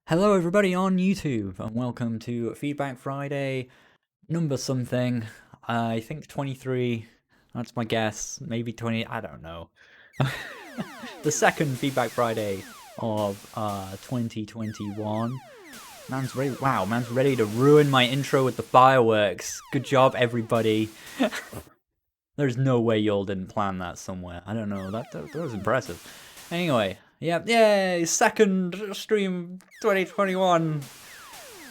Hello everybody on YouTube and welcome to Feedback Friday number something. I think 23, that's my guess, maybe 20, I don't know. The second Feedback Friday of 2021. Man's ready to ruin my intro with the fireworks. Good job everybody. There's no way y'all didn't plan that somewhere. I don't know, that was impressive. Anyway, yay, second stream 2021.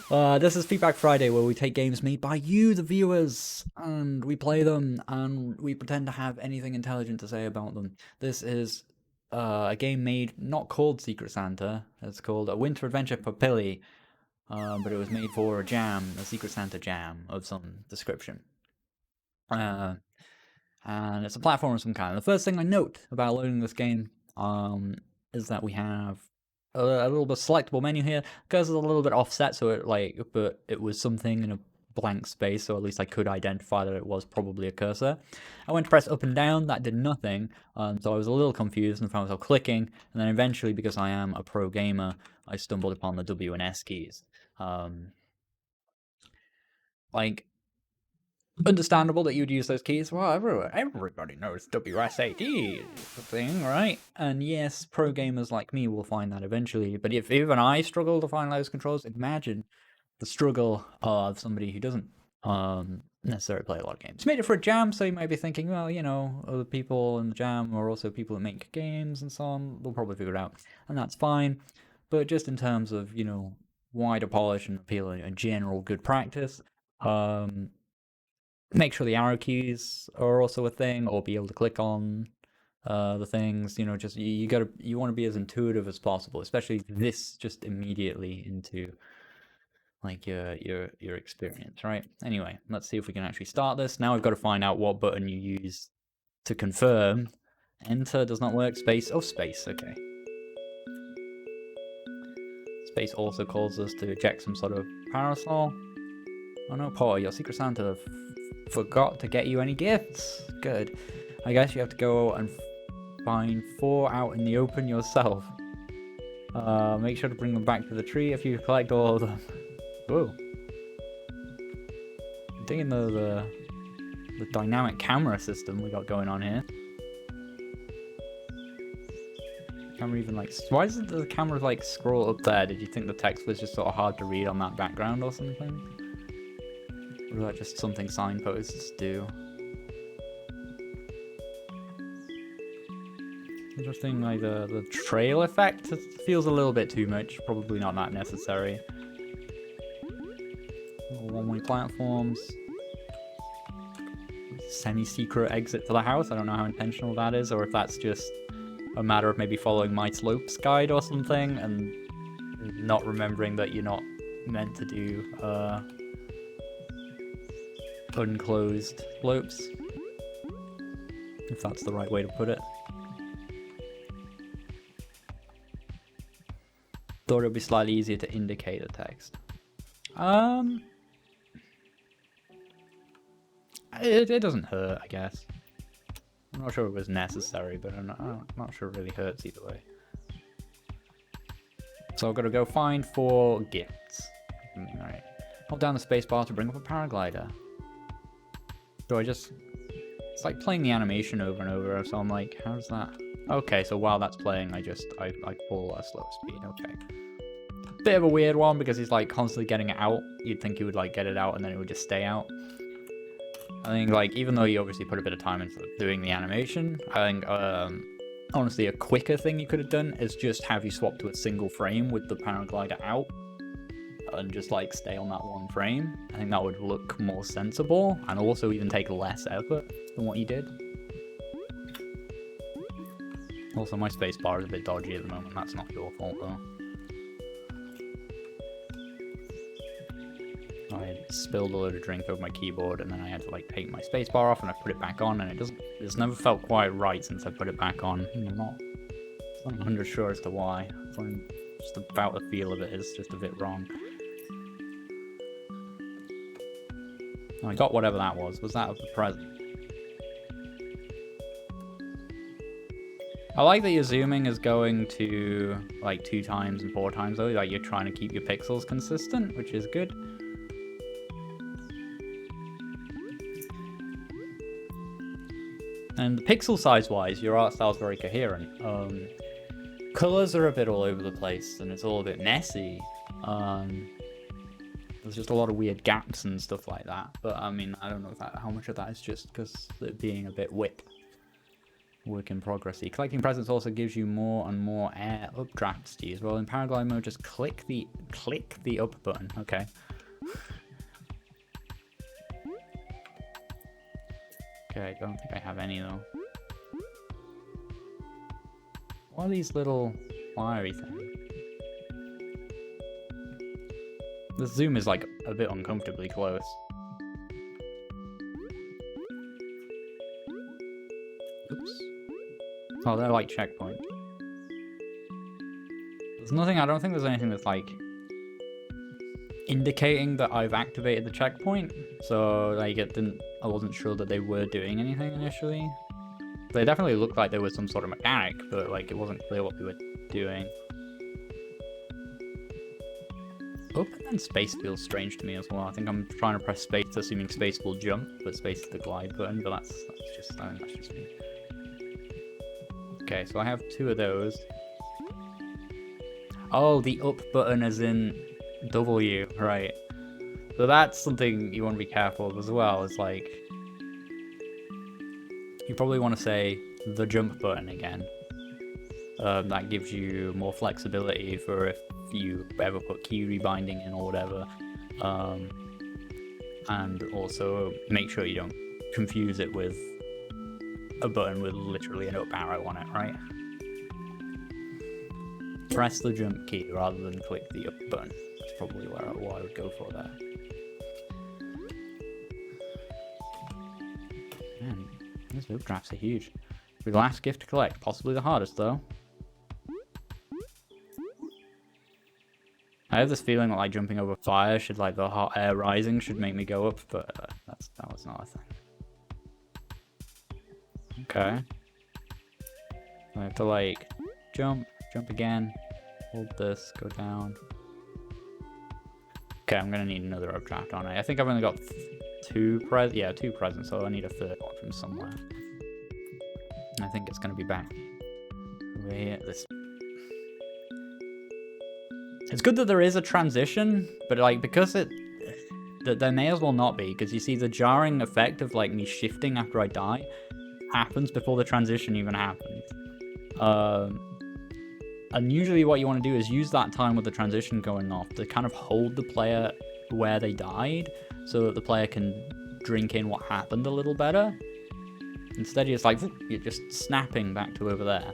This is Feedback Friday, where we take games made by you, the viewers, and we play them, and we pretend to have anything intelligent to say about them. This is a game made, not called Secret Santa, it's called A Winter Adventure for Pilly, but it was made for a Secret Santa jam of some description. And it's a platform of some kind. The first thing I note about loading this game is that we have a little bit selectable menu here. Because it's a little bit offset, so but it was something in a blank space, so at least I could identify that it was probably a cursor. I went to press up and down, that did nothing, so I was a little confused and found myself clicking, and then eventually, because I am a pro gamer, I stumbled upon the W and S keys. Understandable that you'd use those keys. Well, everybody knows WSAD thing, right? And yes, pro gamers like me will find that eventually. But if even I struggle to find those controls, imagine the struggle of somebody who doesn't necessarily play a lot of games. Made it for a jam, so you might be thinking, well, you know, other people in the jam are also people that make games and so on. They'll probably figure it out, and that's fine. But just in terms of, you know, wider polish and appeal and general good practice, make sure the arrow keys are also a thing, or be able to click on the things. You know, just you want to be as intuitive as possible, especially this just immediately into like your experience, right? Anyway, let's see if we can actually start this. Now we've got to find out what button you use to confirm. Enter does not work. Space. Oh, space. Okay. Space also calls us to eject some sort of parasol. Oh no, Paul, your Secret Santa forgot to get you any gifts. Good. I guess you have to go and find 4 out in the open yourself. Make sure to bring them back to the tree if you collect all of them. Whoa. I'm digging the dynamic camera system we got going on here. Camera even like, why does the camera like scroll up there? Did you think the text was just sort of hard to read on that background or something? Or is that just something signposts do? Interesting, like the trail effect feels a little bit too much. Probably not that necessary. One-way platforms. Semi-secret exit to the house. I don't know how intentional that is, or if that's just a matter of maybe following my slopes guide or something, and not remembering that you're not meant to do unclosed slopes, if that's the right way to put it. Thought it would be slightly easier to indicate the text. It doesn't hurt, I guess. I'm not sure it was necessary, but I'm not sure it really hurts either way. So I've got to go find 4 gifts. Alright. Hold down the spacebar to bring up a paraglider. Do I just... It's like playing the animation over and over, so I'm like, how does that... Okay, so while that's playing, I pull a slow speed, okay. Bit of a weird one, because he's like constantly getting it out. You'd think he would like get it out and then it would just stay out. I think like, even though you obviously put a bit of time into doing the animation, I think honestly a quicker thing you could have done is just have you swap to a single frame with the paraglider out and just like stay on that one frame. I think that would look more sensible and also even take less effort than what you did. Also, my spacebar is a bit dodgy at the moment. That's not your fault though. I spilled a load of drink over my keyboard and then I had to like take my spacebar off and I put it back on, and it's never felt quite right since I put it back on. I'm not 100% sure as to why. I'm just about the feel of it is just a bit wrong. I got whatever that was. Was that of the present? I like that your zooming is going to like 2 times and 4 times though, like you're trying to keep your pixels consistent, which is good. And pixel size wise, your art style is very coherent. Colors are a bit all over the place and it's all a bit messy. There's just a lot of weird gaps and stuff like that. But I mean, I don't know how much of that is just because it being a bit work in progressy. Collecting presents also gives you more and more air updrafts to use. Well, in Pariglide mode, just click the up button. Okay. Okay, I don't think I have any though. What are these little fiery things? The zoom is like a bit uncomfortably close. Oops. Oh, they're like checkpoints. There's nothing, I don't think there's anything that's like indicating that I've activated the checkpoint. So like I wasn't sure that they were doing anything initially. They definitely looked like there was some sort of mechanic, but like it wasn't clear what they were doing. Open and space feels strange to me as well. I think I'm trying to press space, assuming space will jump, but space is the glide button, but that's just, I think that's just me. Okay, so I have 2 of those. Oh, the up button is in W, right. So that's something you want to be careful of as well. It's like, you probably want to say the jump button again. That gives you more flexibility for if you ever put key rebinding in or whatever. And also make sure you don't confuse it with a button with literally an up arrow on it, right? Press the jump key rather than click the up button. That's probably what I would go for there. Man, these updrafts are huge. The last gift to collect, possibly the hardest though. I have this feeling that like jumping over fire should, like the hot air rising should make me go up, but that was not a thing. Okay. I have to like jump again, hold this, go down. Okay, I'm gonna need another updraft on it. I think I've only got 2 presents, so I need a 3rd one from somewhere. I think it's gonna be back over here. It's good that there is a transition, but like because there may as well not be, because you see the jarring effect of like me shifting after I die happens before the transition even happens. And usually what you want to do is use that time with the transition going off to kind of hold the player where they died so that the player can drink in what happened a little better. Instead you're just like, you're just snapping back to over there.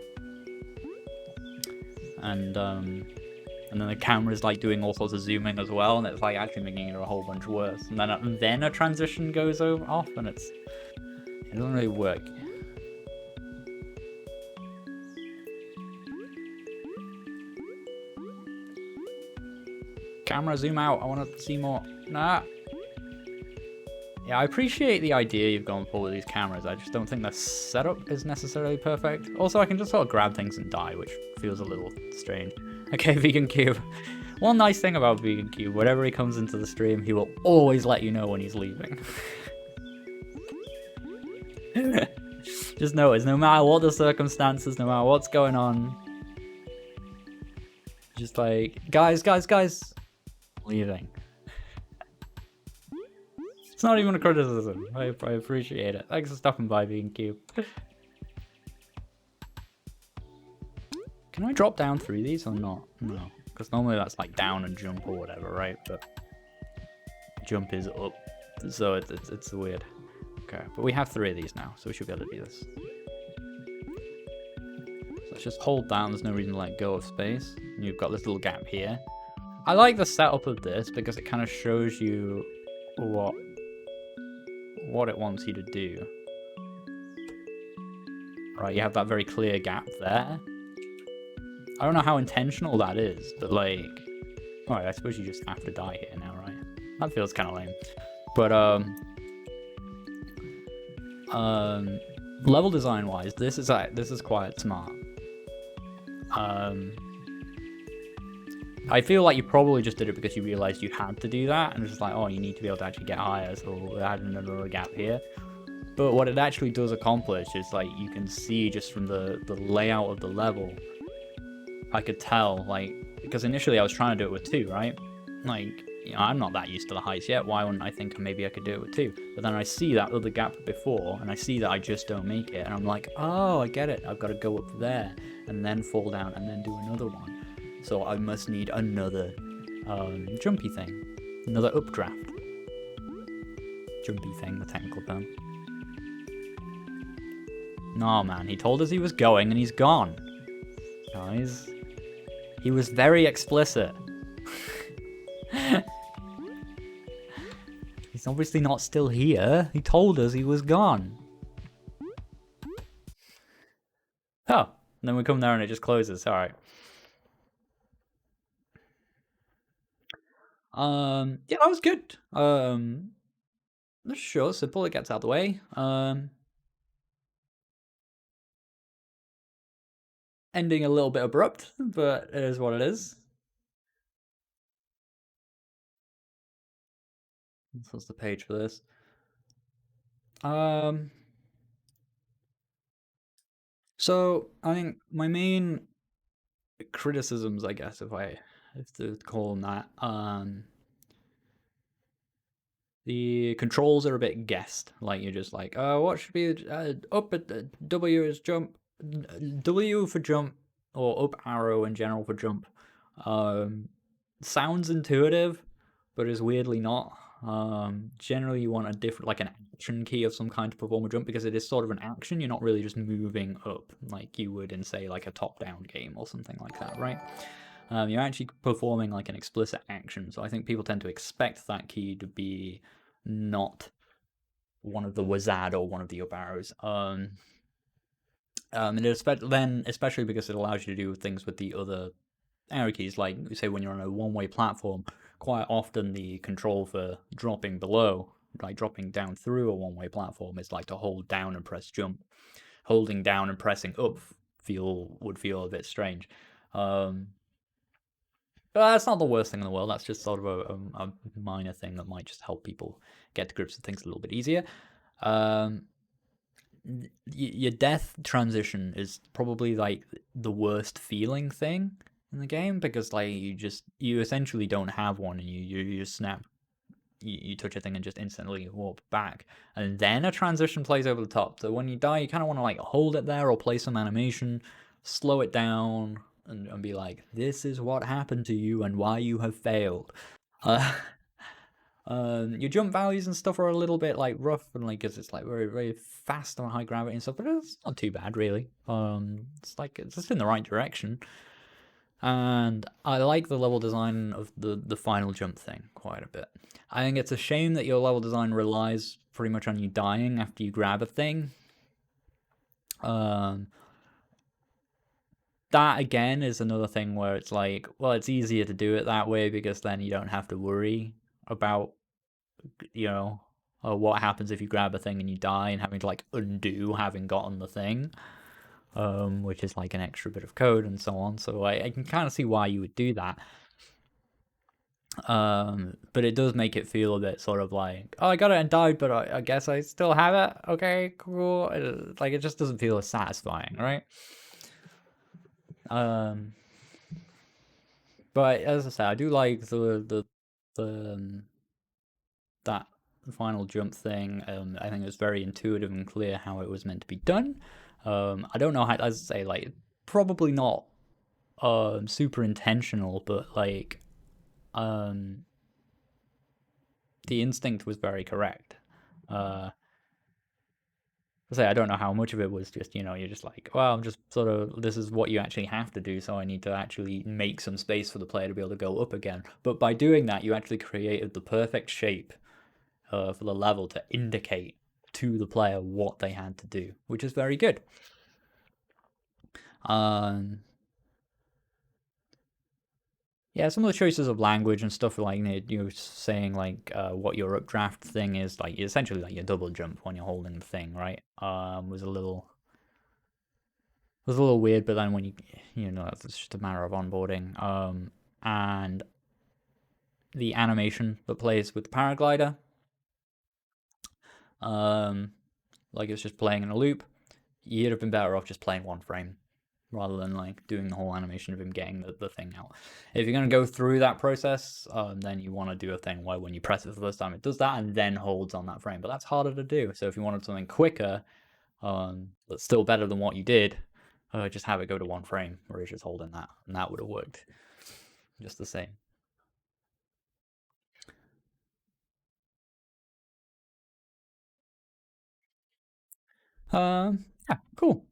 And then the camera's like doing all sorts of zooming as well, and it's like actually making it a whole bunch worse. And then a transition goes off, and it doesn't really work. Camera, zoom out. I want to see more. Nah. Yeah, I appreciate the idea you've gone for with these cameras. I just don't think the setup is necessarily perfect. Also, I can just sort of grab things and die, which feels a little strange. Okay, Vegan Cube. One nice thing about Vegan Cube, whenever he comes into the stream, he will always let you know when he's leaving. Just notice, no matter what the circumstances, no matter what's going on, just like, guys, leaving. It's not even a criticism. I appreciate it. Thanks for stopping by, Vegan Cube. Can I drop down through these or not? No, because normally that's like down and jump or whatever, right? But jump is up, so it's weird. Okay, but we have 3 of these now, so we should be able to do this. So let's just hold down. There's no reason to let go of space. And you've got this little gap here. I like the setup of this because it kind of shows you what it wants you to do. Right, you have that very clear gap there. I don't know how intentional that is, but like, alright, I suppose you just have to die here now, right? That feels kind of lame. But level design wise, this is quite smart. I feel like you probably just did it because you realized you had to do that, and it's just like, oh, you need to be able to actually get higher, so we'll add another gap here. But what it actually does accomplish is, like, you can see just from the layout of the level, I could tell, like, because initially I was trying to do it with 2, right? Like, you know, I'm not that used to the heights yet. Why wouldn't I think maybe I could do it with 2? But then I see that other gap before, and I see that I just don't make it, and I'm like, oh, I get it. I've got to go up there, and then fall down, and then do another one. So I must need another jumpy thing, another updraft. Jumpy thing, the technical term. No, man, he told us he was going, and he's gone. Guys, he was very explicit. He's obviously not still here. He told us he was gone. Oh, and then we come there and it just closes. All right. Yeah, that was good. Sure, simple. It gets out of the way. Ending a little bit abrupt, but it is what it is. What's the page for this? So I think my main criticisms, I guess, if to call them that, the controls are a bit guessed. Like, you're just like, what should be up at W is jump, W for jump, or up arrow in general for jump. Sounds intuitive, but is weirdly not. Generally, you want a different, like an action key of some kind to perform a jump, because it is sort of an action. You're not really just moving up like you would in, say, like a top-down game or something like that, right? You're actually performing like an explicit action. So I think people tend to expect that key to be not one of the wizard or one of the up arrows. And especially because it allows you to do things with the other arrow keys, like say when you're on a one-way platform, quite often the control for dropping below, like dropping down through a one-way platform, is like to hold down and press jump. Holding down and pressing up would feel a bit strange. But that's not the worst thing in the world. That's just sort of a minor thing that might just help people get to grips with things a little bit easier. Your death transition is probably like the worst feeling thing in the game, because like you essentially don't have one, and you just snap, you touch a thing and just instantly warp back, and then a transition plays over the top. So when you die, you kind of want to like hold it there or play some animation, slow it down, and be like, this is what happened to you and why you have failed. Your jump values and stuff are a little bit like rough, and like, cause it's like very, very fast on high gravity and stuff, but it's not too bad really. It's like, it's just in the right direction. And I like the level design of the final jump thing quite a bit. I think it's a shame that your level design relies pretty much on you dying after you grab a thing. That again is another thing where it's like, well, it's easier to do it that way, because then you don't have to worry about, you know, what happens if you grab a thing and you die, and having to like undo having gotten the thing, which is like an extra bit of code and so on. So I can kind of see why you would do that. But it does make it feel a bit sort of like, oh, I got it and died, but I guess I still have it. Okay, cool. Like, it just doesn't feel as satisfying, right? But as I said, I do like that final jump thing. I think it was very intuitive and clear how it was meant to be done. I don't know how, as I say, like, probably not super intentional, but like, the instinct was very correct. I don't know how much of it was just, you know, you're just like, well, I'm just sort of, this is what you actually have to do, so I need to actually make some space for the player to be able to go up again. But by doing that, you actually created the perfect shape for the level to indicate to the player what they had to do, which is very good. Yeah, some of the choices of language and stuff, like you were saying, like what your updraft thing is, like essentially like your double jump when you're holding the thing, right? Was a little was a little weird, but then when you know, it's just a matter of onboarding. And the animation that plays with the paraglider, like it's just playing in a loop. You'd have been better off just playing one frame rather than like doing the whole animation of him getting the thing out. If you're going to go through that process, then you want to do a thing where when you press it for the first time, it does that and then holds on that frame. But that's harder to do. So if you wanted something quicker, but still better than what you did, just have it go to one frame where it's just holding that, and that would have worked just the same. Yeah, cool.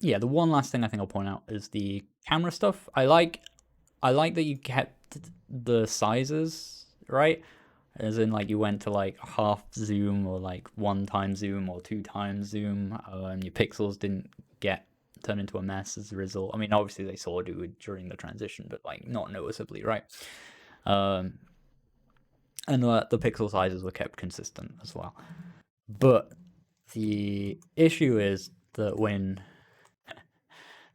Yeah, the one last thing I think I'll point out is the camera stuff. I like that you kept the sizes right, as in like you went to like half zoom or like 1x zoom or 2x zoom, and your pixels didn't get turned into a mess as a result. I mean, obviously they sort of do it during the transition, but like not noticeably, right? And the pixel sizes were kept consistent as well. But the issue is that when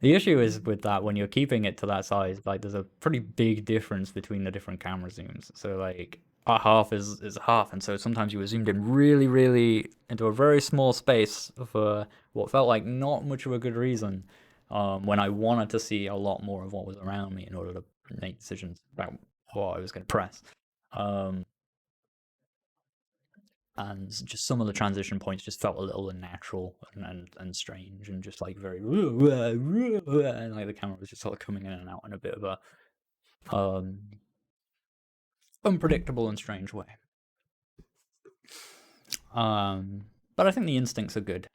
with that, when you're keeping it to that size, like there's a pretty big difference between the different camera zooms. So like a half is a half, and so sometimes you were zoomed in really into a very small space for what felt like not much of a good reason, when I wanted to see a lot more of what was around me in order to make decisions about what I was going to press. And just some of the transition points just felt a little unnatural and strange and just like very and like the camera was just sort of coming in and out in a bit of a unpredictable and strange way. But I think the instincts are good.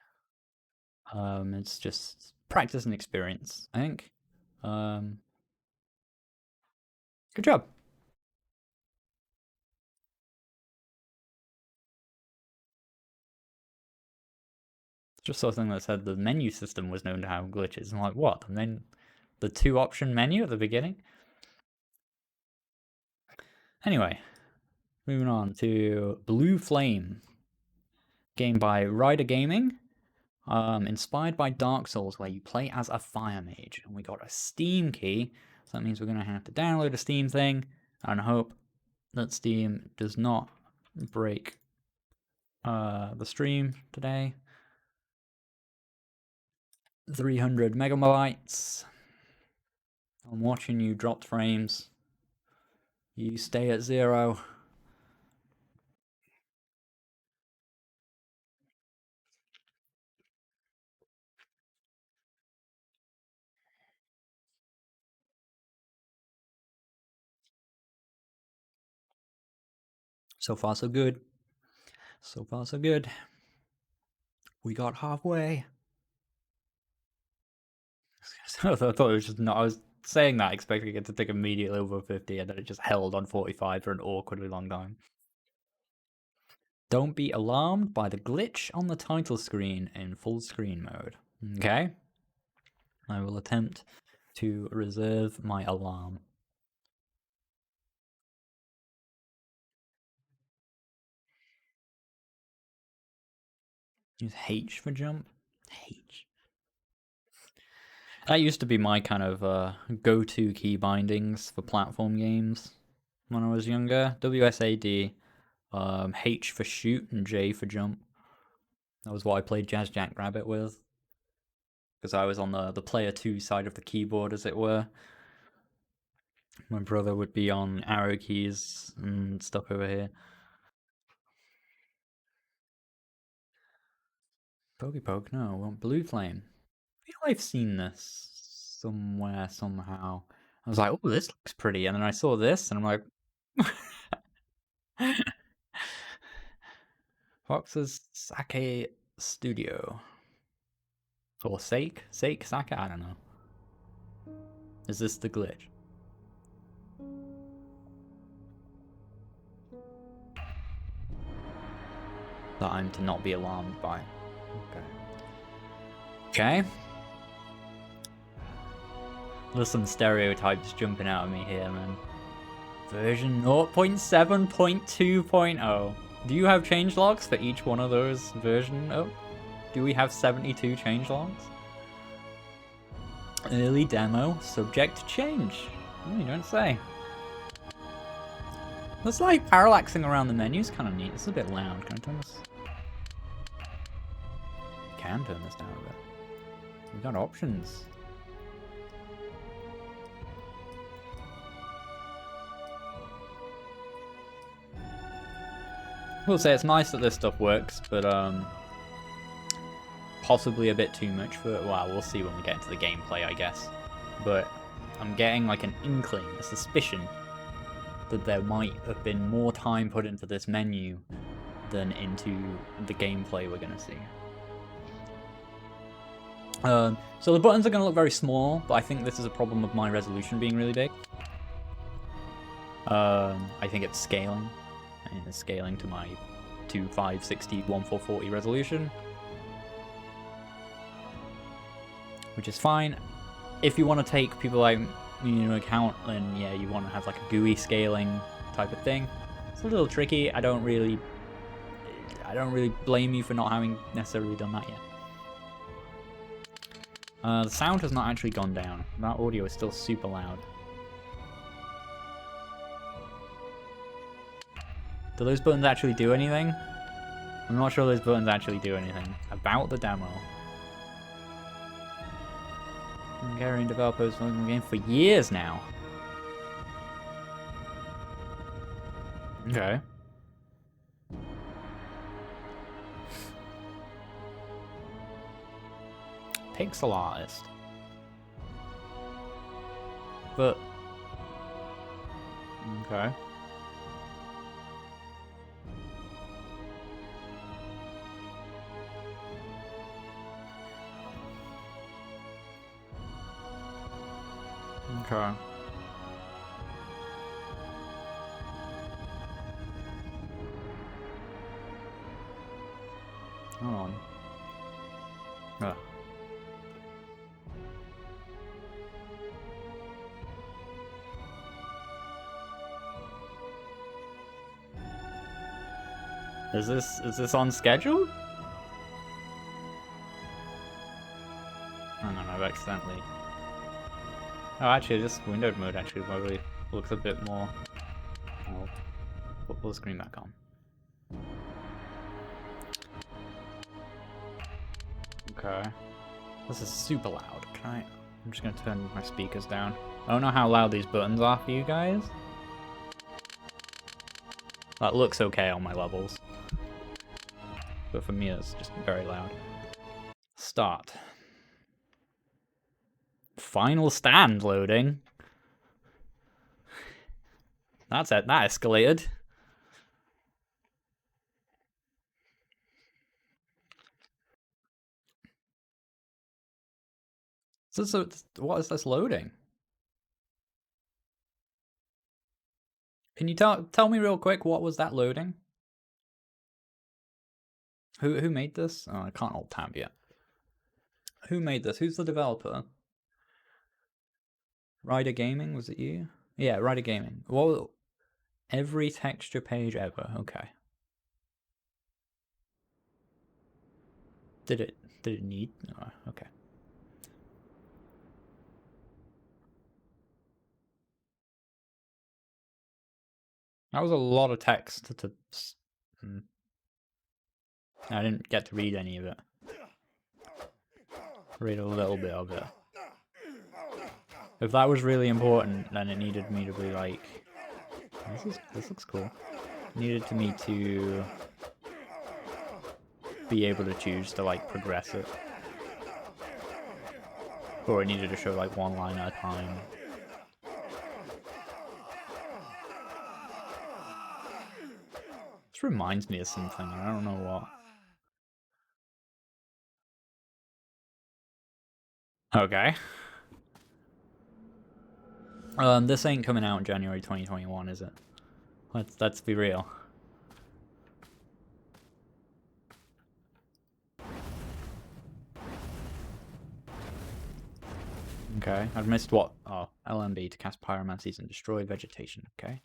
It's just practice and experience, I think. Good job. Just saw something that said the menu system was known to have glitches. I'm like, what? And then the 2-option menu at the beginning? Anyway, moving on to Blue Flame, game by RyderGaming, inspired by Dark Souls, where you play as a fire mage. And we got a Steam key, so that means we're going to have to download a Steam thing and hope that Steam does not break the stream today. 300 megabytes. I'm watching you dropped frames. You stay at 0. So far, so good. So far, so good. We got halfway. I thought it was just not. I was saying that expecting it to take immediately over 50, and then it just held on 45 for an awkwardly long time. Don't be alarmed by the glitch on the title screen in full screen mode. Okay? I will attempt to reserve my alarm. Use H for jump? H. That used to be my kind of go-to key bindings for platform games when I was younger. WSAD, H for shoot, and J for jump. That was what I played Jazz Jackrabbit with, because I was on the player 2 side of the keyboard, as it were. My brother would be on arrow keys and stuff over here. Poke, no, well, Blue Flame. I feel I've seen this somewhere, somehow. I was like, oh, this looks pretty. And then I saw this, and I'm like, Fox's Sake Studio. Or Sake? Sake? I don't know. Is this the glitch? That I'm to not be alarmed by. Okay. There's some stereotypes jumping out of me here, man. Version 0.7.2.0. Do you have changelogs for each one of those version? Oh, do we have 72 changelogs? Early demo, subject to change. Oh, you don't say. Looks like parallaxing around the menu's kind of neat. It's a bit loud. Can I turn this? Can turn this down a bit. We've got options. We'll say it's nice that this stuff works, but possibly a bit too much for it. Well, we'll see when we get into the gameplay, I guess. But I'm getting like an inkling, a suspicion that there might have been more time put into this menu than into the gameplay we're going to see. So the buttons are going to look very small, but I think this is a problem of my resolution being really big. I think it's scaling. And it's scaling to my 2560 1440 resolution, which is fine. If you want to take people like me into account, then yeah, you want to have like a GUI scaling type of thing. It's a little tricky. I don't really blame you for not having necessarily done that yet. The sound has not actually gone down. That audio is still super loud. Do those buttons actually do anything? I'm not sure those buttons actually do anything. About the demo. Hungarian developers working on the game for years now. Okay. Pixel artist. But... okay. Okay. Hold on. Ugh. Is this on schedule? Hang on, I've accidentally... oh, actually, this windowed mode actually probably looks a bit more... I'll put the screen back on. Okay. This is super loud. I'm just gonna turn my speakers down. I don't know how loud these buttons are for you guys. That looks okay on my levels. But for me, it's just very loud. Start. Final stand loading. That's it. That escalated. So what is this loading? Can you tell me real quick, what was that loading? Who made this? Oh, I can't alt tab yet. Who made this? Who's the developer? RyderGaming, was it you? Yeah, RyderGaming. Well, every texture page ever. Okay. Did it need? Oh, okay. That was a lot of text to I didn't get to read any of it. Read a little bit of it. If that was really important, then it needed me to be like, this looks cool. It needed me to be able to choose to like progress it. Or it needed to show like one line at a time. This reminds me of something, I don't know what. Okay. This ain't coming out in January 2021, is it? Let's be real. Okay, I've missed what? Oh, LMB to cast pyromancies and destroy vegetation. Okay.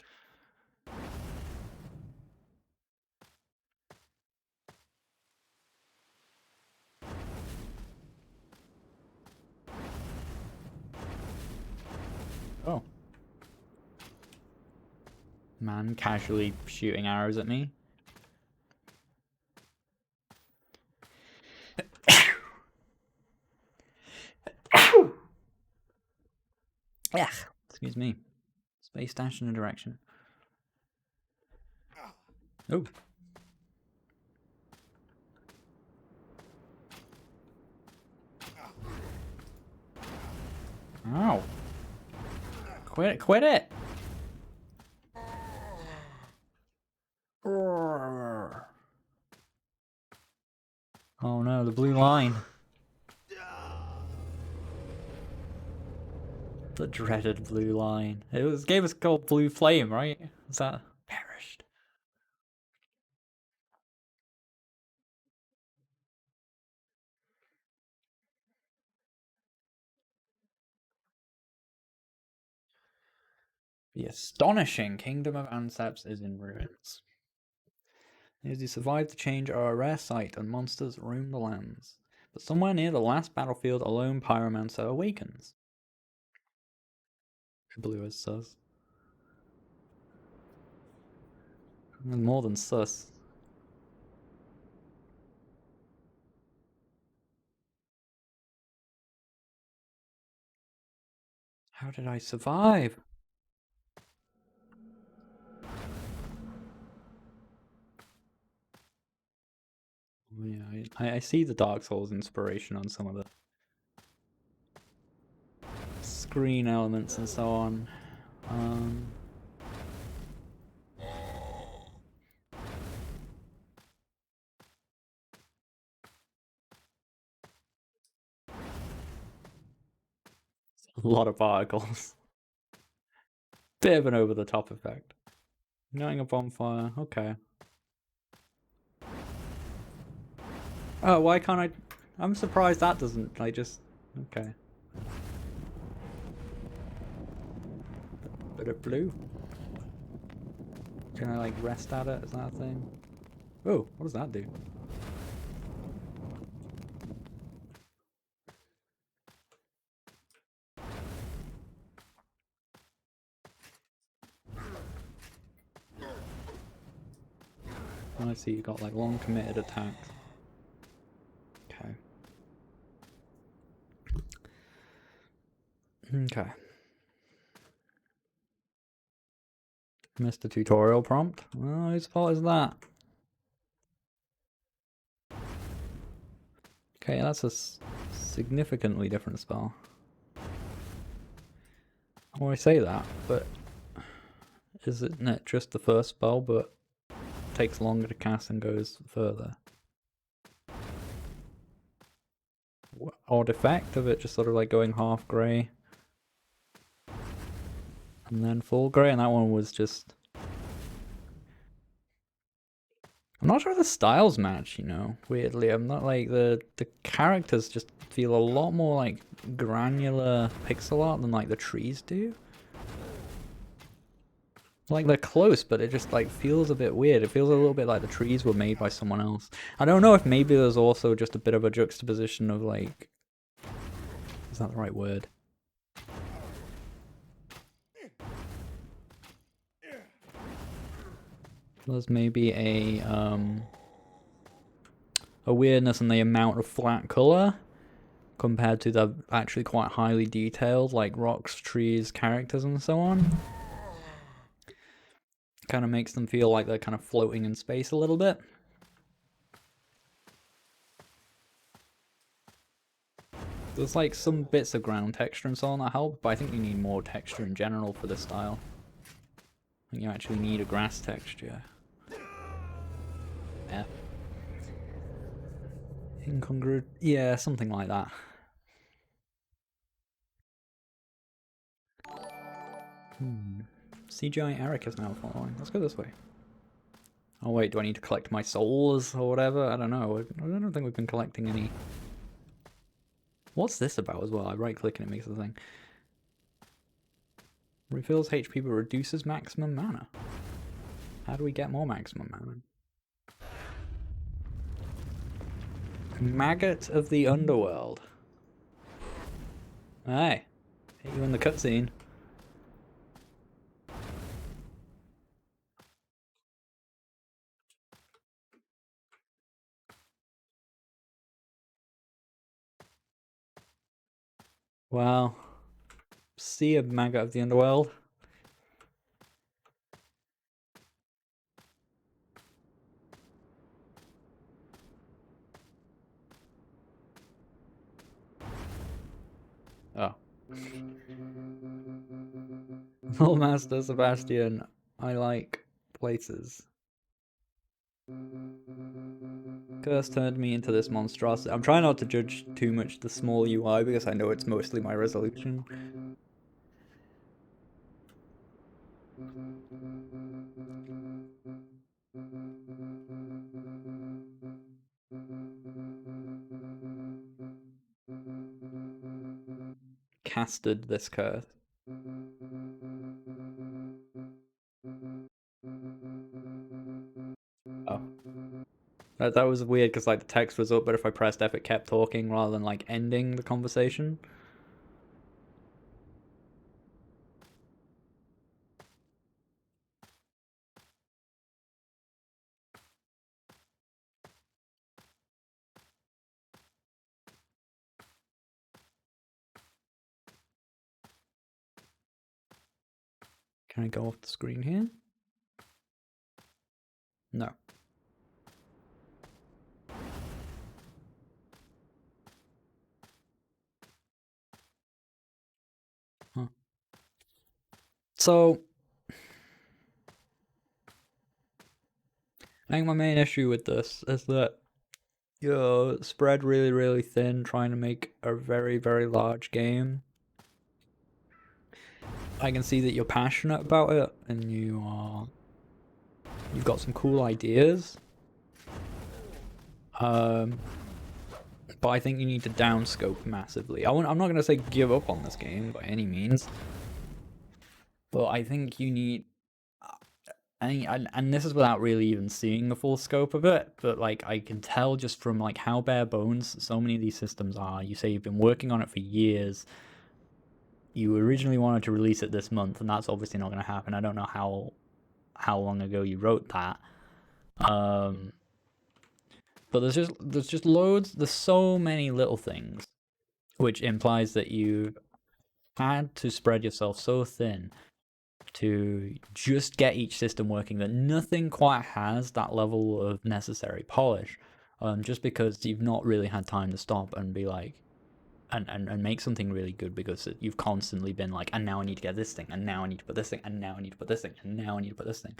Man casually shooting arrows at me. Excuse me. Space dash in a direction. Oh. Ow. Quit it! Oh no, the blue line. The dreaded blue line. It gave us called blue flame, right? Is that perished? The astonishing kingdom of Anceps is in ruins. Those who survived the change are a rare sight, and monsters roam the lands. But somewhere near the last battlefield, a lone pyromancer awakens. Blue is sus. More than sus. How did I survive? Yeah, I see the Dark Souls inspiration on some of the screen elements and so on. A lot of particles. Bit of an over-the-top effect. Igniting a bonfire, okay. Oh, why can't I... I'm surprised that doesn't, okay. Bit of blue. Can I, like, rest at it? Is that a thing? Oh, what does that do? I see you got, like, long committed attacks. Okay. Okay. Missed a tutorial prompt? Well, whose fault is that? Okay, that's a significantly different spell. Well, I say that, but isn't it just the first spell, but takes longer to cast and goes further? Odd effect of it just sort of like going half grey and then full grey, and that one was just... I'm not sure the styles match, you know, weirdly. I'm not like the characters just feel a lot more like granular pixel art than like the trees do. Like they're close, but it just like feels a bit weird. It feels a little bit like the trees were made by someone else. I don't know if maybe there's also just a bit of a juxtaposition of like, is that the right word? There's maybe a weirdness in the amount of flat color compared to the actually quite highly detailed like rocks, trees, characters and so on. Kind of makes them feel like they're kind of floating in space a little bit. There's like some bits of ground texture and so on that help, but I think you need more texture in general for this style. I think you actually need a grass texture. Yeah. Incongruent. Yeah, something like that. CGI Eric is now following. Let's go this way. Oh wait, do I need to collect my souls or whatever? I don't know. I don't think we've been collecting any. What's this about as well? I right click and it makes the thing. Refills HP but reduces maximum mana. How do we get more maximum mana? Maggot of the Underworld. Hey, hit you in the cutscene. Well, see a maggot of the underworld. Oh. Well, Master Sebastian, I like places. Curse turned me into this monstrosity. I'm trying not to judge too much the small UI because I know it's mostly my resolution. Casted this curse. Oh. That was weird because like the text was up, but if I pressed F, it kept talking rather than like ending the conversation. Can I go off the screen here? No. Huh. So, I think my main issue with this is that you're spread really, really thin trying to make a very, very large game. I can see that you're passionate about it and you've got some cool ideas. But I think you need to downscope massively. I'm not going to say give up on this game by any means, but I think you need, and this is without really even seeing the full scope of it, but like I can tell just from like how bare bones so many of these systems are. You say you've been working on it for years. You originally wanted to release it this month, and that's obviously not going to happen. I don't know how long ago you wrote that. But there's just loads. There's so many little things, which implies that you had to spread yourself so thin to just get each system working that nothing quite has that level of necessary polish. Just because you've not really had time to stop and be like, and make something really good because you've constantly been like, and now I need to get this thing, and now I need to put this thing, and now I need to put this thing, and now I need to put this thing.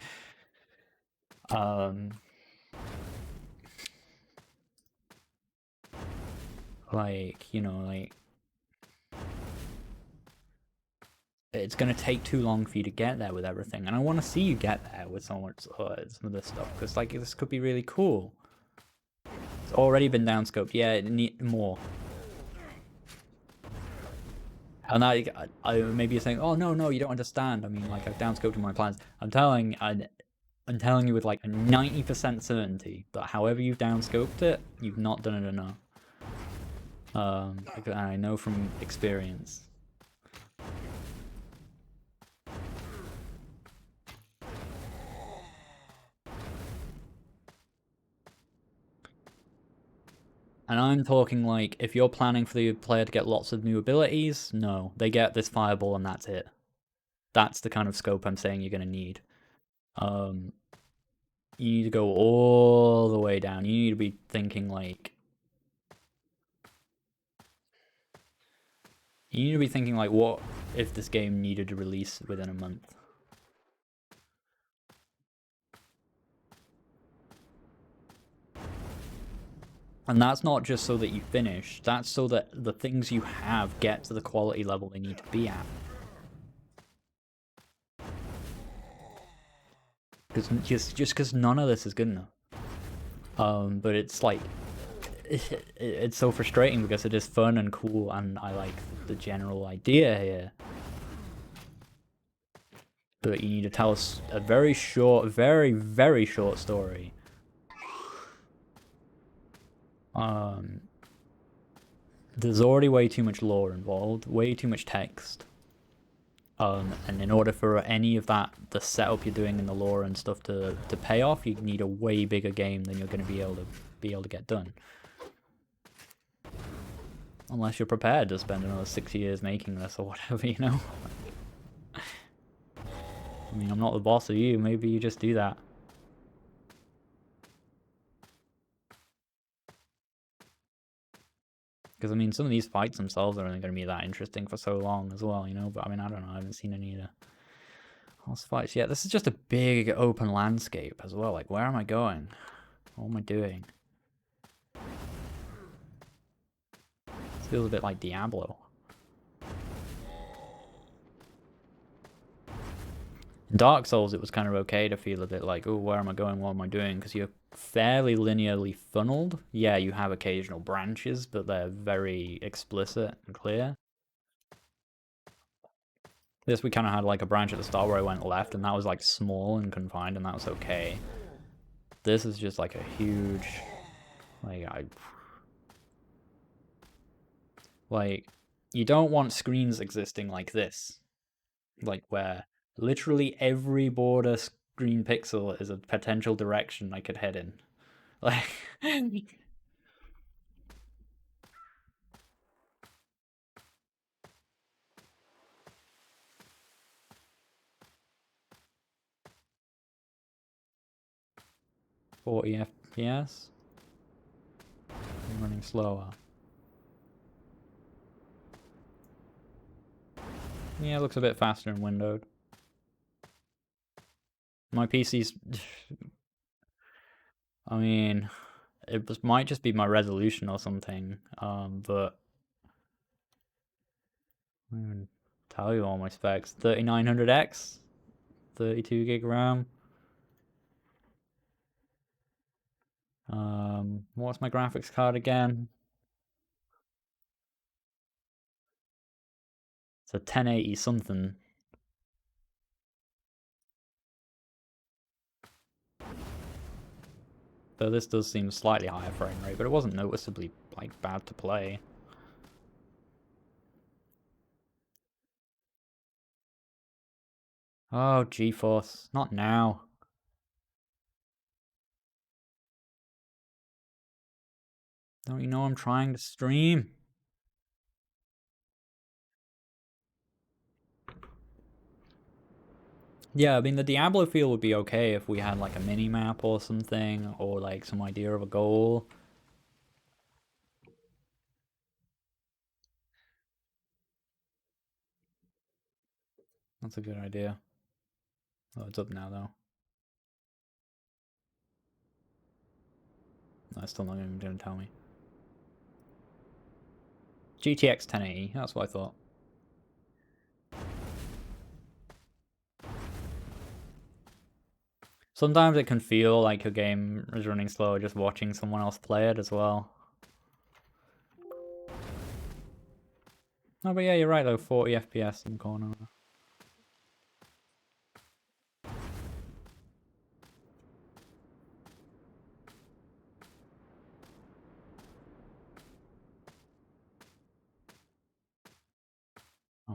Like, you know, like it's gonna take too long for you to get there with everything, and I want to see you get there with some of this stuff because like this could be really cool. It's already been downscoped. Yeah, it need more. And I maybe you're saying, oh no, you don't understand. I mean, like I've downscoped in my plans. I'm telling you with like a 90% certainty that however you've downscoped it, you've not done it enough. I know from experience. And I'm talking like, if you're planning for the player to get lots of new abilities, no. They get this fireball and that's it. That's the kind of scope I'm saying you're going to need. You need to go all the way down. You need to be thinking like... You need to be thinking like, what if this game needed to release within a month? And that's not just so that you finish, that's so that the things you have get to the quality level they need to be at. Just because none of this is good enough. But it's like, it's so frustrating because it is fun and cool and I like the general idea here. But you need to tell us a very short, very, very short story. There's already way too much lore involved, way too much text. And in order for any of that, the setup you're doing in the lore and stuff to pay off, you need a way bigger game than you're going to be able to get done. Unless you're prepared to spend another 6 years making this or whatever, you know? I mean, I'm not the boss of you, maybe you just do that. Because, I mean, some of these fights themselves are only going to be that interesting for so long as well, you know? But, I mean, I don't know, I haven't seen any of the boss fights yet. This is just a big open landscape as well. Like, where am I going? What am I doing? This feels a bit like Diablo. In Dark Souls, it was kind of okay to feel a bit like, oh, where am I going? What am I doing? Because you're fairly linearly funneled. Yeah, you have occasional branches, but they're very explicit and clear. This, we kind of had like a branch at the start where I went left, and that was like small and confined, and that was okay. This is just like a huge, like, you don't want screens existing like this. Like, where literally every border screen pixel is a potential direction I could head in. Like, 40 FPS. I'm running slower. Yeah, it looks a bit faster in windowed. My PC's... I mean, might just be my resolution or something, but... I don't even tell you all my specs. 3900X, 32 gig RAM. What's my graphics card again? It's a 1080 something. Though this does seem slightly higher frame rate, but it wasn't noticeably like bad to play. Oh, GeForce, not now. Don't you know I'm trying to stream? Yeah, I mean, the Diablo feel would be okay if we had like a mini map or something, or like some idea of a goal. That's a good idea. Oh, it's up now though. That's still not even going to tell me. GTX 1080, that's what I thought. Sometimes it can feel like a game is running slow just watching someone else play it as well. Oh, but yeah, you're right though, 40 FPS in the corner.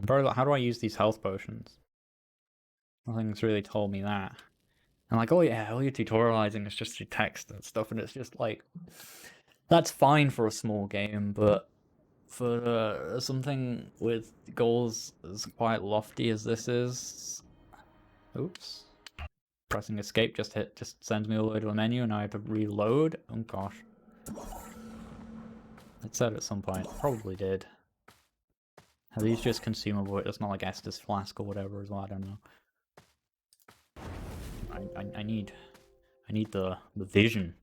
Bro, how do I use these health potions? Nothing's really told me that. And like, oh yeah, all your tutorializing is just through text and stuff, and it's just like, that's fine for a small game, but for something with goals as quite lofty as this is... Oops. Pressing escape just sends me all the way to a menu, and now I have to reload. Oh gosh. It said at some point, probably did. Are these just consumable? It's not like Estus Flask or whatever as well, I don't know. I need the vision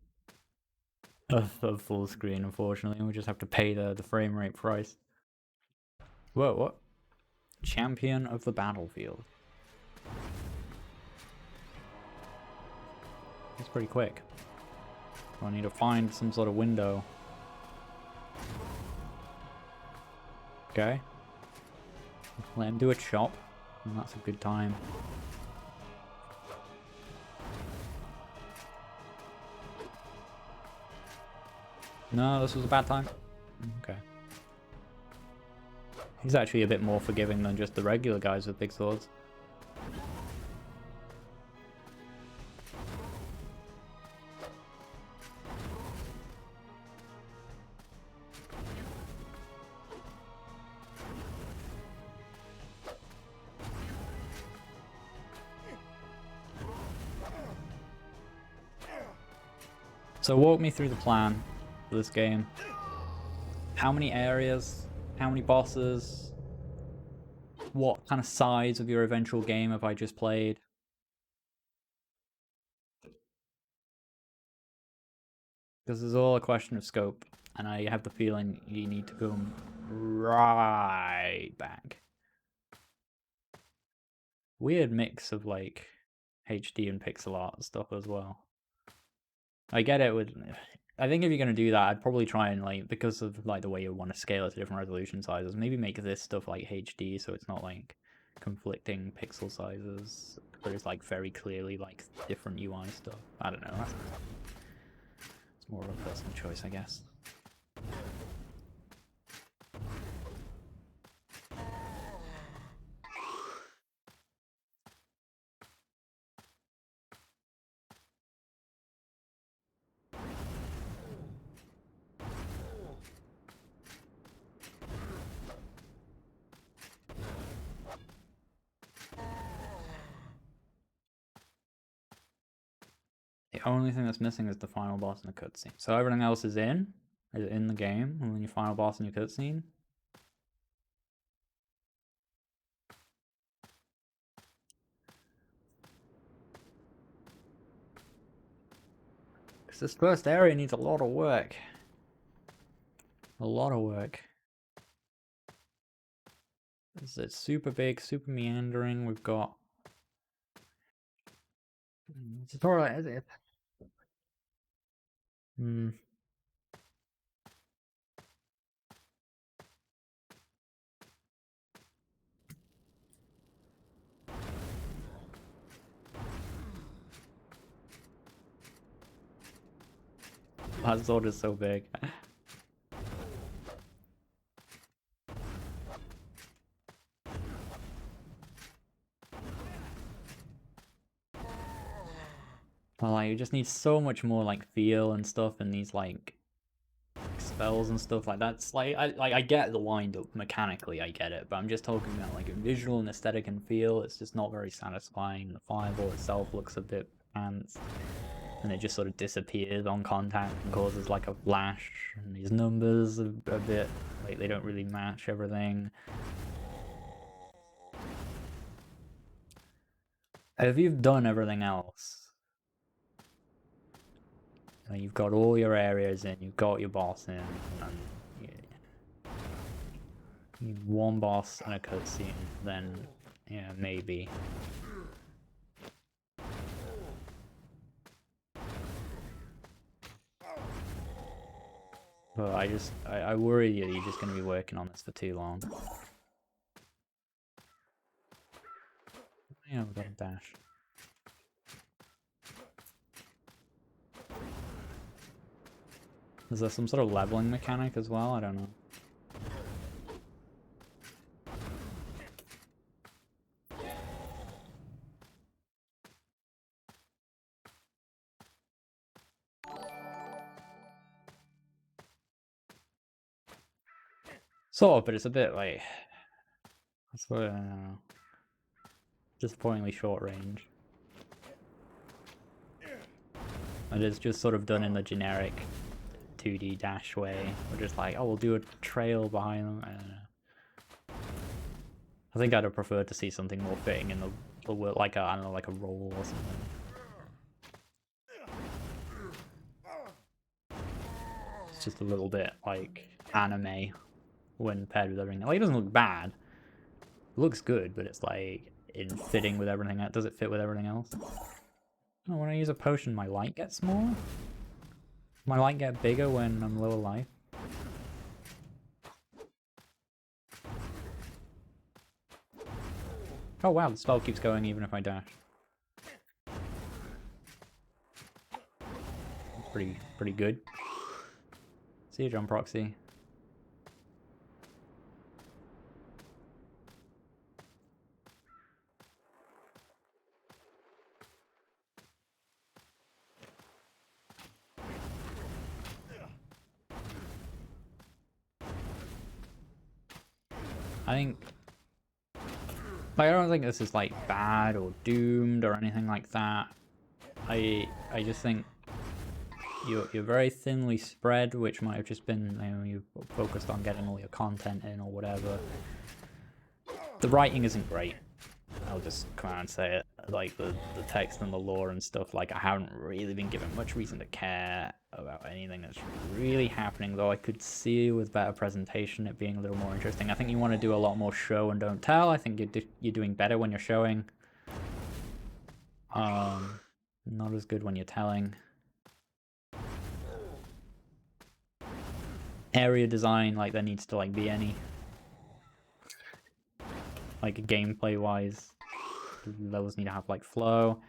of full screen, unfortunately. We just have to pay the frame rate price. Whoa, what? Champion of the battlefield. That's pretty quick. I need to find some sort of window. Okay. Let him do a chop, and that's a good time. No, this was a bad time. Okay. He's actually a bit more forgiving than just the regular guys with big swords. So walk me through the plan for this game. How many areas? How many bosses? What kind of size of your eventual game have I just played? This is all a question of scope, and I have the feeling you need to come right back. Weird mix of like HD and pixel art stuff as well. I get it with... I think if you're going to do that, I'd probably try and, like, because of like the way you want to scale it to different resolution sizes, maybe make this stuff like HD so it's not like conflicting pixel sizes, but it's like very clearly like different UI stuff. I don't know. It's more of a personal choice, I guess. The only thing that's missing is the final boss in the cutscene. So everything else is in the game, and then your final boss in your cutscene. Because this first area needs a lot of work. A lot of work. It's super big, super meandering. We've got... tutorial, is it? That sword is so big. Well, like, you just need so much more like feel and stuff in these like spells and stuff like that's like I get the wind up mechanically, I get it, but I'm just talking about like a visual and aesthetic and feel. It's just not very satisfying. The fireball itself looks a bit pants, and it just sort of disappears on contact and causes like a flash, and these numbers are a bit like they don't really match everything. If you've done everything else, you've got all your areas in, you've got your boss in, and you need one boss and a cutscene, then yeah, maybe. But I worry that you're just going to be working on this for too long. Yeah, we've got a dash. Is there some sort of leveling mechanic as well? I don't know. Sort of, but it's a bit like... that's what I don't know. Disappointingly short range. And it's just sort of done in the generic 2D dash way. We're just like, oh, we'll do a trail behind them. I don't know. I think I'd have preferred to see something more fitting in the world, like a, I don't know, like a roll or something. It's just a little bit like anime when paired with everything. Like, it doesn't look bad. It looks good, but it's like in fitting with everything else. Does it fit with everything else? Oh, when I use a potion, my light gets smaller? My light get bigger when I'm lower life? Oh wow, the spell keeps going even if I dash. Pretty good. See you, JohnProxy. I think... like, I don't think this is like bad or doomed or anything like that. I just think you're very thinly spread, which might have just been, you know, you focused on getting all your content in or whatever. The writing isn't great. I'll just come out and say it. Like the text and the lore and stuff, like I haven't really been given much reason to care about anything that's really happening, though I could see with better presentation it being a little more interesting. I think you want to do a lot more show and don't tell. I think you're doing better when you're showing. Not as good when you're telling. Area design, like there needs to like be any, like gameplay wise, levels need to have like flow.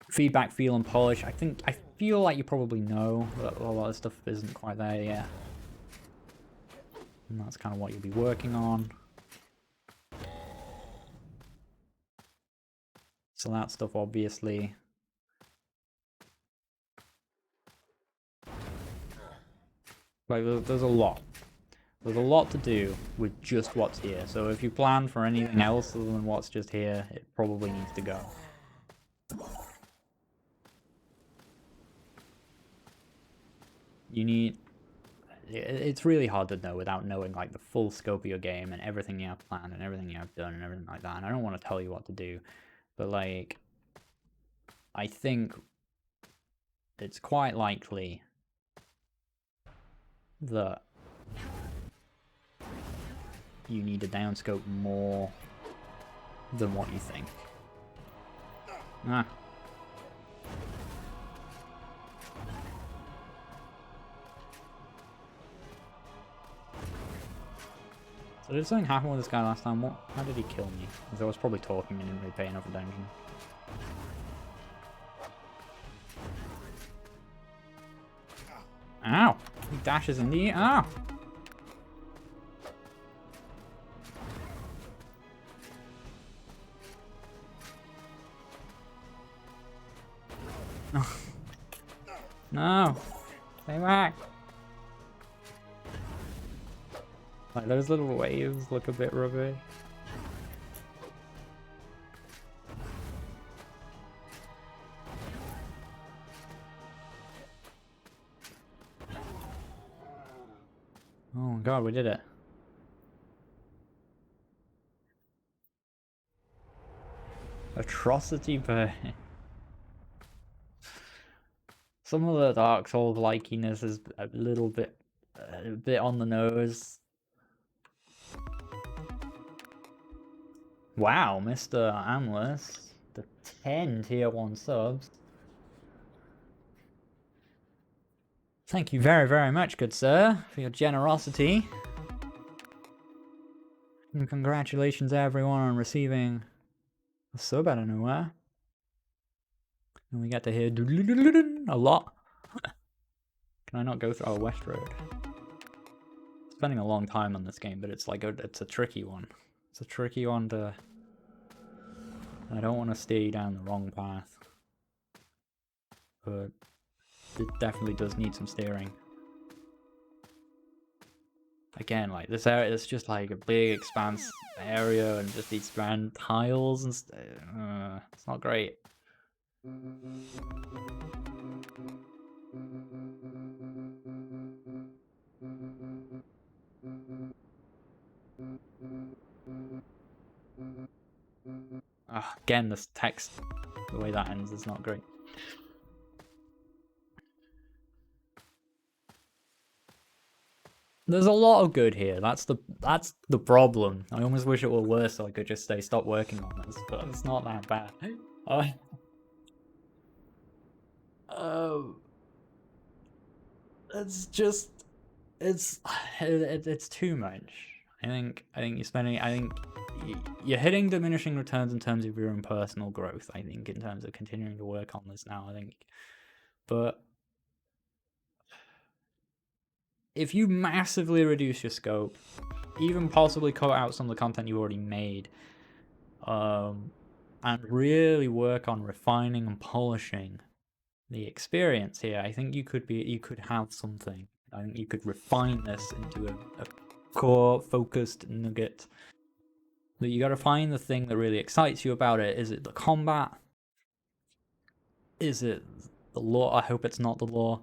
Feedback, feel, and polish. I feel like you probably know that a lot of stuff isn't quite there yet, and that's kind of what you'll be working on. So that stuff, obviously. Like, there's a lot. There's a lot to do with just what's here. So if you plan for anything else other than what's just here, it probably needs to go. You need... It's really hard to know without knowing like the full scope of your game and everything you have planned and everything you have done and everything like that. And I don't want to tell you what to do, but like, I think it's quite likely that you need to downscope more than what you think. Ah. So did something happen with this guy last time? How did he kill me? Because I was probably talking and didn't really pay enough attention. Ow! He dashes in the... Ow! No! Stay back! Like, those little waves look a bit rubby. Oh my god, we did it. Atrocity Bay. Some of the Dark Souls likiness is a bit on the nose. Wow, Mr. Amless, the 10 tier 1 subs. Thank you very, very much, good sir, for your generosity. And congratulations everyone on receiving a sub out of nowhere. And we get to hear a lot. Can I not go through our West Road? Spending a long time on this game, but it's like it's a tricky one. It's a tricky one to... I don't want to steer you down the wrong path. But it definitely does need some steering. Again, like this area is just like a big expanse area and just these grand tiles and it's not great. Again, this text, the way that ends is not great. There's a lot of good here. That's the problem. I almost wish it were worse so I could just say stop working on this, but it's not that bad. It's just it's too much. I think you're spending. I think you're hitting diminishing returns in terms of your own personal growth. I think in terms of continuing to work on this now. I think, but if you massively reduce your scope, even possibly cut out some of the content you already made, and really work on refining and polishing the experience here, I think you could have something. I think you could refine this into a core focused nugget. But you got to find the thing that really excites you about it. Is it the combat? Is it the law? I hope it's not the law.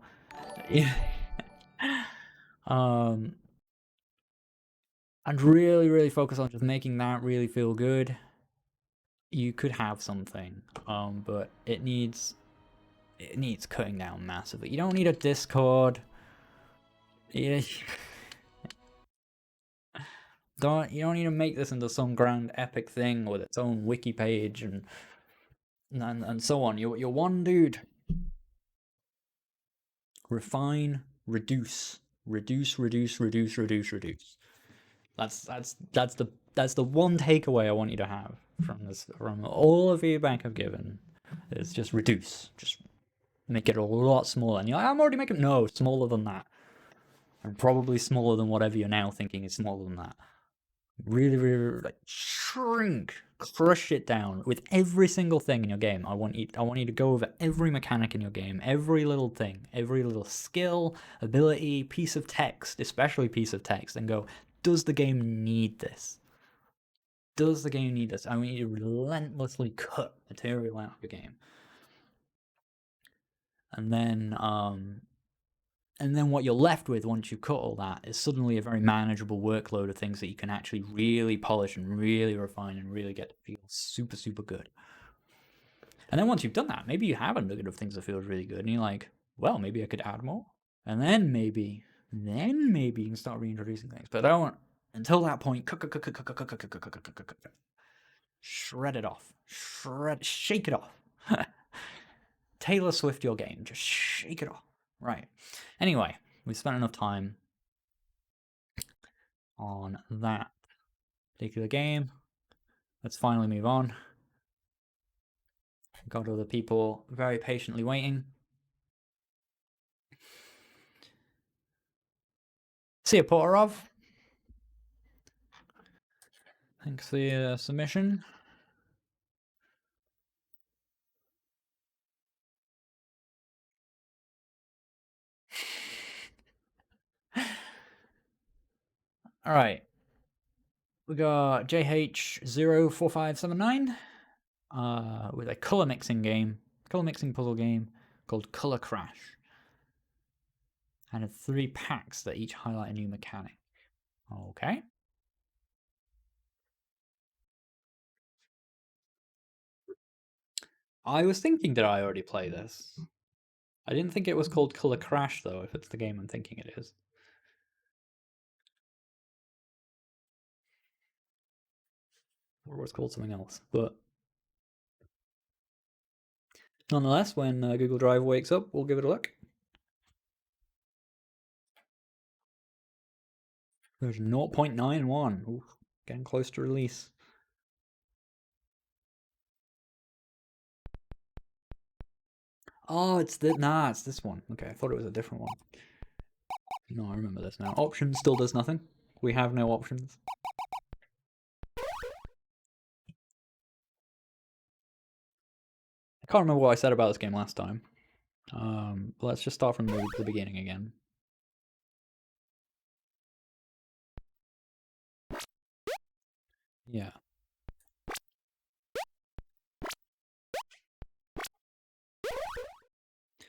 And really, really focus on just making that really feel good. You could have something, but it needs cutting down massively. You don't need a Discord. You don't need to make this into some grand epic thing with its own wiki page and so on. You're one dude. Refine, reduce. That's the one takeaway I want you to have from this, from all the feedback I've given. Is just reduce. Just make it a lot smaller. And you're like, I'm already making no smaller than that. And probably smaller than whatever you're now thinking is smaller than that. Really, really, like, shrink, crush it down with every single thing in your game. I want you to go over every mechanic in your game, every little thing, every little skill, ability, piece of text, especially piece of text, and go, does the game need this? Does the game need this? I want you to relentlessly cut material out of your game. And then what you're left with once you cut all that is suddenly a very manageable workload of things that you can actually really polish and really refine and really get to feel super, super good. And then once you've done that, maybe you have a nugget of things that feels really good, and you're like, well, maybe I could add more. And then maybe you can start reintroducing things. But until that point, shred it off. Shake it off. Taylor Swift your game. Just shake it off. Right. Anyway, we've spent enough time on that particular game. Let's finally move on. Got other people very patiently waiting. See you, porterorv. Thanks for the submission. All right. We got JH04579 with a color mixing puzzle game called Color Crash. And it's 3 packs that each highlight a new mechanic. Okay. I was thinking, did I already play this? I didn't think it was called Color Crash, though, if it's the game I'm thinking it is. Or it was called something else, but nonetheless, when Google Drive wakes up, we'll give it a look. Version 0.91. Ooh, getting close to release. Oh, it's this one. Okay, I thought it was a different one. No, I remember this now. Options still does nothing. We have no options. I can't remember what I said about this game last time. But let's just start from the beginning again. Yeah.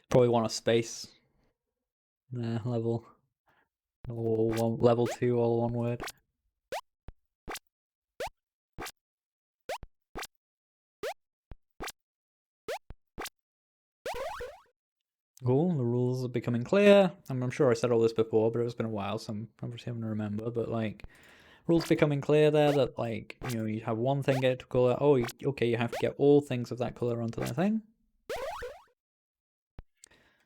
Probably want a space. Level. Level 2, all one word. Cool, the rules are becoming clear. I'm sure I said all this before, but it's been a while, so I'm obviously having to remember. But like, rules becoming clear there that, like, you know, you have one thing get to color. Oh, okay, you have to get all things of that color onto that thing.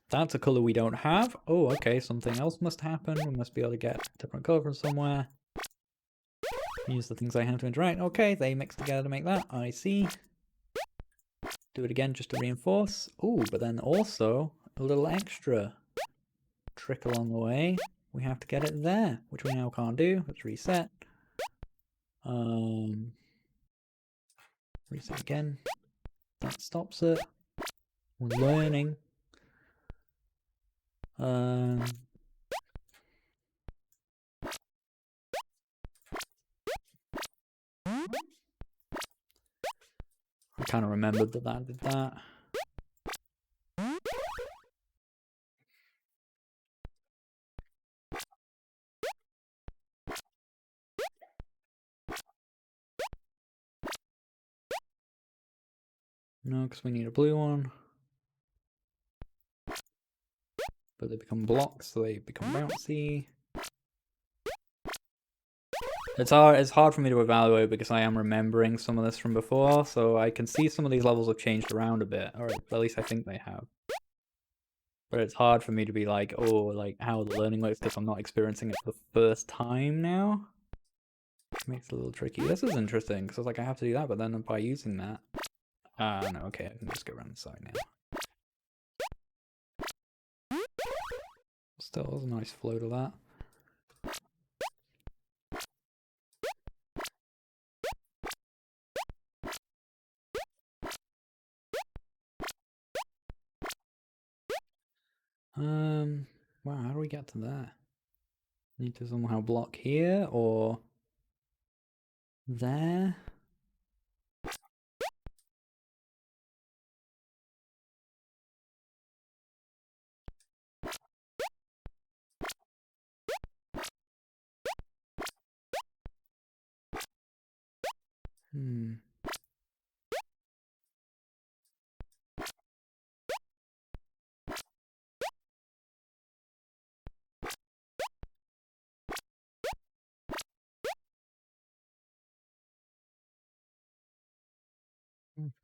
That's a color we don't have. Oh, okay, something else must happen. We must be able to get a different color from somewhere. Use the things I have to interact. Okay, they mix together to make that. I see. Do it again just to reinforce. Oh, but then also a little extra trick along the way. We have to get it there, which we now can't do. Let's reset. Reset again. That stops it. We're learning. I kind of remembered that did that. No, because we need a blue one. But they become blocks, so they become bouncy. It's hard for me to evaluate because I am remembering some of this from before, so I can see some of these levels have changed around a bit, or at least I think they have. But it's hard for me to be like, oh, like how the learning works because I'm not experiencing it for the first time now. It makes it a little tricky. This is interesting because I was like, I have to do that, but then by using that, no, okay, I can just go around the side now. Still, there's a nice flow to that. Wow, how do we get to there? Need to somehow block here or there?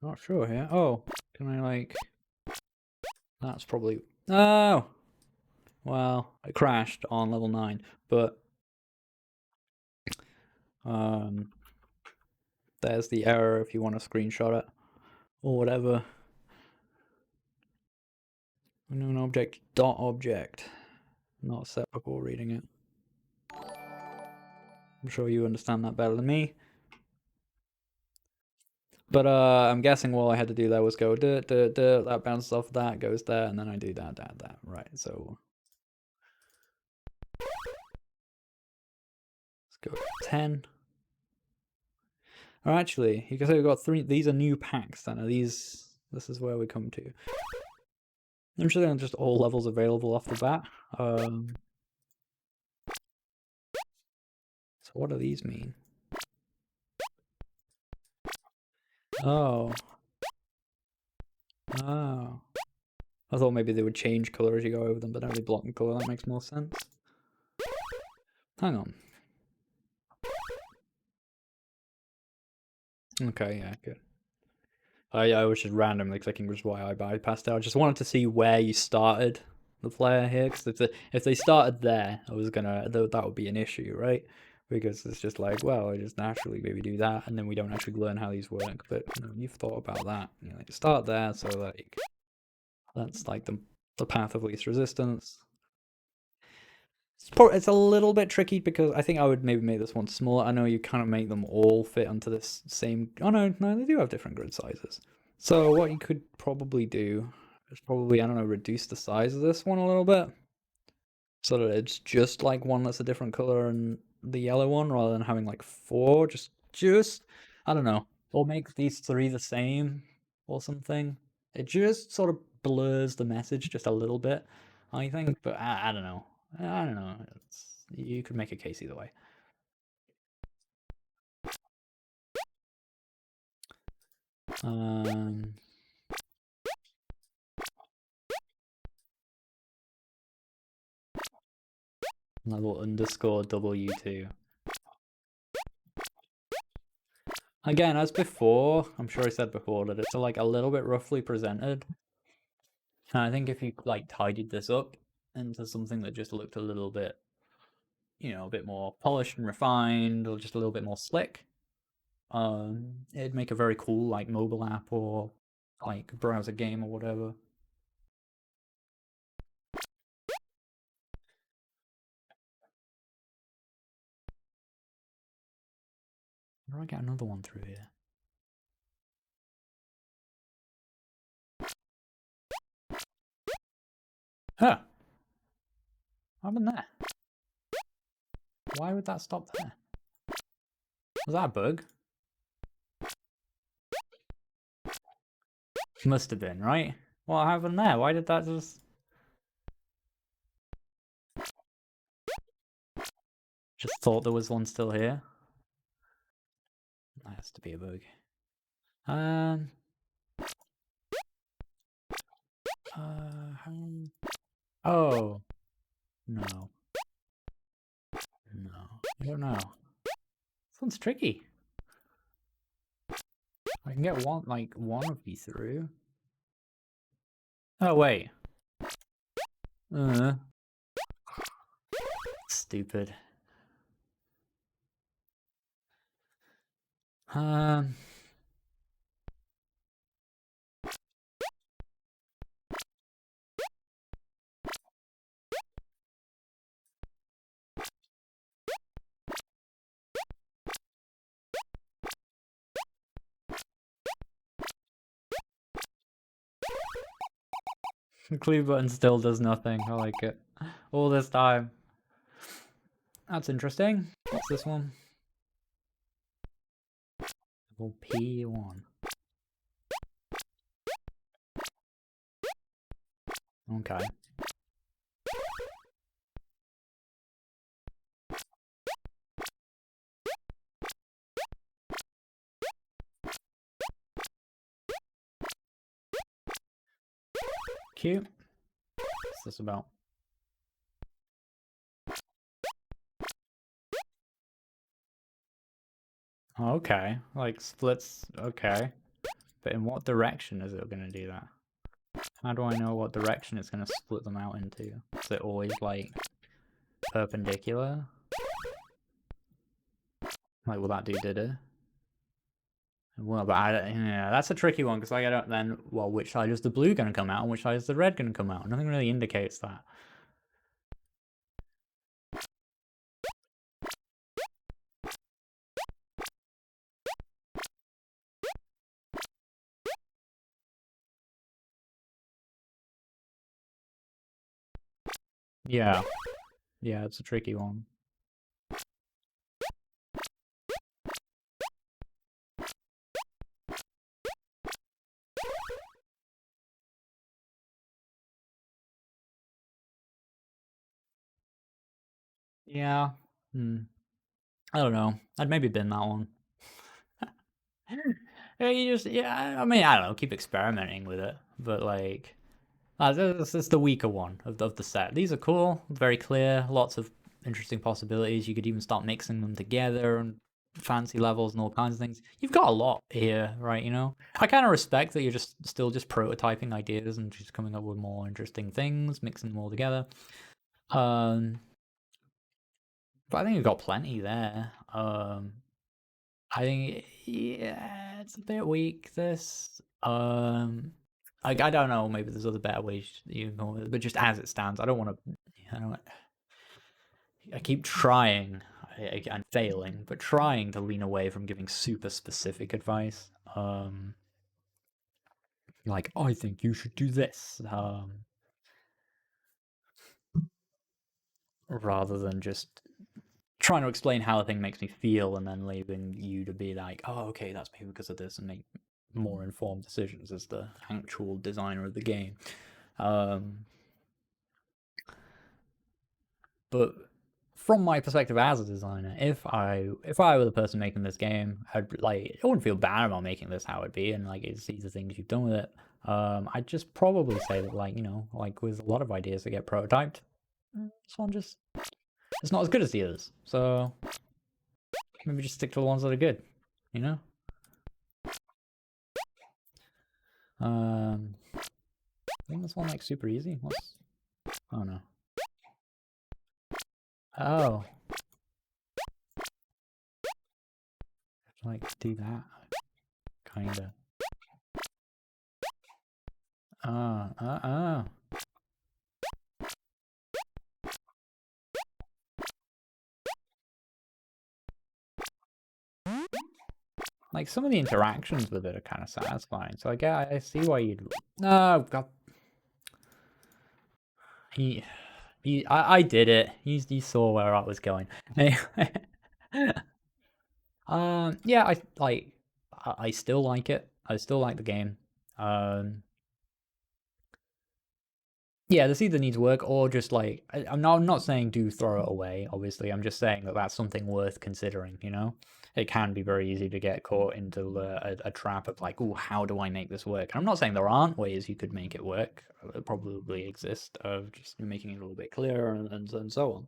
Not sure here. Oh, can I like... That's probably... Oh! Well, it crashed on level 9, but... There's the error if you want to screenshot it. Or whatever. Unknown object, dot object. Not set before reading it. I'm sure you understand that better than me. But I'm guessing all I had to do there was go that bounces off that, goes there, and then I do that. Right, so let's go 10. Or actually, you can say we've got 3. These are new packs then. This is where we come to. I'm sure they're just all levels available off the bat. So what do these mean? Oh. Oh. I thought maybe they would change color as you go over them, but now they block in color. That makes more sense. Hang on. Okay, yeah, good. I was just randomly clicking, which is why I bypassed it. I just wanted to see where you started the player here, because if they started there, I was gonna that would be an issue, right? Because it's just like, well, I just naturally maybe do that, and then we don't actually learn how these work. But you've thought about that. Like start there, so like that's like the path of least resistance. It's a little bit tricky because I think I would maybe make this one smaller. I know you kind of make them all fit onto this same... Oh no, they do have different grid sizes. So what you could probably do is probably, I don't know, reduce the size of this one a little bit. So that it's just like one that's a different color and the yellow one rather than having like 4. Just, I don't know. Or make these 3 the same or something. It just sort of blurs the message just a little bit, I think. But I don't know. I don't know. You could make a case either way. Level underscore W2. Again, as before, I'm sure I said before that it's like a little bit roughly presented. And I think if you like tidied this up into something that just looked a little bit, a bit more polished and refined, or just a little bit more slick, it'd make a very cool like mobile app or like browser game or whatever. How do I get another one through here? Huh. What happened there? Why would that stop there? Was that a bug? Must have been, right? What happened there? Why did that just... Just thought there was one still here. That has to be a bug. Oh. No. No. I don't know. This one's tricky. I can get one of these through. Oh, wait. Stupid. The clue button still does nothing. I like it. All this time. That's interesting. What's this one? Level P1. Okay. Cute. What's this about? Okay. Like splits. Okay. But in what direction is it going to do that? How do I know what direction it's going to split them out into? Is it always like perpendicular? Like, will that do it? Well, but yeah, that's a tricky one because like I don't then. Well, which side is the blue going to come out and which side is the red going to come out? Nothing really indicates that. Yeah. Yeah, it's a tricky one. Yeah. I don't know. I'd maybe bin that one. Yeah, I mean, I don't know, keep experimenting with it. But like, this is the weaker one of the set. These are cool, very clear, lots of interesting possibilities. You could even start mixing them together and fancy levels and all kinds of things. You've got a lot here, right? You know, I kind of respect that you're still just prototyping ideas and just coming up with more interesting things, mixing them all together. But I think you've got plenty there. I think, yeah, it's a bit weak, this. I don't know, maybe there's other better ways you can go with it, but just as it stands, I don't want to, I keep trying and failing, but trying to lean away from giving super specific advice. Like, I think you should do this. Rather than just trying to explain how a thing makes me feel and then leaving you to be like, oh, okay, that's maybe because of this, and make more informed decisions as the actual designer of the game. But from my perspective as a designer, if I were the person making this game, I wouldn't feel bad about making this how it'd be, and like see the things you've done with it. I'd just probably say that, like, you know, like with a lot of ideas that get prototyped, this one just, it's not as good as the others. So maybe just stick to the ones that are good, you know? I think this one like super easy. Oh no. Oh. Like do that. Kinda. Like some of the interactions with it are kind of satisfying. So I see why you'd. No, God. I did it. You saw where I was going. Yeah, I still like it. I still like the game. Yeah, this either needs work or just like I'm not saying do throw it away. Obviously, I'm just saying that that's something worth considering. You know, it can be very easy to get caught into a trap of like, oh, how do I make this work? And I'm not saying there aren't ways you could make it work. It probably exist of just making it a little bit clearer and so on.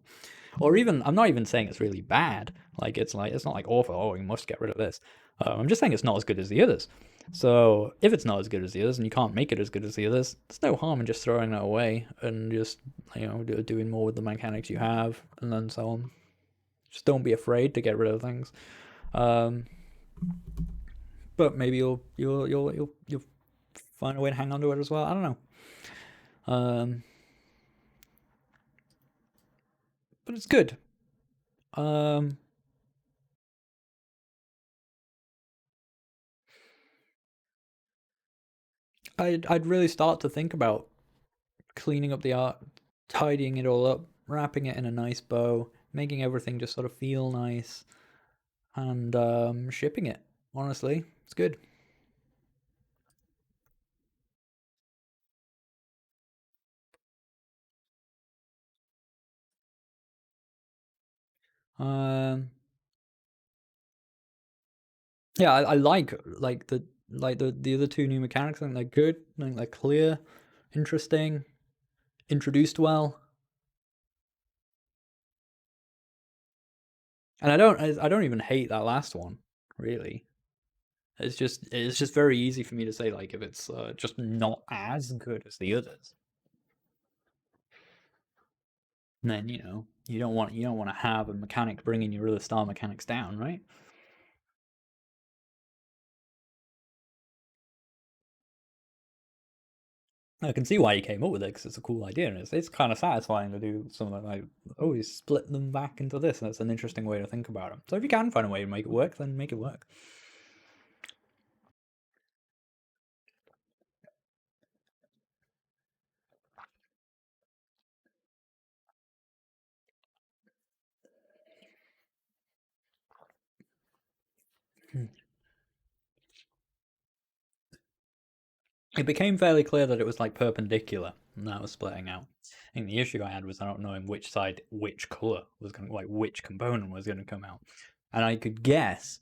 Or even, I'm not even saying it's really bad. It's not like awful. Oh, you must get rid of this. I'm just saying it's not as good as the others. So if it's not as good as the others and you can't make it as good as the others, there's no harm in just throwing it away and just doing more with the mechanics you have and then so on. Just don't be afraid to get rid of things. But maybe you'll find a way to hang on to it as well. I don't know. But it's good. I'd really start to think about cleaning up the art, tidying it all up, wrapping it in a nice bow, making everything just sort of feel nice, and shipping it. Honestly, it's good. Yeah, I like the other two new mechanics. I think they're good. I think they're clear, interesting, introduced well. And I don't even hate that last one, really. It's just very easy for me to say like if it's just not as good as the others. And then you don't want to have a mechanic bringing your other star mechanics down, right? I can see why you came up with it because it's a cool idea and it's kind of satisfying to do something like, oh, you split them back into this. And that's an interesting way to think about them. So if you can find a way to make it work, then make it work. It became fairly clear that it was like perpendicular and that was splitting out. I think the issue I had was I don't know in which side which color was going to, like which component was going to come out. And I could guess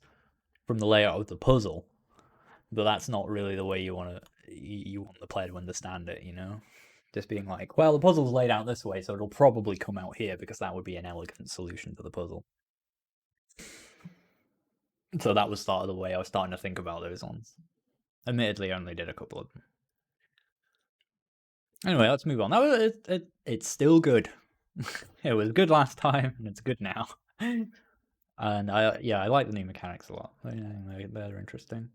from the layout of the puzzle but that's not really the way you want the player to understand it, just being like, well, the puzzle's laid out this way, so it'll probably come out here because that would be an elegant solution to the puzzle. So that was sort of the way I was starting to think about those ones. Admittedly, I only did a couple of them. Anyway, let's move on. That was it's still good. It was good last time, and it's good now. And I like the new mechanics a lot. They're interesting.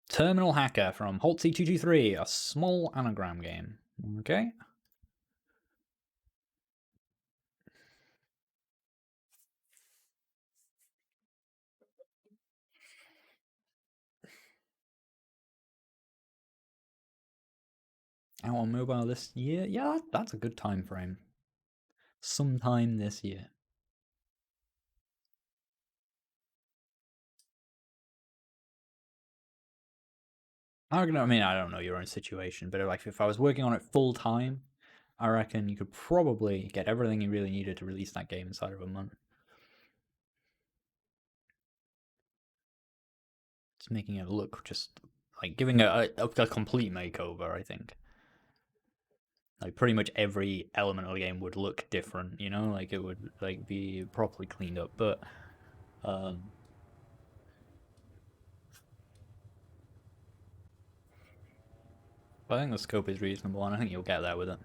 Terminal Hacker from Holtzy223, a small anagram game. Okay. Out on mobile this year? Yeah, that's a good time frame. Sometime this year. I mean, I don't know your own situation, but like if I was working on it full time, I reckon you could probably get everything you really needed to release that game inside of a month. It's making it look just like giving a complete makeover, I think. Like pretty much every element of the game would look different, like it would like be properly cleaned up, but I think the scope is reasonable and I think you'll get there with it.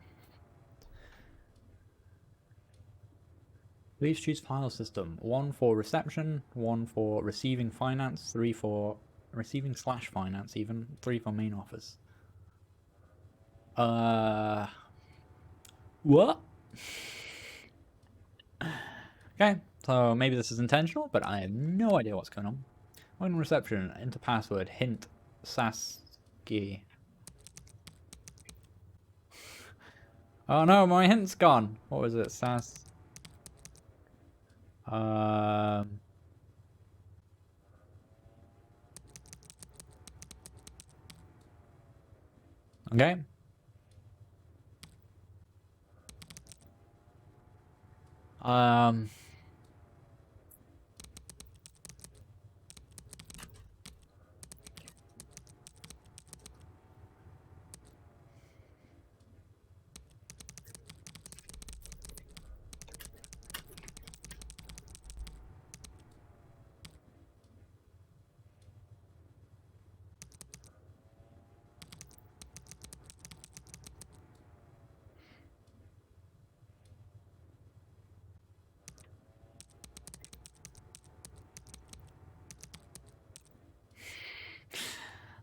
Please choose file system. 1 for reception, 1 for receiving finance, 3 for receiving/finance even, 3 for main office. What? Okay, so maybe this is intentional, but I have no idea what's going on. When reception, enter password, hint, Sasky. Oh no, my hint's gone. What was it, Sas? Okay.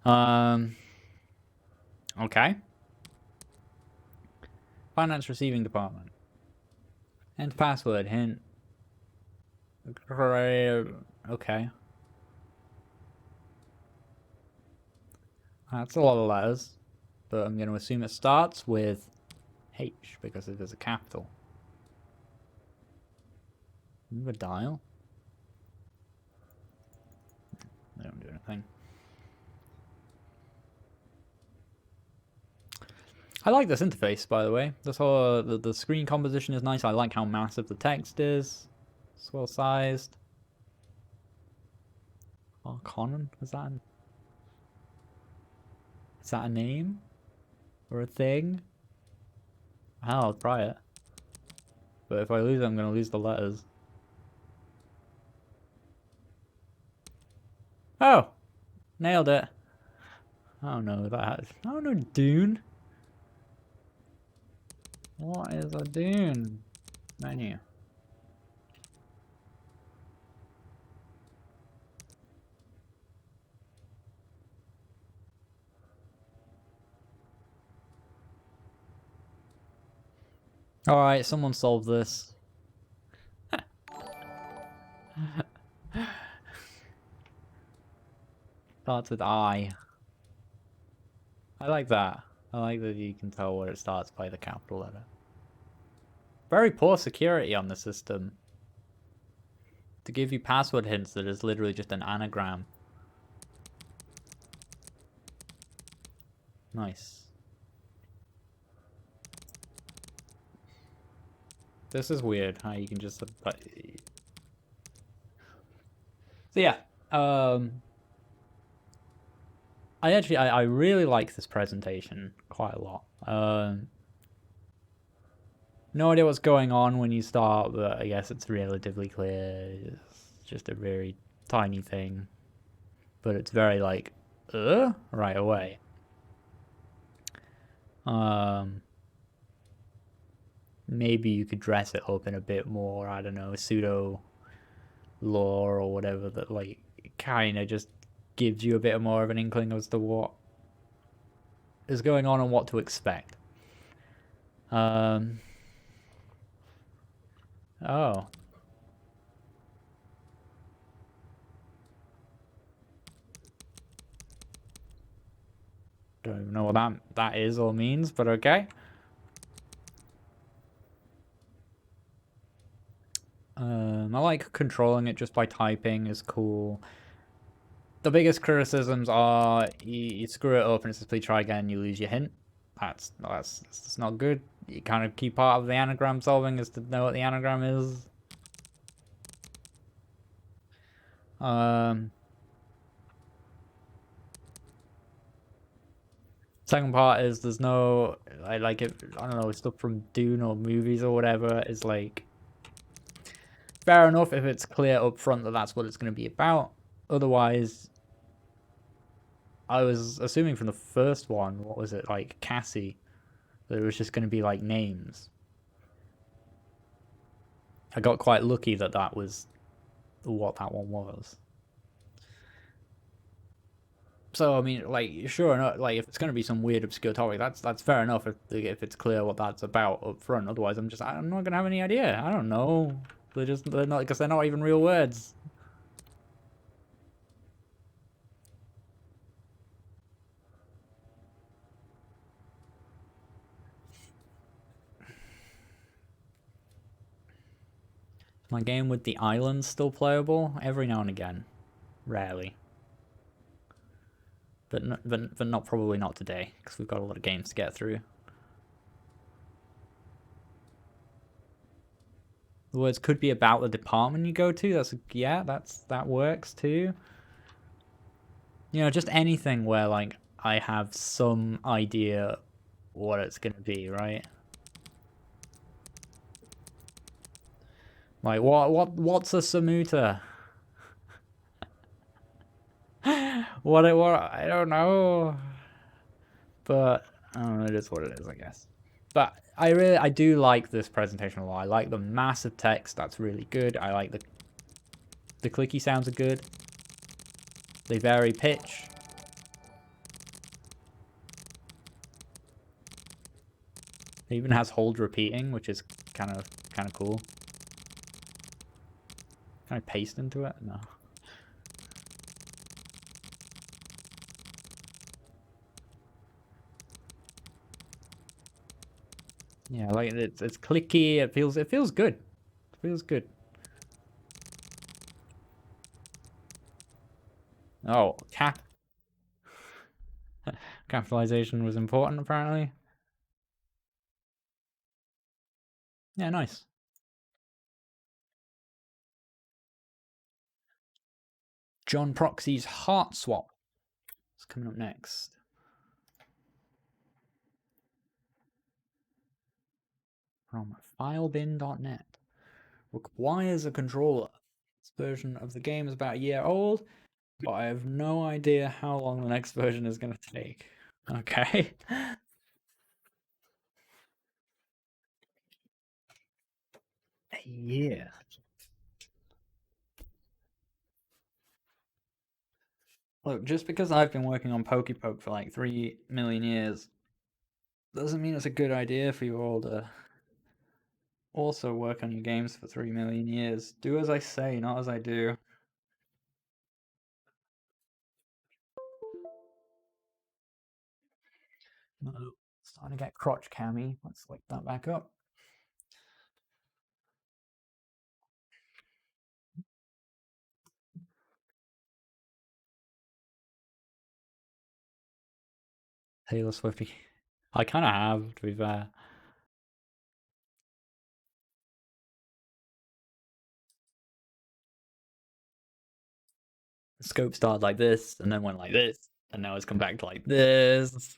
Okay. Finance receiving department. Enter password, hint. Okay. That's a lot of letters. But I'm going to assume it starts with H because it is a capital. Move a dial. They don't do anything. I like this interface, by the way. This whole the screen composition is nice. I like how massive the text is. It's well sized. Oh, Conan? Is that a name or a thing? I'll try it. But if I lose it, I'm gonna lose the letters. Oh, nailed it. I don't know that. I don't know Dune. What is a Dune? Menu. Alright, someone solve this. Starts with I. I like that. I like that you can tell where it starts by the capital letter. Very poor security on the system. To give you password hints that is literally just an anagram. Nice. This is weird how you can just... So yeah. I really like this presentation quite a lot. No idea what's going on when you start, but I guess it's relatively clear. It's just a very tiny thing. But it's very like, right away. Maybe you could dress it up in a bit more, I don't know, pseudo lore or whatever that like kind of just gives you a bit more of an inkling as to what is going on and what to expect. Oh. Don't even know what that is or means, but okay. I like controlling it just by typing is cool. The biggest criticisms are you screw it up and it's just please try again, you lose your hint. That's not good. You kind of key part of the anagram solving is to know what the anagram is. Second part is there's no I like it. I don't know, stuff from Dune or movies or whatever is like fair enough if it's clear up front that that's what it's going to be about. Otherwise, I was assuming from the first one, what was it, like Cassie, that it was just going to be like names. I got quite lucky that that was what that one was. So I mean, like, sure enough, like if it's going to be some weird obscure topic, that's fair enough if it's clear what that's about up front. Otherwise, I'm not going to have any idea. I don't know. They're not because they're not even real words. My game with the islands still playable every now and again, rarely. But not probably not today because we've got a lot of games to get through. The words could be about the department you go to. That works too. You know, just anything where like I have some idea what it's gonna be, right? Like what's a Samuta? what I don't know. But it is what it is, I guess. But I do like this presentation a lot. I like the massive text, that's really good. I like the clicky sounds are good. They vary pitch. It even has hold repeating, which is kind of cool. Can I paste into it? No. Yeah, like it's clicky. It feels good. It feels good. Oh, capitalization was important apparently. Yeah, nice. JohnProxy's HeartSwap is coming up next. From filebin.net. Requires a controller. This version of the game is about a year old, but I have no idea how long the next version is going to take. Okay. A year. Look, just because I've been working on PokePoke for like 3 million years doesn't mean it's a good idea for you all to also work on your games for 3 million years. Do as I say, not as I do. Uh-oh. Starting to get crotch cammy. Let's lick that back up. Taylor Swifty. I kind of have, to be fair. The scope started like this, and then went like this, and now it's come back to like this.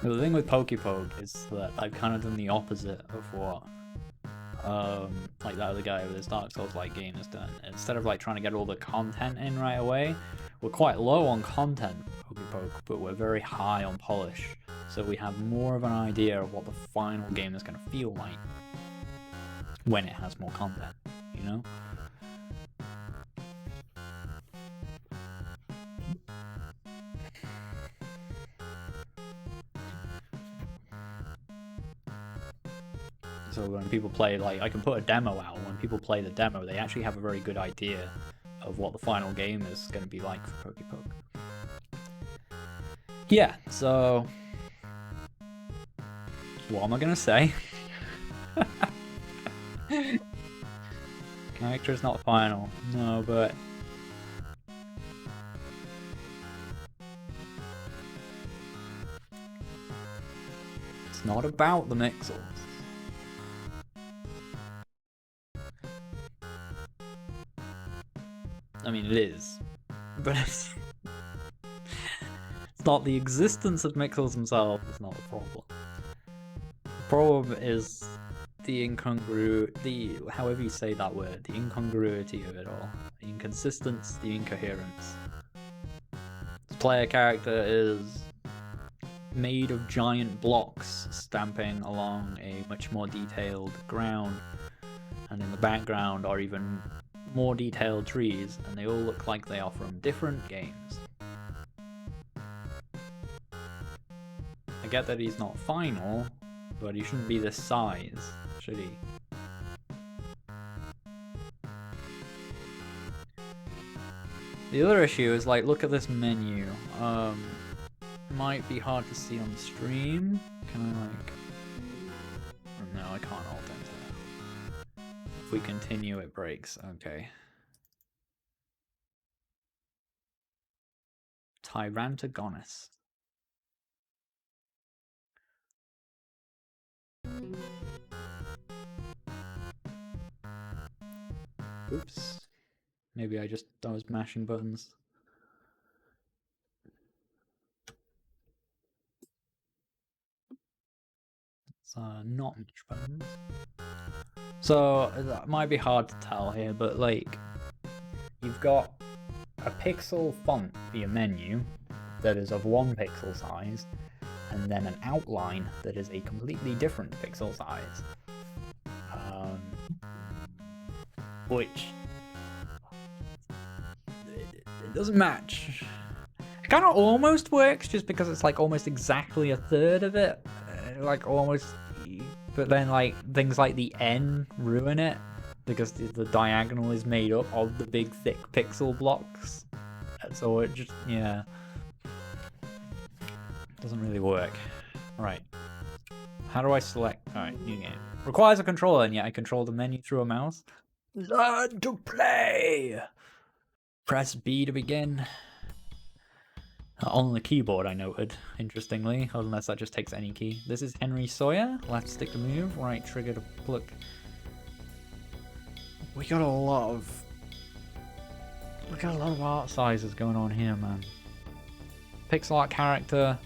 The thing with PokePoke is that I've kind of done the opposite of what like that other guy with his Dark Souls-like game has done. Instead of like trying to get all the content in right away, we're quite low on content PokePoke, but we're very high on polish. So we have more of an idea of what the final game is going to feel like when it has more content, you know? So when people play, like, I can put a demo out, and when people play the demo, they actually have a very good idea of what the final game is going to be like for PokePoke. Yeah, so what am I going to say? Character is not final. No, but it's not about the mixels. I mean, it is, but it's not the existence of mixels themselves is not the problem. The problem is the however you say that word, the incongruity of it all, the inconsistency, the incoherence. This player character is made of giant blocks stamping along a much more detailed ground, and in the background are even more detailed trees, and they all look like they are from different games. I get that he's not final, but he shouldn't be this size, should he? The other issue is, like, look at this menu. Might be hard to see on the stream. Can I, like... No, I can't alt enter. If we continue, it breaks. Okay. Tyrantagonist. Oops. Maybe I was mashing buttons. It's not much buttons. So, that might be hard to tell here, but like, you've got a pixel font for your menu that is of 1 pixel size, and then an outline that is a completely different pixel size. Which it doesn't match. It kind of almost works just because it's like almost exactly a third of it. Like almost, but then like things like the N ruin it because the diagonal is made up of the big thick pixel blocks. So it just, yeah, doesn't really work. Right. How do I select? Alright, new game. Requires a controller, and yet I control the menu through a mouse. Learn to play! Press B to begin. On the keyboard, I noted, interestingly, unless that just takes any key. This is Henry Sawyer. Left stick to move, right trigger to pluck. We got a lot of art sizes going on here, man. Pixel art character.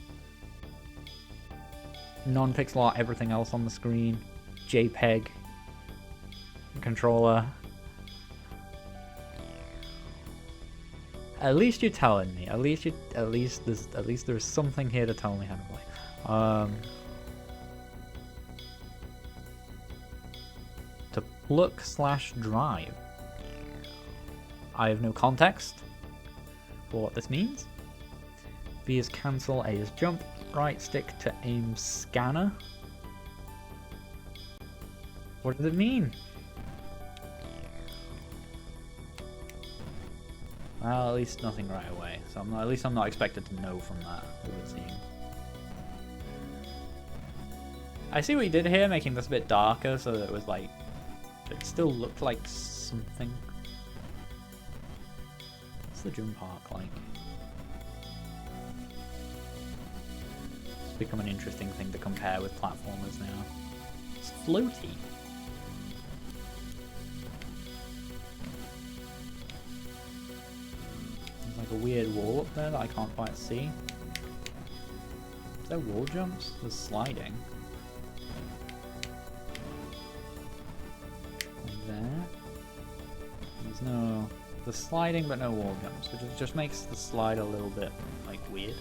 Non-pixel art, everything else on the screen. JPEG. Controller. At least you're telling me. At least there's something here to tell me how to play. To pluck/drive. I have no context for what this means. V is cancel, A is jump. Right stick to aim scanner. What does it mean? Well, at least nothing right away. So at least I'm not expected to know from that, it would seem. I see what you did here, making this a bit darker so that it was like, it still looked like something. What's the jump arc like? It's become an interesting thing to compare with platformers now. It's floaty. Like a weird wall up there that I can't quite see. Is there wall jumps? There's sliding. And there. There's no... There's sliding but no wall jumps, which just makes the slide a little bit, like, weird.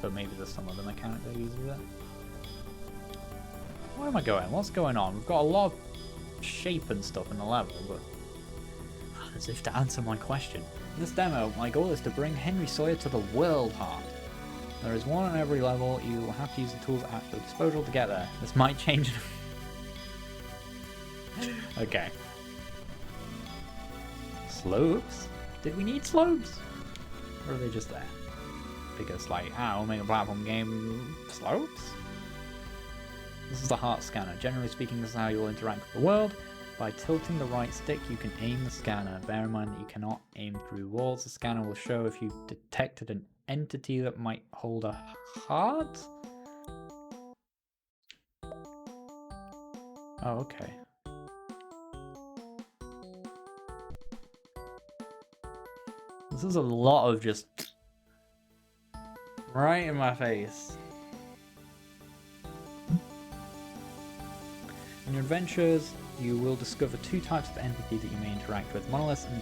But maybe there's some other mechanic that uses it. Where am I going? What's going on? We've got a lot of shape and stuff in the level, but... As if to answer my question. In this demo, my goal is to bring Henry Sawyer to the world heart. There is one on every level, you will have to use the tools at your disposal to get there. This might change... Okay. Slopes? Did we need slopes? Or are they just there? Because, like, we'll make a platform game... Slopes? This is the heart scanner. Generally speaking, this is how you'll interact with the world. By tilting the right stick, you can aim the scanner. Bear in mind that you cannot aim through walls. The scanner will show if you detected an entity that might hold a heart. Oh, okay. This is a lot of just right in my face. In your adventures, you will discover two types of entities that you may interact with, monoliths and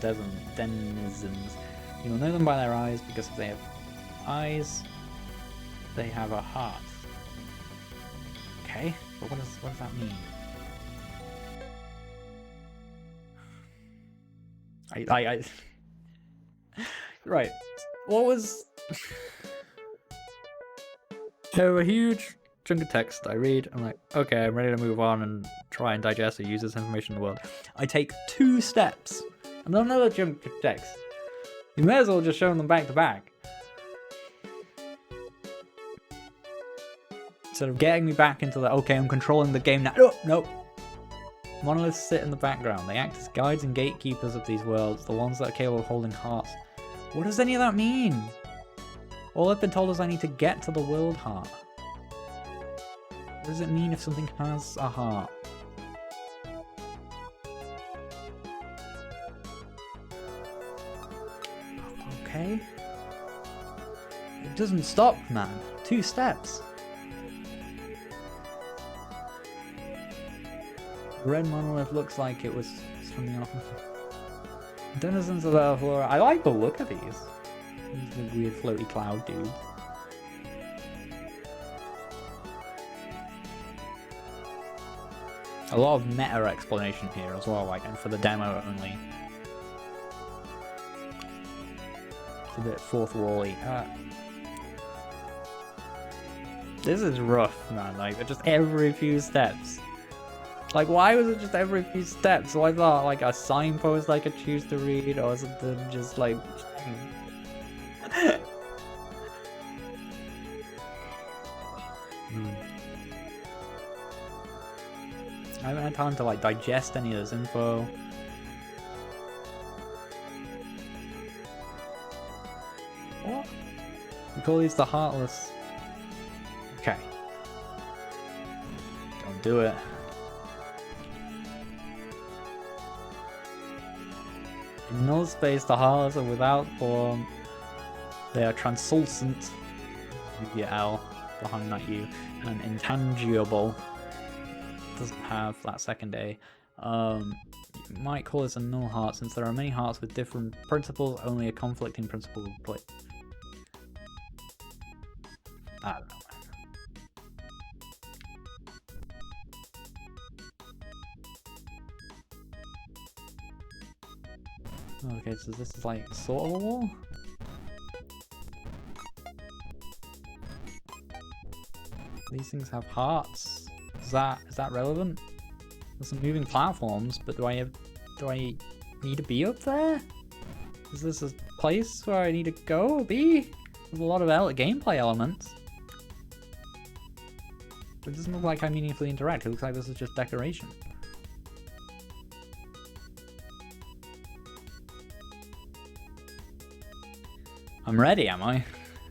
denizens. You will know them by their eyes because if they have eyes, they have a heart. Okay, but what does that mean? Right, what was... So a huge chunk of text I read, I'm like, okay, I'm ready to move on and try and digest or use this information in the world. I take 2 steps and another chunk of text. You may as well just show them back to back. Instead of getting me back into the, okay, I'm controlling the game now. Nope. Monoliths sit in the background. They act as guides and gatekeepers of these worlds, the ones that are capable of holding hearts. What does any of that mean? All I've been told is I need to get to the world heart. What does it mean if something has a heart? Okay. It doesn't stop, man. 2 steps. The red monolith looks like it was something off. Denizens of the flora. I like the look of these. These weird floaty cloud dudes. A lot of meta explanation here as well, like, and for the demo only. It's a bit fourth wall-y. This is rough, man. Like, just every few steps. Like, why was it just every few steps? So I thought, like, a signpost I could choose to read, or something just, like... I haven't had time to, like, digest any of this info. What? We call these the Heartless. Okay. Don't do it. In null space, the Heartless are without form. They are translucent. Your L behind that U. And intangible. Doesn't have that second A. You might call this a null heart, since there are many hearts with different principles, only a conflicting principle will play. I don't know, man. Okay, so this is like sort of a wall? These things have hearts. Is that relevant? There's some moving platforms, but do I need to be up there? Is this a place where I need to go be? There's a lot of gameplay elements. But it doesn't look like I meaningfully interact. It looks like this is just decoration. I'm ready, am I?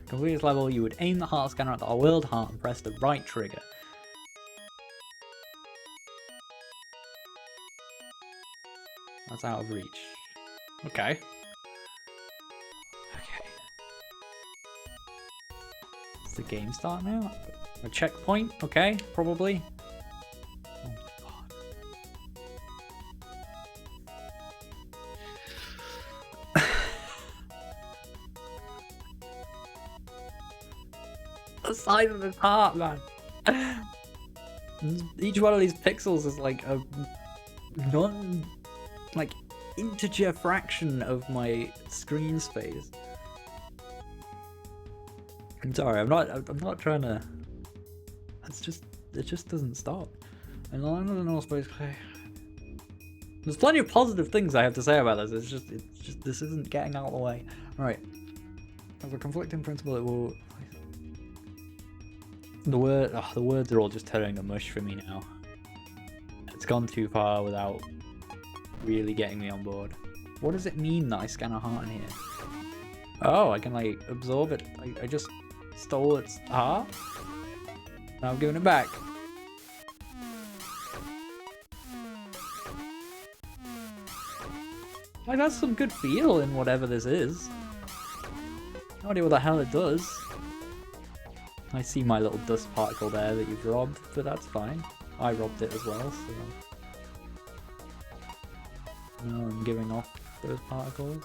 Complete this level, you would aim the heart scanner at the world heart and press the right trigger. That's out of reach. Okay. Okay. Does the game start now? A checkpoint? Okay, probably. Oh my god. The size of this heart, man. Each one of these pixels is like a integer fraction of my screen space. I'm sorry, I'm not trying to. It just doesn't stop. And I don't know, I suppose. There's plenty of positive things I have to say about this. It's just this isn't getting out of the way. All right. As a conflicting principle, it will. The words are all just turning to mush for me now. It's gone too far without really getting me on board. What does it mean that I scan a heart in here? Oh, I can like absorb it. I just stole its heart. Now I'm giving it back. Like, that's some good feel in whatever this is. No idea what the hell it does. I see my little dust particle there that you've robbed, but that's fine. I robbed it as well, so... Now I'm giving off those particles.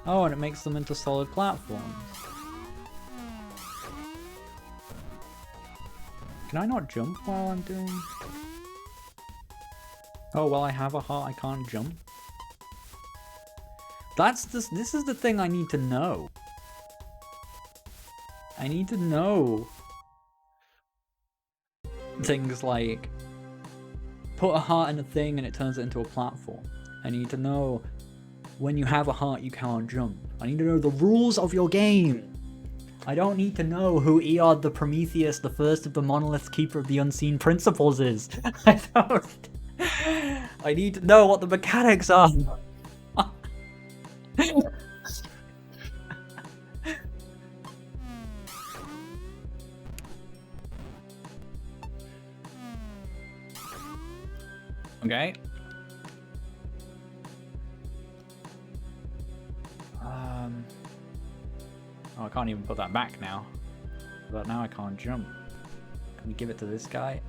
Oh, and it makes them into solid platforms. Can I not jump while I'm doing... Oh, well, I have a heart, I can't jump. This is the thing I need to know. I need to know things like put a heart in a thing and it turns it into a platform. I need to know when you have a heart you can't jump. I need to know the rules of your game. I don't need to know who Eod the Prometheus, the first of the monoliths, keeper of the unseen principles is. I don't. I need to know what the mechanics are. Okay. Oh, I can't even put that back now. But now I can't jump. Can we give it to this guy?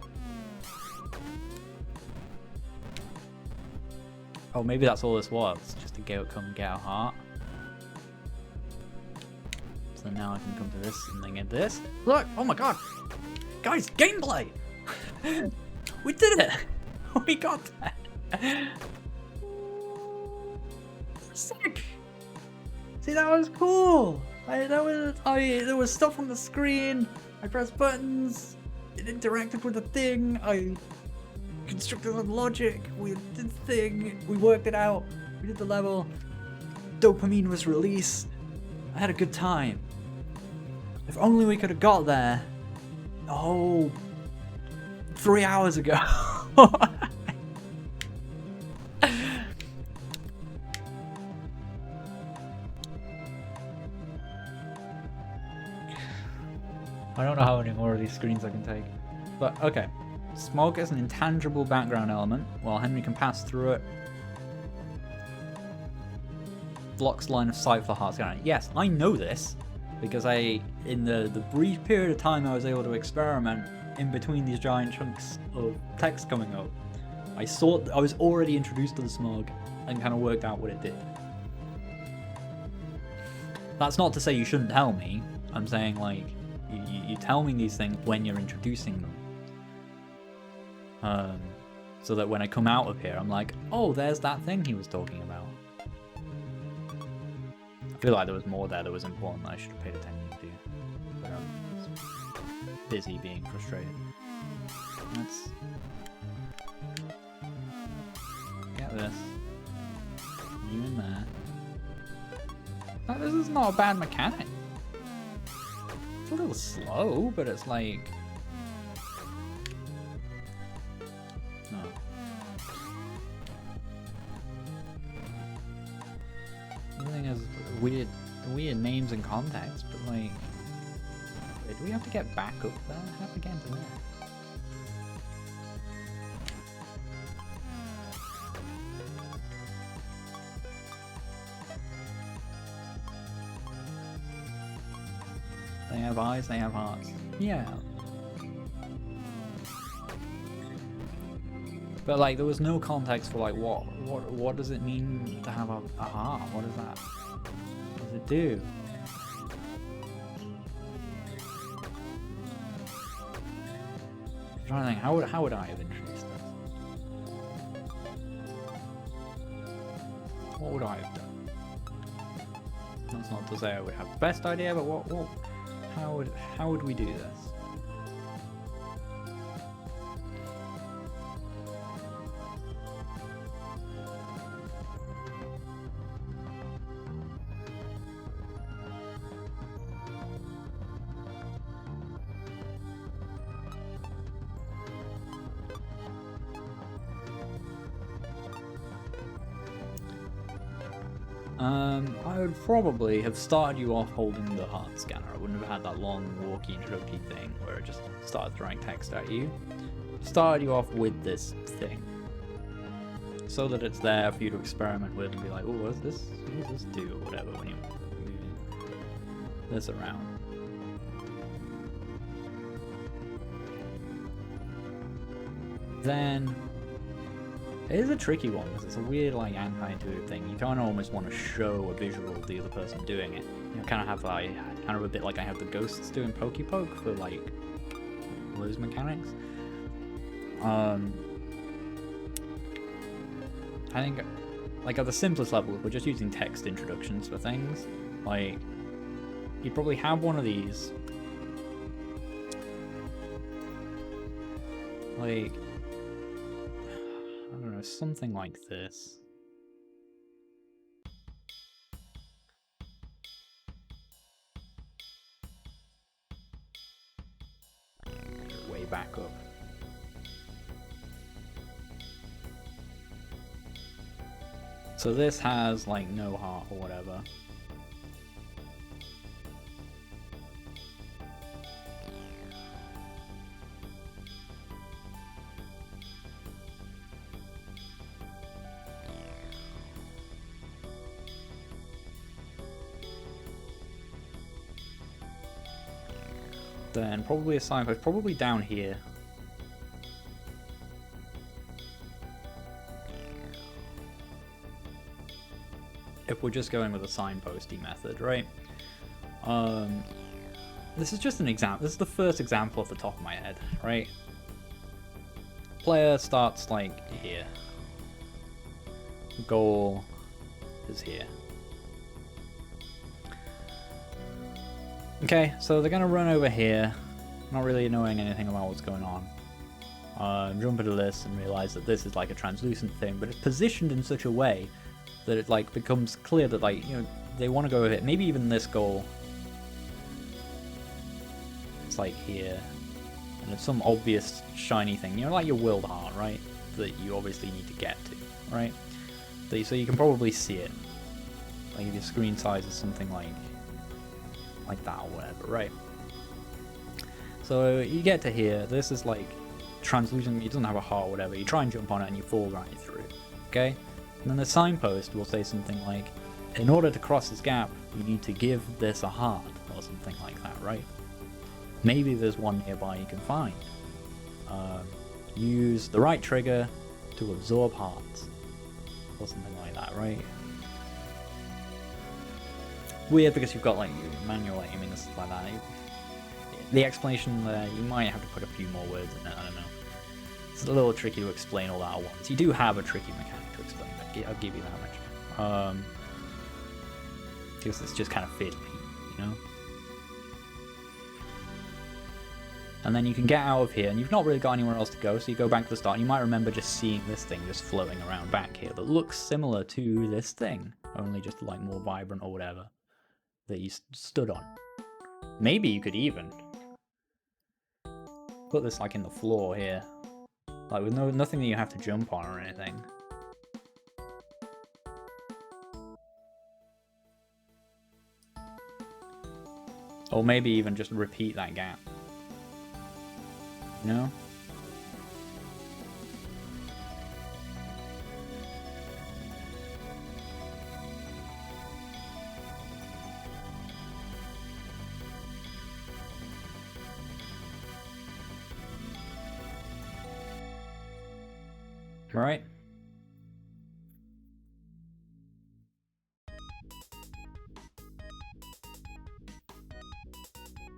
Oh, maybe that's all this was. Just to come and get a heart. So now I can come to this and then get this. Look! Oh my god! Guys, gameplay! We did it! We got that! Sick! See, that was cool! There was stuff on the screen, I pressed buttons, it interacted with the thing, I constructed the logic, we did the thing, we worked it out, we did the level, dopamine was released, I had a good time. If only we could have got there the whole 3 hours ago. I don't know how many more of these screens I can take. But, okay. Smog is an intangible background element, while Henry can pass through it. Blocks line of sight for heart scanner. Yes, I know this, because in the brief period of time I was able to experiment in between these giant chunks of text coming up, I was already introduced to the smog and kind of worked out what it did. That's not to say you shouldn't tell me. I'm saying, like, you tell me these things when you're introducing them. So that when I come out of here, I'm like, oh, there's that thing he was talking about. I feel like there was more there that was important that I should have paid attention to. But I was busy being frustrated. Let's get this. You in there. Like, this is not a bad mechanic. It's a little slow, but it's like... No. Everything has weird names and context, but like... Wait, do we have to get back up there? How do we get into there? They have eyes, they have hearts. Yeah. But like, there was no context for like, what does it mean to have a heart? What is that? What does it do? I'm trying to think, how would I have introduced this? What would I have done? That's not to say I would have the best idea, but how would we do this? I would probably have started you off holding the heart scanner. I wouldn't have had that long walkie introductory thing where it just started throwing text at you. Started you off with this thing, so that it's there for you to experiment with and be like, oh, what does this do, or whatever, when you're moving this around. Then it is a tricky one because it's a weird, like, anti-intuitive thing. You kind of almost want to show a visual of the other person doing it. You kind of have like, kind of a bit like I have the ghosts doing Pokey Poke for like those mechanics. I think, like, at the simplest level, if we're just using text introductions for things, like, you'd probably have one of these, like, I don't know, something like this. Way back up. So this has, like, no heart or whatever. Then probably a signpost, probably down here. If we're just going with a signposty method, right? This is just an example. This is the first example off the top of my head, right? Player starts, like, here. Goal is here. Okay, so they're gonna run over here, not really knowing anything about what's going on. Jump into this and realize that this is like a translucent thing, but it's positioned in such a way that it like becomes clear that like, you know, they want to go over it. Maybe even this goal, it's like here, and it's some obvious shiny thing, you know, like your world heart, right? That you obviously need to get to, right? So you can probably see it. Like if your screen size is something like that or whatever, right? So you get to here. This is like translucent. It doesn't have a heart or whatever. You try and jump on it and you fall right through. Okay? And then the signpost will say something like, in order to cross this gap, you need to give this a heart, or something like that, right? Maybe there's one nearby you can find. Use the right trigger to absorb hearts, or something like that, right? Weird because you've got like manual aiming and stuff like that. The explanation there, you might have to put a few more words in it, I don't know. It's a little tricky to explain all that at once. You do have a tricky mechanic to explain that, I'll give you that much. Because it's just kind of fiddly, you know? And then you can get out of here, and you've not really got anywhere else to go, so you go back to the start, and you might remember just seeing this thing just floating around back here that looks similar to this thing, only just like more vibrant or whatever that you stood on. Maybe you could even put this like in the floor here, like with nothing that you have to jump on or anything. Or maybe even just repeat that gap. You know? Right?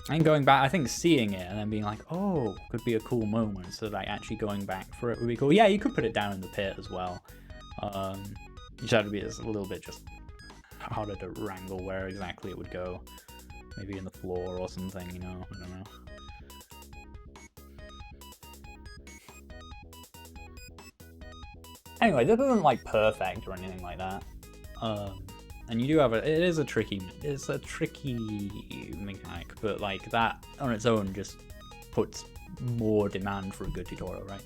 And going back, I think seeing it and then being like, oh, could be a cool moment. So like actually going back for it would be cool. Yeah, you could put it down in the pit as well. You just have to be a little bit just harder to wrangle where exactly it would go. Maybe in the floor or something, you know, I don't know. Anyway, this isn't like perfect or anything like that. And you do have it is a tricky mechanic, but like that on its own just puts more demand for a good tutorial, right?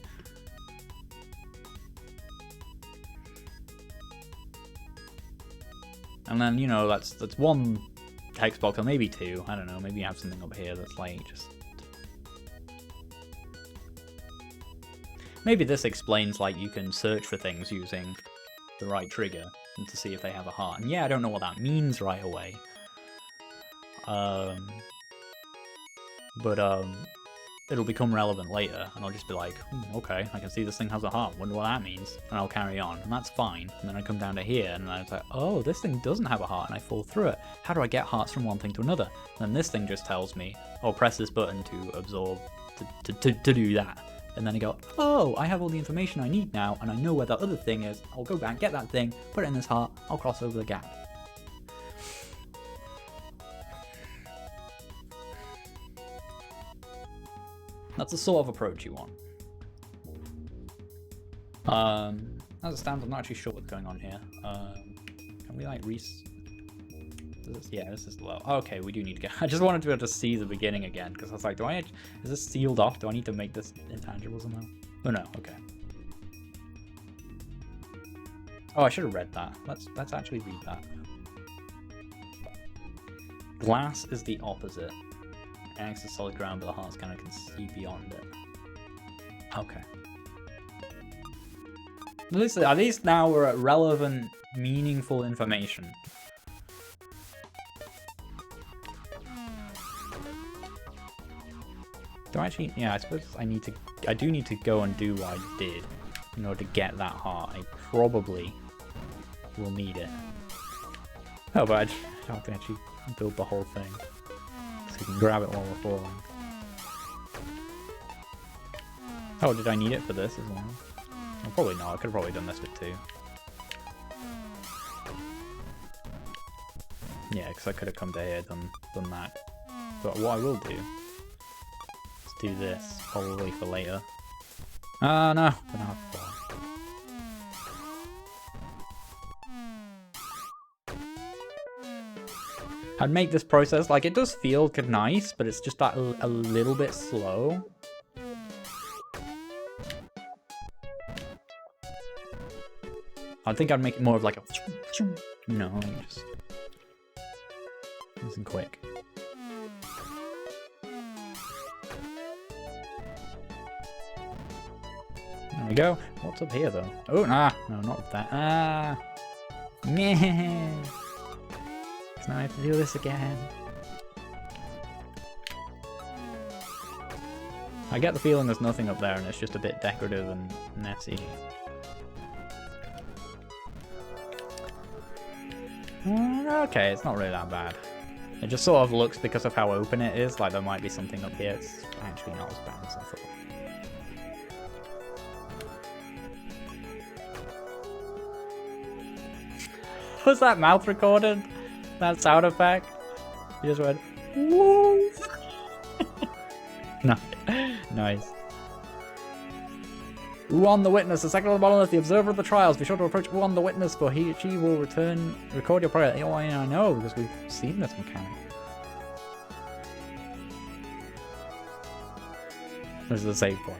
And then, you know, that's one text box, or maybe two, I don't know, maybe you have something up here that's like just... Maybe this explains like you can search for things using the right trigger and to see if they have a heart. And yeah, I don't know what that means right away. But it'll become relevant later, and I'll just be like, okay, I can see this thing has a heart, wonder what that means, and I'll carry on, and that's fine. And then I come down to here, and I was like, oh, this thing doesn't have a heart, and I fall through it. How do I get hearts from one thing to another? And then this thing just tells me, oh, press this button to absorb, to do that. And then I go, oh, I have all the information I need now, and I know where that other thing is. I'll go back, get that thing, put it in this heart, I'll cross over the gap. That's the sort of approach you want. As it stands, I'm not actually sure what's going on here. Can we like yeah, this is low. Okay, we do need to get... I just wanted to be able to see the beginning again, because I was like, is this sealed off? Do I need to make this intangible somehow? Oh no, okay. Oh, I should have read that. Let's actually read that. Glass is the opposite. X is solid ground, but the heart scanner can see beyond it. Okay. At least now we're at relevant, meaningful information. Do I actually... Yeah, I suppose I do need to go and do what I did in order to get that heart. I probably will need it. Oh, but I don't have to actually build the whole thing. So you can grab it while we're falling. Oh, did I need it for this as well? Well, probably not. I could have probably done this with two. Yeah, because I could have come to here, done that. But what I will do is do this, probably for later. No, don't have to fly. I'd make this process, like, it does feel nice, but it's just that a little bit slow. I think I'd make it more of like a, no, just nice and quick. There we go. What's up here though? Oh, nah, no, not with that. Ah, meh. So now I have to do this again. I get the feeling there's nothing up there and it's just a bit decorative and messy. Okay, it's not really that bad. It just sort of looks, because of how open it is, like there might be something up here. It's actually not as bad as I thought. Was that mouth recorded? That sound effect? You just went, whoa! No. Nice. Uwan the Witness, the second on the monolith, the observer of the trials. Be sure to approach Uwan the Witness, for she will record your progress. Oh, I know, because we've seen this mechanic. This is a save point.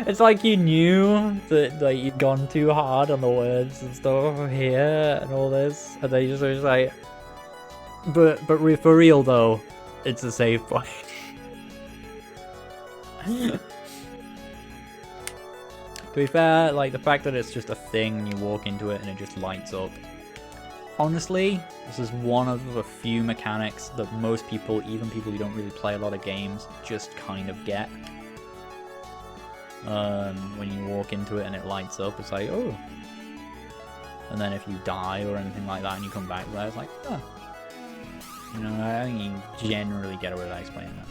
It's like you knew that like you'd gone too hard on the words and stuff here and all this, and then you just was like, but for real though, it's a save point. To be fair, like the fact that it's just a thing and you walk into it and it just lights up. Honestly, this is one of the few mechanics that most people, even people who don't really play a lot of games, just kind of get. When you walk into it and it lights up, it's like, oh. And then if you die or anything like that and you come back there, it's like, oh. You know, I think you generally get away without explaining that.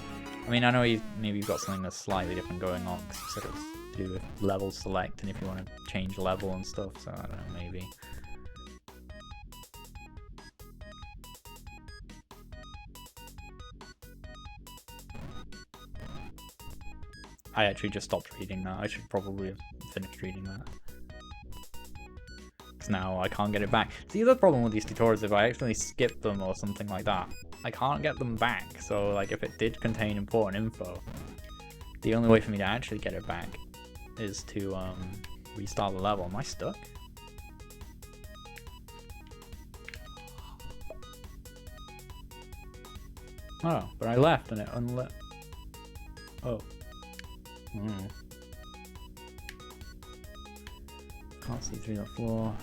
I mean, I know maybe you've got something that's slightly different going on, because you said it's to do with level select and if you want to change level and stuff, so I don't know, maybe. I actually just stopped reading that. I should probably have finished reading that. Because now I can't get it back. See, the problem with these tutorials, if I actually skip them or something like that, I can't get them back. So, like, if it did contain important info, the only way for me to actually get it back is to restart the level. Am I stuck? Oh, but I left and it unlit. Oh. Can't see through the floor.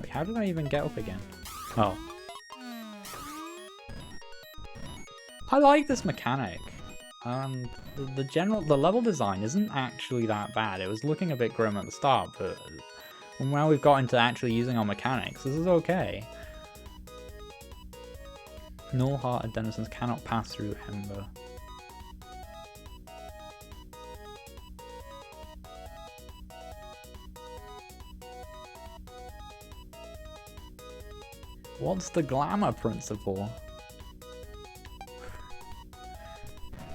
Wait, how did I even get up again? Oh. I like this mechanic. The level design isn't actually that bad. It was looking a bit grim at the start, but now we've got into actually using our mechanics, this is okay. Null-hearted denizens cannot pass through Ember. What's the glamour principle?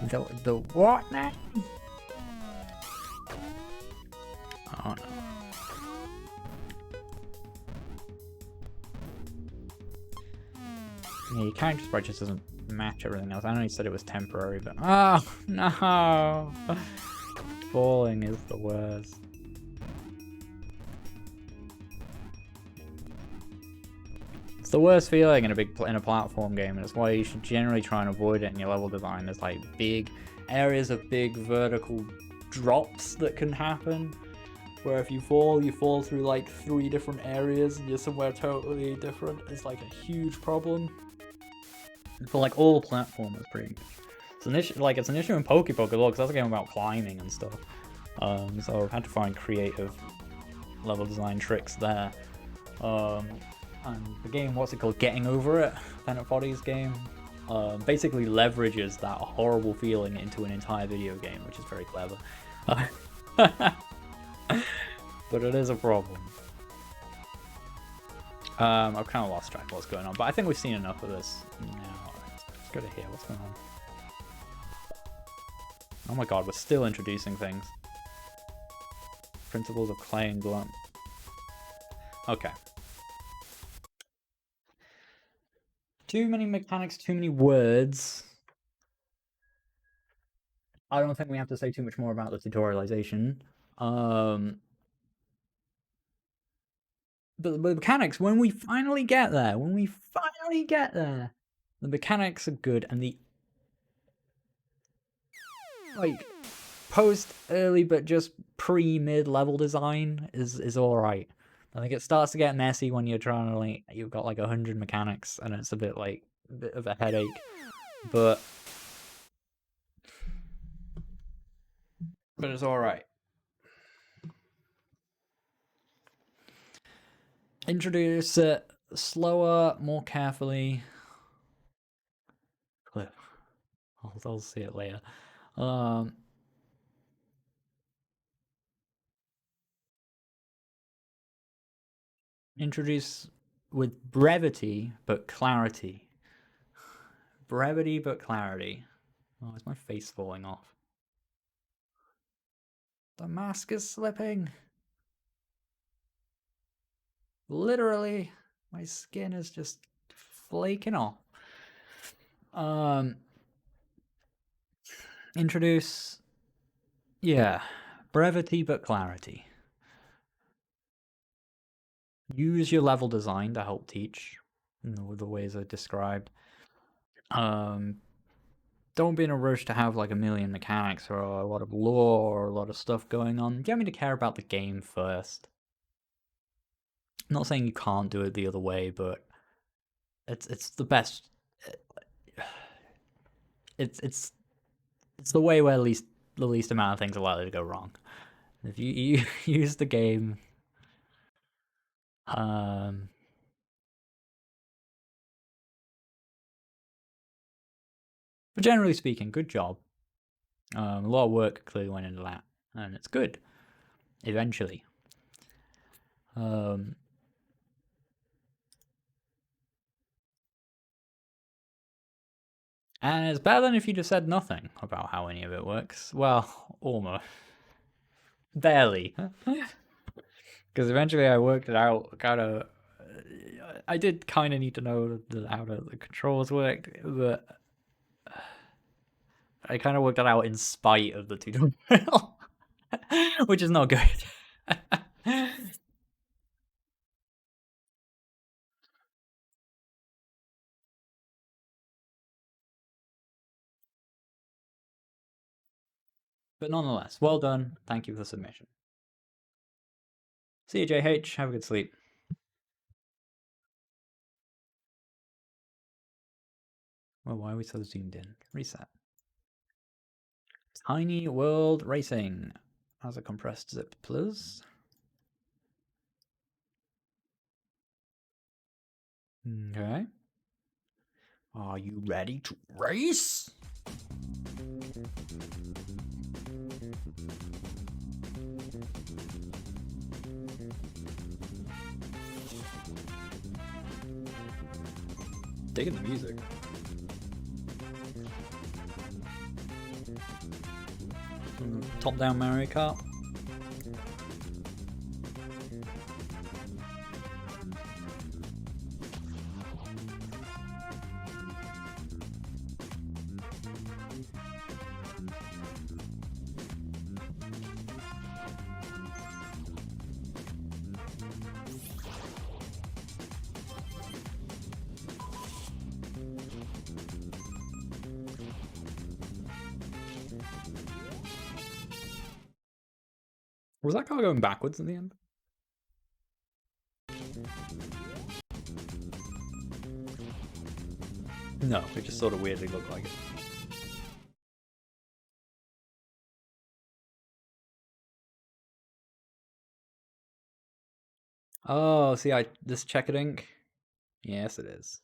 The what now? Oh no. Yeah, your character sprite just doesn't match everything else. I know you said it was temporary, but oh no! Falling is the worst. It's the worst feeling in a platform game, and it's why you should generally try and avoid it in your level design. There's like big areas of big vertical drops that can happen, where if you fall through like 3 different areas and you're somewhere totally different. It's like a huge problem. For like all platformers, pretty much. It's an issue, like it's an issue in Pokepoke as well, because that's a game about climbing and stuff. So I've had to find creative level design tricks there. And the game, what's it called? Getting Over It, Planet Body's game, basically leverages that horrible feeling into an entire video game, which is very clever. But it is a problem. I've kind of lost track of what's going on, but I think we've seen enough of this now. Let's go to here. What's going on? Oh my god, we're still introducing things. Principles of clay and glum. Okay. Too many mechanics, too many words. I don't think we have to say too much more about the tutorialization. But the mechanics, when we finally get there, the mechanics are good, and the like post early but just pre-mid level design is all right. I think it starts to get messy when you're trying to like you've got like 100 mechanics and it's a bit of a headache, but it's all right. Introduce it slower, more carefully. Cliff. I'll see it later. Introduce with brevity but clarity. Brevity but clarity. Oh, is my face falling off? The mask is slipping. Literally, my skin is just flaking off. Introduce, yeah, brevity but clarity. Use your level design to help teach the ways I described. Don't be in a rush to have like a million mechanics or a lot of lore or a lot of stuff going on. Get me to care about the game first. I'm not saying you can't do it the other way, but it's the best. It's the way where the least amount of things are likely to go wrong. If you use the game, but generally speaking, good job. A lot of work clearly went into that, and it's good. Eventually. And it's better than if you just said nothing about how any of it works. Well, almost. Barely. Because eventually I worked it out, I did kind of need to know how the controls worked, but I kind of worked it out in spite of the tutorial, which is not good. But nonetheless, well done. Thank you for the submission. See you, JH. Have a good sleep. Well, why are we so zoomed in? Reset. Tiny World Racing. As a compressed zip, please. Okay. Are you ready to race? Digging the music. Top-down Mario Kart. Was that car going backwards in the end? No, it just sort of weirdly looked like it. Oh, see, this checkered ink? Yes, it is.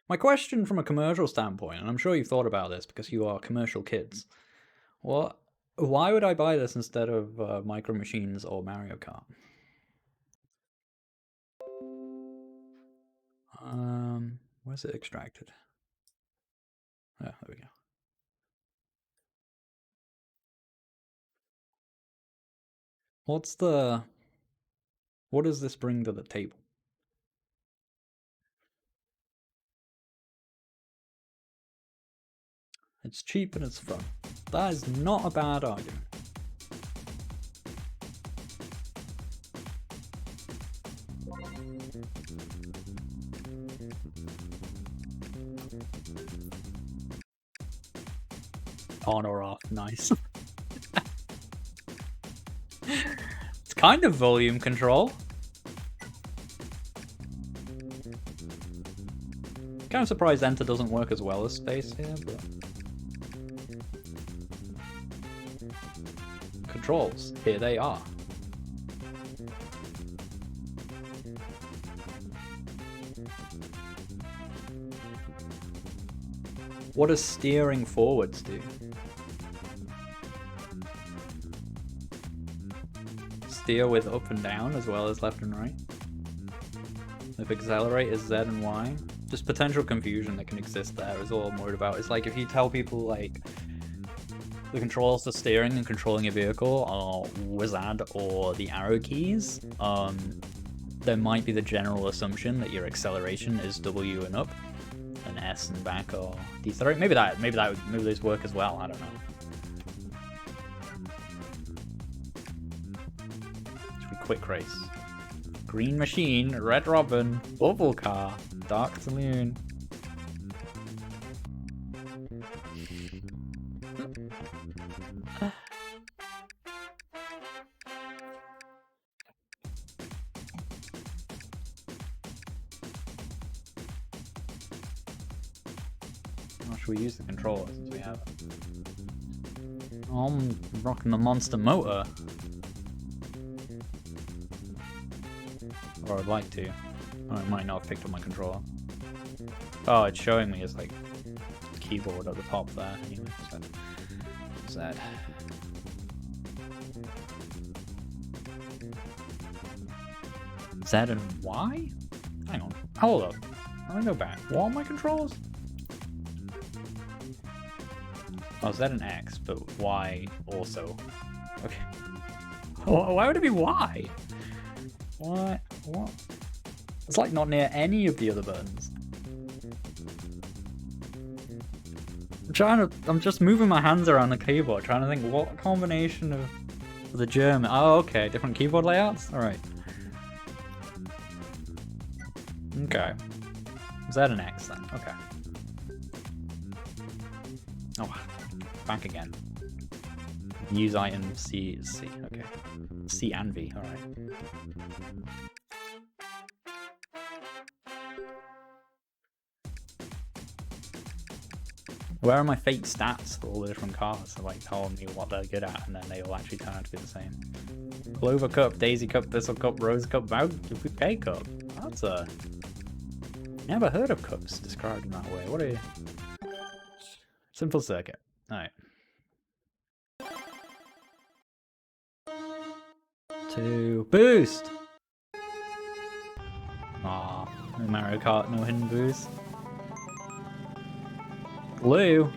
My question from a commercial standpoint, and I'm sure you've thought about this because you are commercial kids, what Why would I buy this instead of Micro Machines or Mario Kart? Where's it extracted? Oh, there we go. What does this bring to the table? It's cheap and it's fun. That is not a bad argument. On or off, nice. It's kind of volume control. Kind of surprised Enter doesn't work as well as space here, but... Controls, here they are. What does steering forwards do? Steer with up and down as well as left and right. If accelerate is Z and Y. Just potential confusion that can exist there is all I'm worried about. It's like if you tell people like the controls for steering and controlling your vehicle are WASD or the arrow keys, there might be the general assumption that your acceleration is W and up, and S and back or decelerate. Maybe those work as well. I don't know. Quick race. Green Machine, Red Robin, Bubble Car, Dark Saloon. Or should we use the controller since we have it? Oh, I'm rocking the monster motor. Or I'd like to. I might not have picked up my controller. Oh, it's showing me as like keyboard at the top there. Anyway, Z. Z and Y? Hang on. Hold up. Let me go back. What are my controls? Oh, Z and X, but Y also. Okay. Why would it be Y? What? What? It's like not near any of the other buttons. I'm just moving my hands around the keyboard, trying to think what combination of the German. Oh, okay, different keyboard layouts? Alright. Okay. Z and X then, okay. Oh, back again. Use item C, okay. C and V, alright. Where are my fake stats for all the different cars? They're like telling me what they're good at, and then they all actually turn out to be the same. Clover Cup, Daisy Cup, Thistle Cup, Rose Cup, Bouquet Cup. That's a... Never heard of cups described in that way. What are you... Simple circuit. Alright. 2... Boost! Aw, no Mario Kart, no hidden boost. Glue.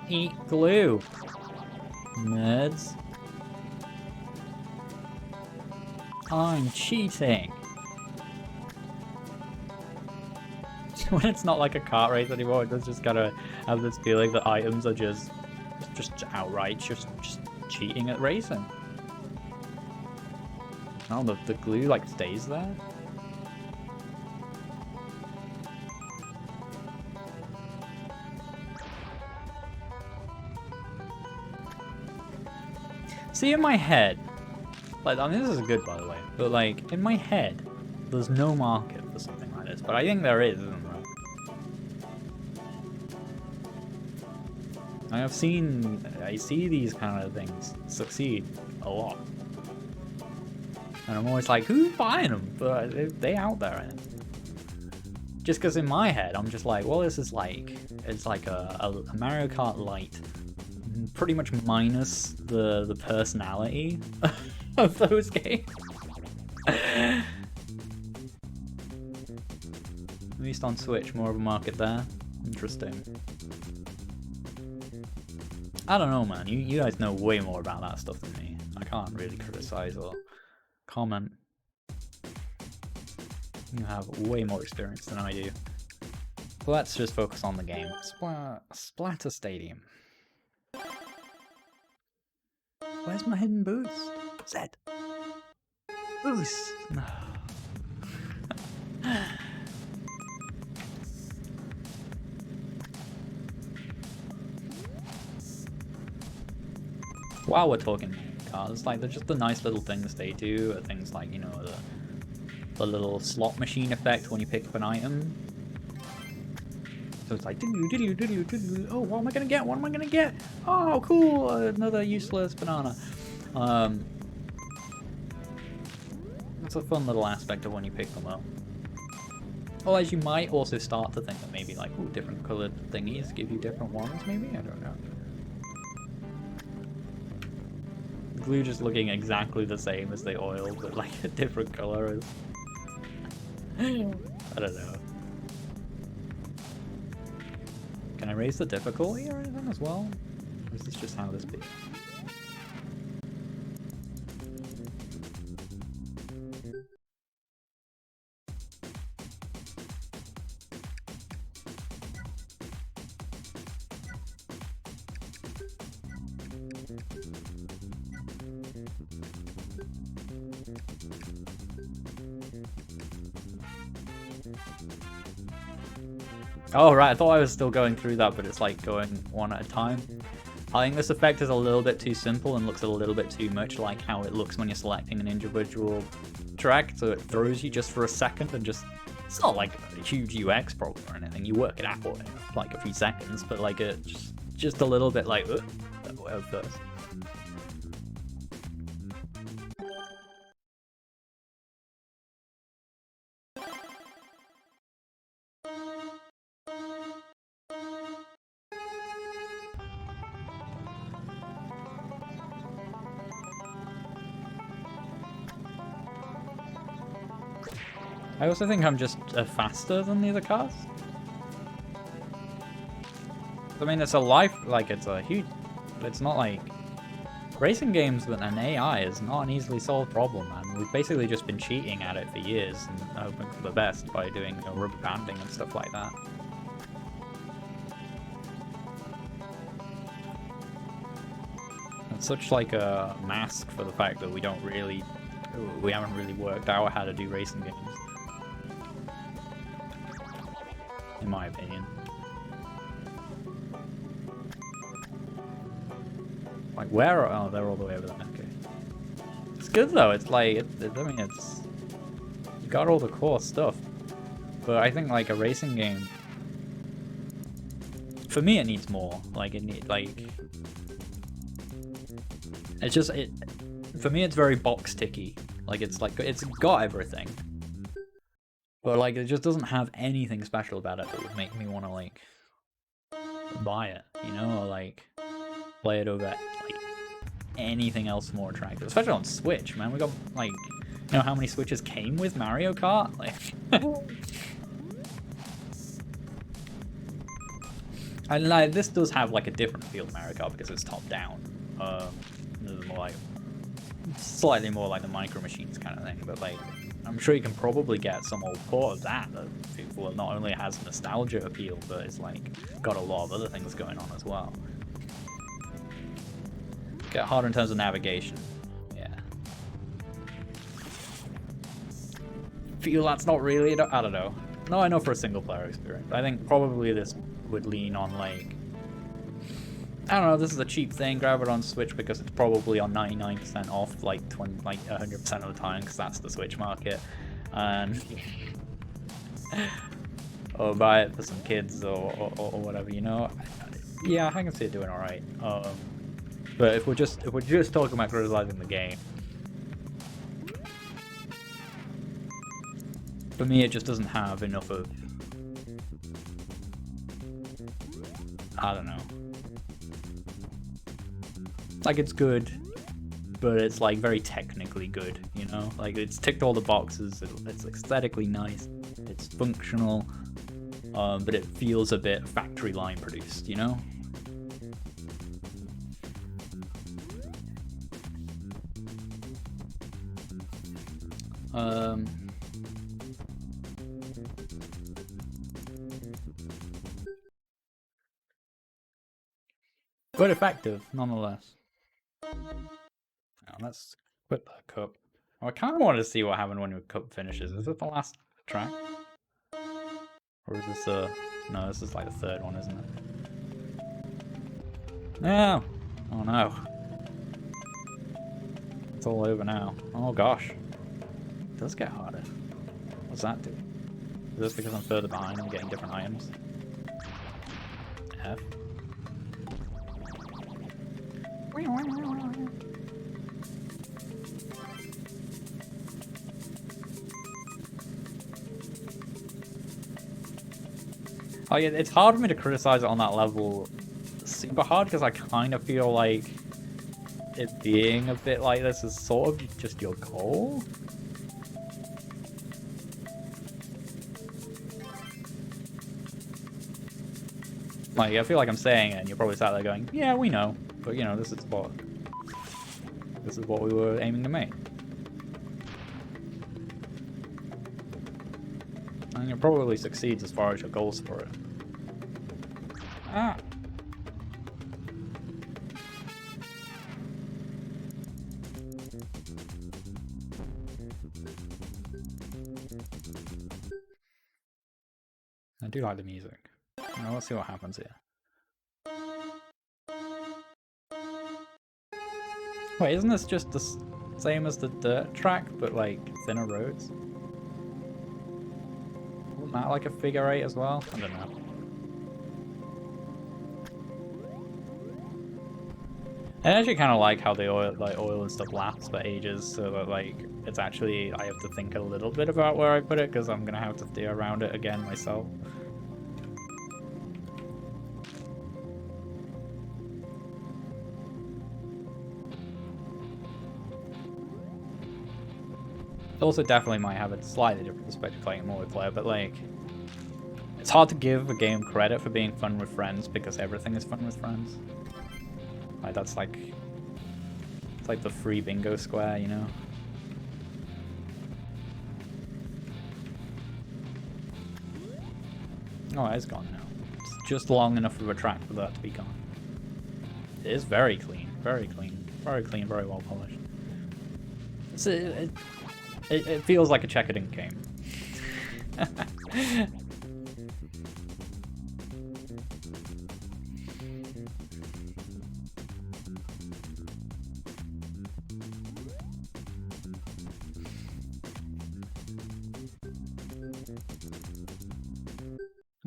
Eat glue. Nerds. I'm cheating. When it's not like a kart race anymore, it does just gotta have this feeling that items are just outright just cheating at racing. Oh, the glue like stays there. See, in my head, like, I mean, this is good, by the way, but, like, in my head, there's no market for something like this, but I think there is, isn't there? I see these kind of things succeed a lot. And I'm always like, who's buying them? But they out there, I think. Just because in my head, I'm just like, well, this is like, it's like a Mario Kart Lite pretty much minus the personality of those games. At least on Switch, more of a market there. Interesting. I don't know, man. You guys know way more about that stuff than me. I can't really criticize or comment. You have way more experience than I do. So let's just focus on the game. Splatter Stadium. Where's my hidden boost? Zed. Boost. While we're talking cars, like, they're just the nice little things they do, are things like, you know, the little slot machine effect when you pick up an item. So it's like, oh, what am I gonna get? What am I gonna get? Oh, cool, another useless banana. It's a fun little aspect of when you pick them up. Otherwise, you might also start to think that maybe, like, ooh, different colored thingies give you different ones, maybe? I don't know. Glue just looking exactly the same as the oil, but like a different color. I don't know. Can I raise the difficulty or anything as well? Or is this just how this be? Oh right, I thought I was still going through that, but it's like going one at a time. I think this effect is a little bit too simple and looks a little bit too much like how it looks when you're selecting an individual track, so it throws you just for a second and just... It's not like a huge UX problem or anything, you work it out in like a few seconds, but like just a little bit like, at first. I also think I'm just faster than the other cars. I mean, it's a life, like, it's a huge... It's not like... Racing games with an AI is not an easily solved problem, man. We've basically just been cheating at it for years and hoping for the best by doing rubber banding and stuff like that. It's such like a mask for the fact that we haven't really worked out how to do racing games. In my opinion. Like, where are... Oh, they're all the way over there. Okay. It's good, though. It's like... I mean, it's... You got all the core stuff. But I think, like, a racing game... For me, it needs more. Like, it needs... Like... It's just... For me, it's very box-ticky. Like, it's got everything. But, like, it just doesn't have anything special about it that would make me want to, like, buy it, you know? Or, like, play it over, like, anything else more attractive. Especially on Switch, man. We got, like, you know how many Switches came with Mario Kart? Like... And, like, this does have, like, a different feel to Mario Kart because it's top-down. There's more, like... Slightly more like the Micro Machines kind of thing, but, like... I'm sure you can probably get some old port of that people not only has nostalgia appeal, but it's like got a lot of other things going on as well. Get harder in terms of navigation. Yeah. Feel that's not really, I don't know. No, I know for a single player experience. I think probably this would lean on like, I don't know, this is a cheap thing, grab it on Switch because it's probably on 99% off, like 100% of the time, because that's the Switch market, and or buy it for some kids or whatever, you know. Yeah, I can see it doing all right. But if we're just talking about criticizing the game, for me, it just doesn't have enough of, I don't know. like it's good, but it's like very technically good, you know? Like it's ticked all the boxes, it's aesthetically nice, it's functional, but it feels a bit factory line produced, you know? But effective, nonetheless. Now, let's quit that cup. Oh, I kind of want to see what happened when your cup finishes. Is this the last track? Or is this no, this is like the third one, isn't it? No! Oh no. It's all over now. Oh gosh. It does get harder. What's that do? Is this because I'm further behind and getting different items? F. Oh yeah, it's hard for me to criticize it on that level. Super hard because I kind of feel like it being a bit like this is sort of just your goal. Like, I feel like I'm saying it and you're probably sat there going, yeah, we know, but you know, this is what we were aiming to make. And it probably succeeds as far as your goals for it. Ah! I do like the music. Now let's see what happens here. Wait, isn't this just the same as the dirt track, but like thinner roads? Wasn't that like a figure 8 as well? I don't know. I actually kind of like how the oil and stuff lasts for ages, so that like it's actually I have to think a little bit about where I put it because I'm gonna have to steer around it again myself. It also definitely might have a slightly different perspective playing it multiplayer, but like it's hard to give a game credit for being fun with friends because everything is fun with friends. Like that's like it's like the free bingo square, you know? Oh, it's gone now. It's just long enough of a track for that to be gone. It is very clean, very clean, very clean, very well polished. It feels like a checkered ink game.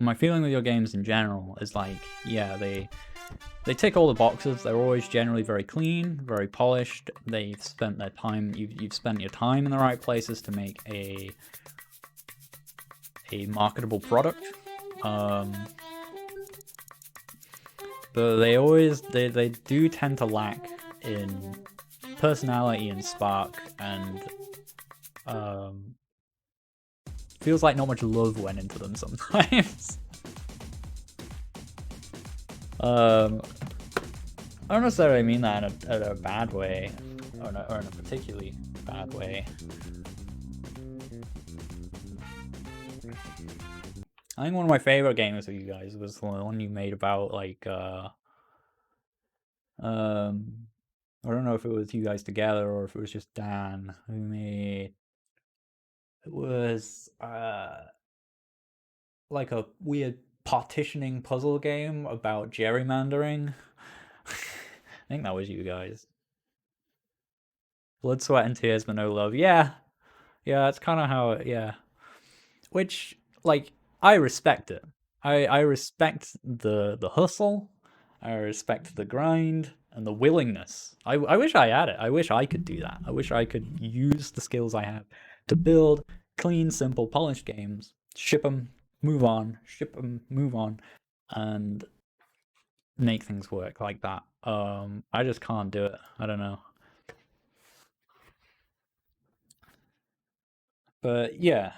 My feeling with your games in general is like, yeah, they tick all the boxes. They're always generally very clean, very polished. They've spent their time. You've spent your time in the right places to make a marketable product. But they do tend to lack in personality and spark, and feels like not much love went into them sometimes. I don't necessarily mean that in a bad way, or in a particularly bad way. I think one of my favorite games with you guys was the one you made about like I don't know if it was you guys together or if it was just Dan who made. It was like a weird partitioning puzzle game about gerrymandering. I think that was you guys. Blood, sweat, and tears, but no love. Yeah, that's kind of how it. Yeah, which like I respect it. I respect the hustle. I respect the grind and the willingness. I wish I had it. I wish I could do that. I wish I could use the skills I have to build clean, simple, polished games, ship them, move on, ship them, move on, and make things work like that. I just can't do it. I don't know. But yeah,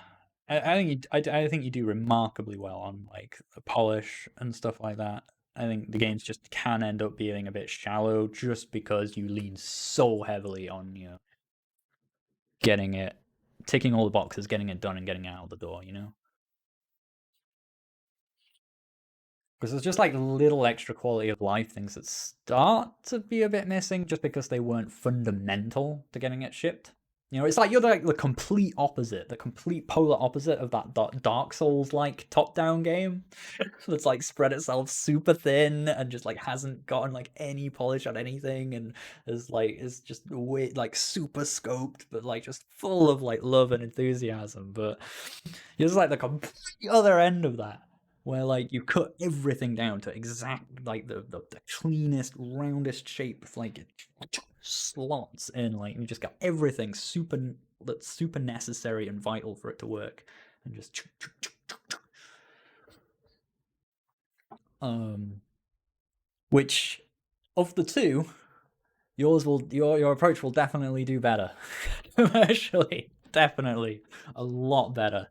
I think you do remarkably well on like the polish and stuff like that. I think the games just can end up being a bit shallow just because you lean so heavily on getting it, ticking all the boxes, getting it done, and getting it out the door. Because there's just like little extra quality of life things that start to be a bit missing just because they weren't fundamental to getting it shipped. It's like you're like the complete opposite, the complete polar opposite of that Dark Souls like top-down game that's like spread itself super thin and just like hasn't gotten like any polish on anything and is just way like super scoped but like just full of like love and enthusiasm. But you're just like the complete other end of that where like you cut everything down to exact like the cleanest roundest shape, like it slots in, like you just got everything that's super necessary and vital for it to work, and just which of the two, your approach will definitely do better commercially, definitely a lot better.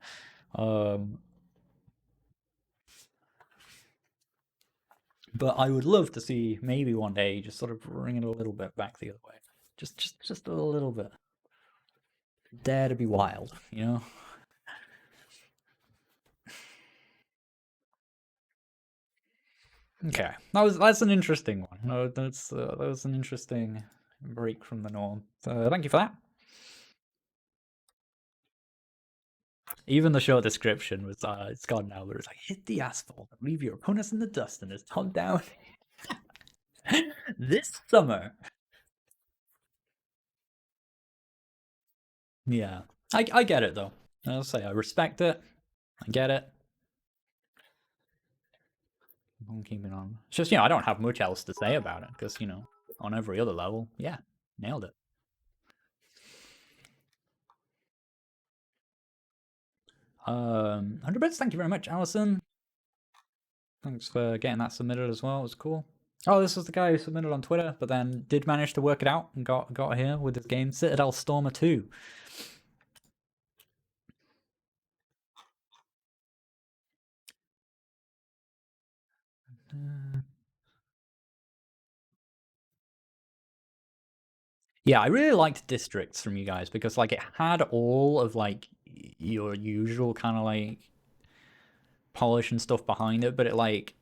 But I would love to see maybe one day just sort of bring it a little bit back the other way. Just a little bit. Dare to be wild. Okay, that's an interesting one. No, that was an interesting break from the norm. So thank you for that. Even the short description was it's gone now, but it's like hit the asphalt, leave your opponents in the dust, and it's top down this summer. Yeah, I get it though. I'll say I respect it. I get it. I'm keeping on. It's just I don't have much else to say about it because on every other level, yeah, nailed it. 100 bits. Thank you very much, Allison. Thanks for getting that submitted as well. It was cool. Oh, this was the guy who submitted on Twitter, but then did manage to work it out and got here with his game Citadel Stormer 2. Yeah, I really liked Districts from you guys because like it had all of like your usual kind of like polish and stuff behind it, but it like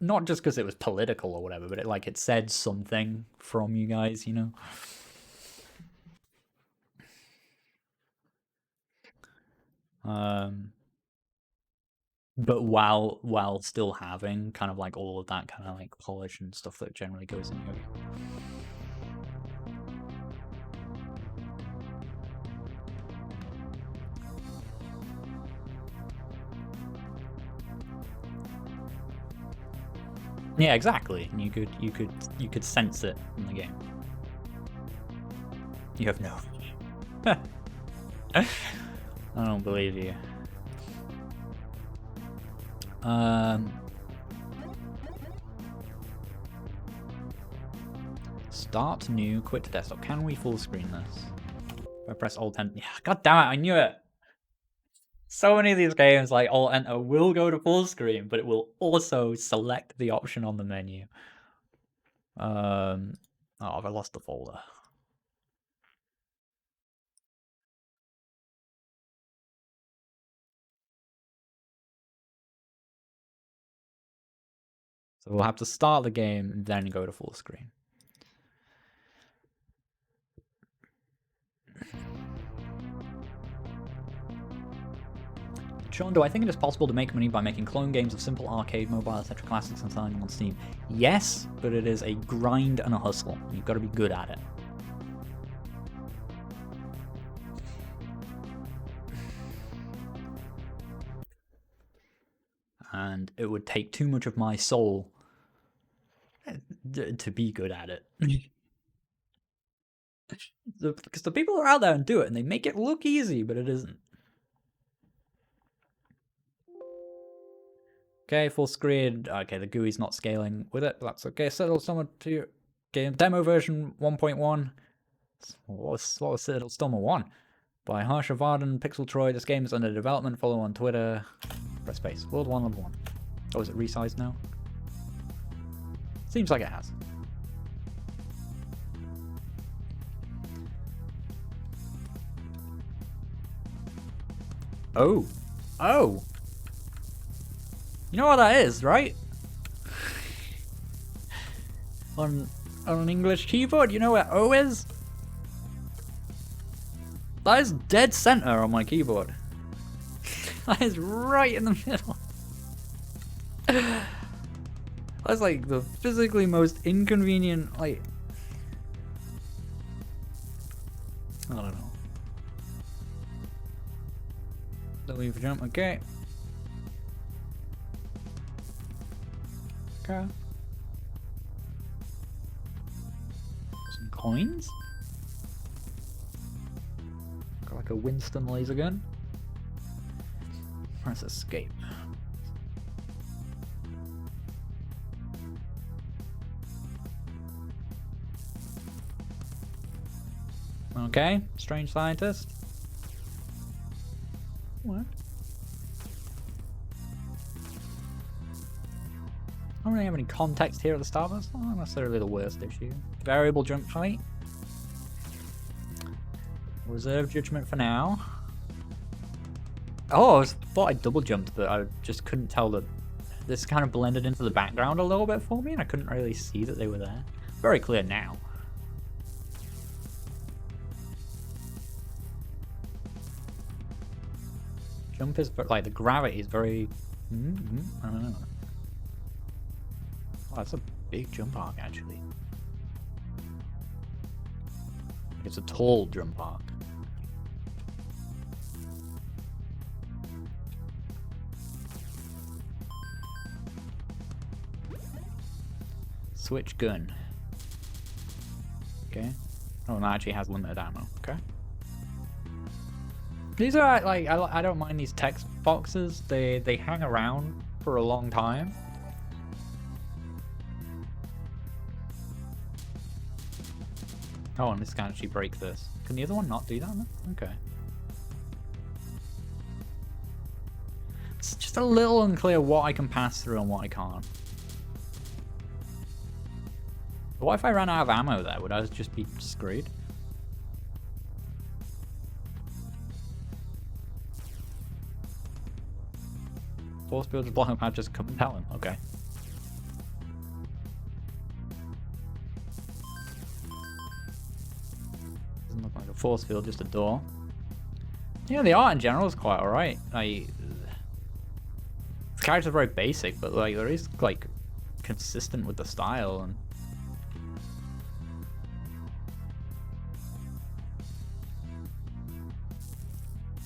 not just because it was political or whatever, but it said something from you guys. But while still having kind of like all of that kind of like polish and stuff that generally goes in your game. Yeah, exactly. And you could sense it in the game. You have no. I don't believe you. Start new, quit to desktop. Can we full screen this? If I press Alt Enter. Yeah, god damn it, I knew it. So many of these games like Alt Enter will go to full screen, but it will also select the option on the menu. Oh, I lost the folder. So we'll have to start the game and then go to full screen. Sean, do I think it is possible to make money by making clone games of simple arcade, mobile, etc. classics and selling them on Steam? Yes, but it is a grind and a hustle. You've got to be good at it. And it would take too much of my soul to be good at it. Because the people are out there and do it, and they make it look easy, but it isn't. Okay, full screen. Okay, the GUI's not scaling with it. That's okay. Citadel Stormer 2 game demo version 1.1. What was Citadel Stormer 1? By HeartSwap and pixeltroid. This game is under development. Follow on Twitter. Press space. World 1, Level 1. Oh, is it resized now? Seems like it has. Oh. Oh! You know what that is, right? on an English keyboard, you know where O is? That is dead center on my keyboard. That is right in the middle. That's like the physically most inconvenient, like... I don't know. W for jump, okay. Okay. Some coins? Got like a Winston laser gun. Press escape. Okay, strange scientist. What? I don't really have any context here at the start, but it's not necessarily the worst issue. Variable jump height. Reserve judgment for now. Oh, I thought I double jumped, but I just couldn't tell that this kind of blended into the background a little bit for me, and I couldn't really see that they were there. Very clear now. Jump is, like, the gravity is very... I don't know. Oh, that's a big jump arc, actually. It's a tall jump arc. Switch gun. Okay. Oh, and that actually has limited ammo. Okay. These are, like, I don't mind these text boxes. They hang around for a long time. Oh, and this can actually break this. Can the other one not do that? Okay. It's just a little unclear what I can pass through and what I can't. What if I ran out of ammo there? Would I just be screwed? Force field is blocking out, just compel him. Okay. Doesn't look like a force field, just a door. Yeah, the art in general is quite alright. The characters are very basic, but like there is like consistent with the style and.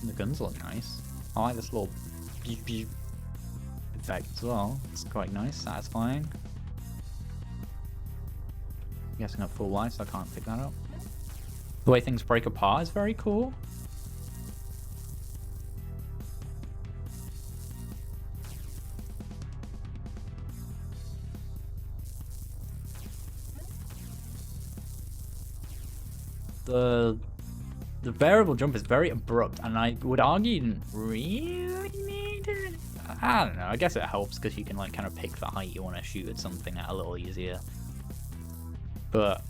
The guns look nice. I like this little effect as well. It's quite nice, satisfying. I'm guessing at full life, so I can't pick that up. The way things break apart is very cool. The variable jump is very abrupt, and I would argue you didn't really need it. I don't know, I guess it helps because you can like kind of pick the height you want to shoot at something at a little easier. But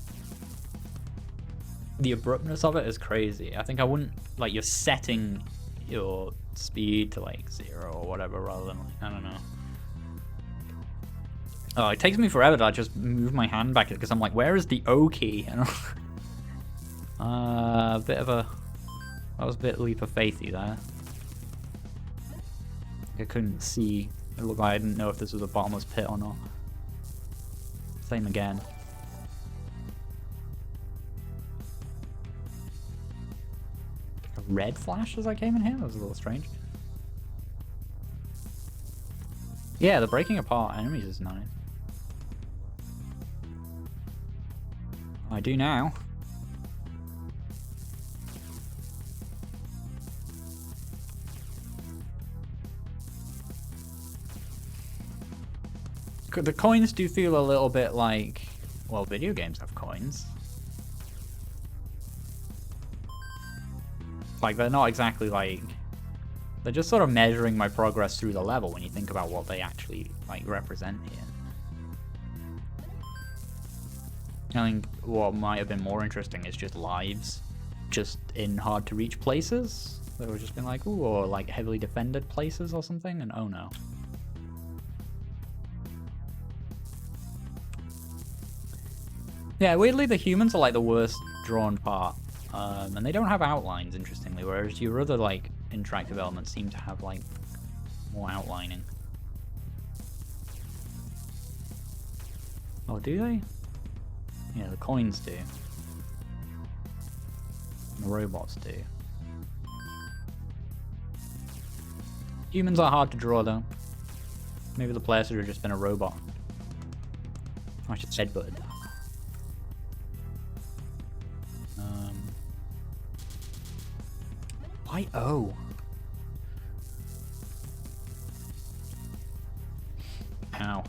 the abruptness of it is crazy. I think I wouldn't, like, you're setting your speed to like 0 or whatever rather than like, I don't know. Oh, it takes me forever to just move my hand back because I'm like, where is the O key? And bit of a... That was a bit leap of faithy there. I couldn't see. It looked like I didn't know if this was a bottomless pit or not. Same again. A red flash as I came in here? That was a little strange. Yeah, the breaking apart enemies is nice. I do now. The coins do feel a little bit like, well, video games have coins. Like, they're not exactly like, they're just sort of measuring my progress through the level when you think about what they actually, like, represent here. I think what might have been more interesting is just lives, just in hard-to-reach places. That would have just been like, ooh, or like heavily defended places or something, and oh no. Yeah, weirdly the humans are like the worst drawn part. And they don't have outlines, interestingly, whereas your other, like, interactive elements seem to have, like, more outlining. Oh, do they? Yeah, the coins do. The robots do. Humans are hard to draw, though. Maybe the player should have just been a robot. I should have headbutted. Why O? Ow.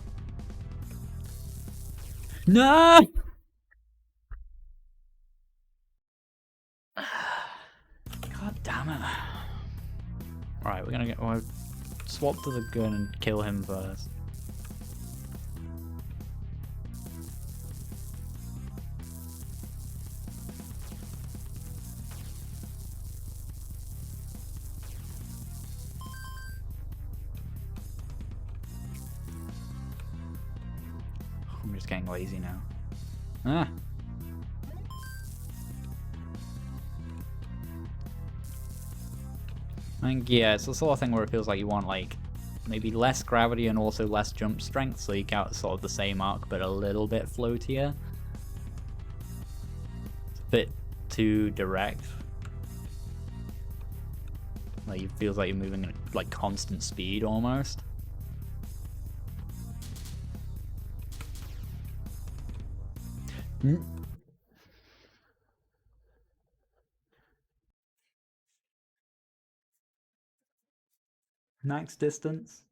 No! God damn it. Alright, we're gonna get... We'll swap to the gun and kill him first. I'm just getting lazy now. Ah! I think, yeah, it's the sort of thing where it feels like you want, like, maybe less gravity and also less jump strength, so you get sort of the same arc, but a little bit floatier. It's a bit too direct. Like, it feels like you're moving at, like, constant speed, almost. Max distance?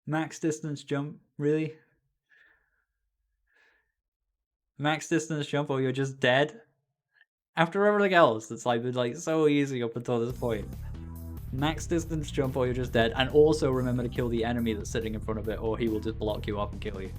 Max distance jump? Really? Max distance jump or you're just dead? After everything else that's like been like so easy up until this point. Max distance jump or you're just dead, and also remember to kill the enemy that's sitting in front of it or he will just block you up and kill you.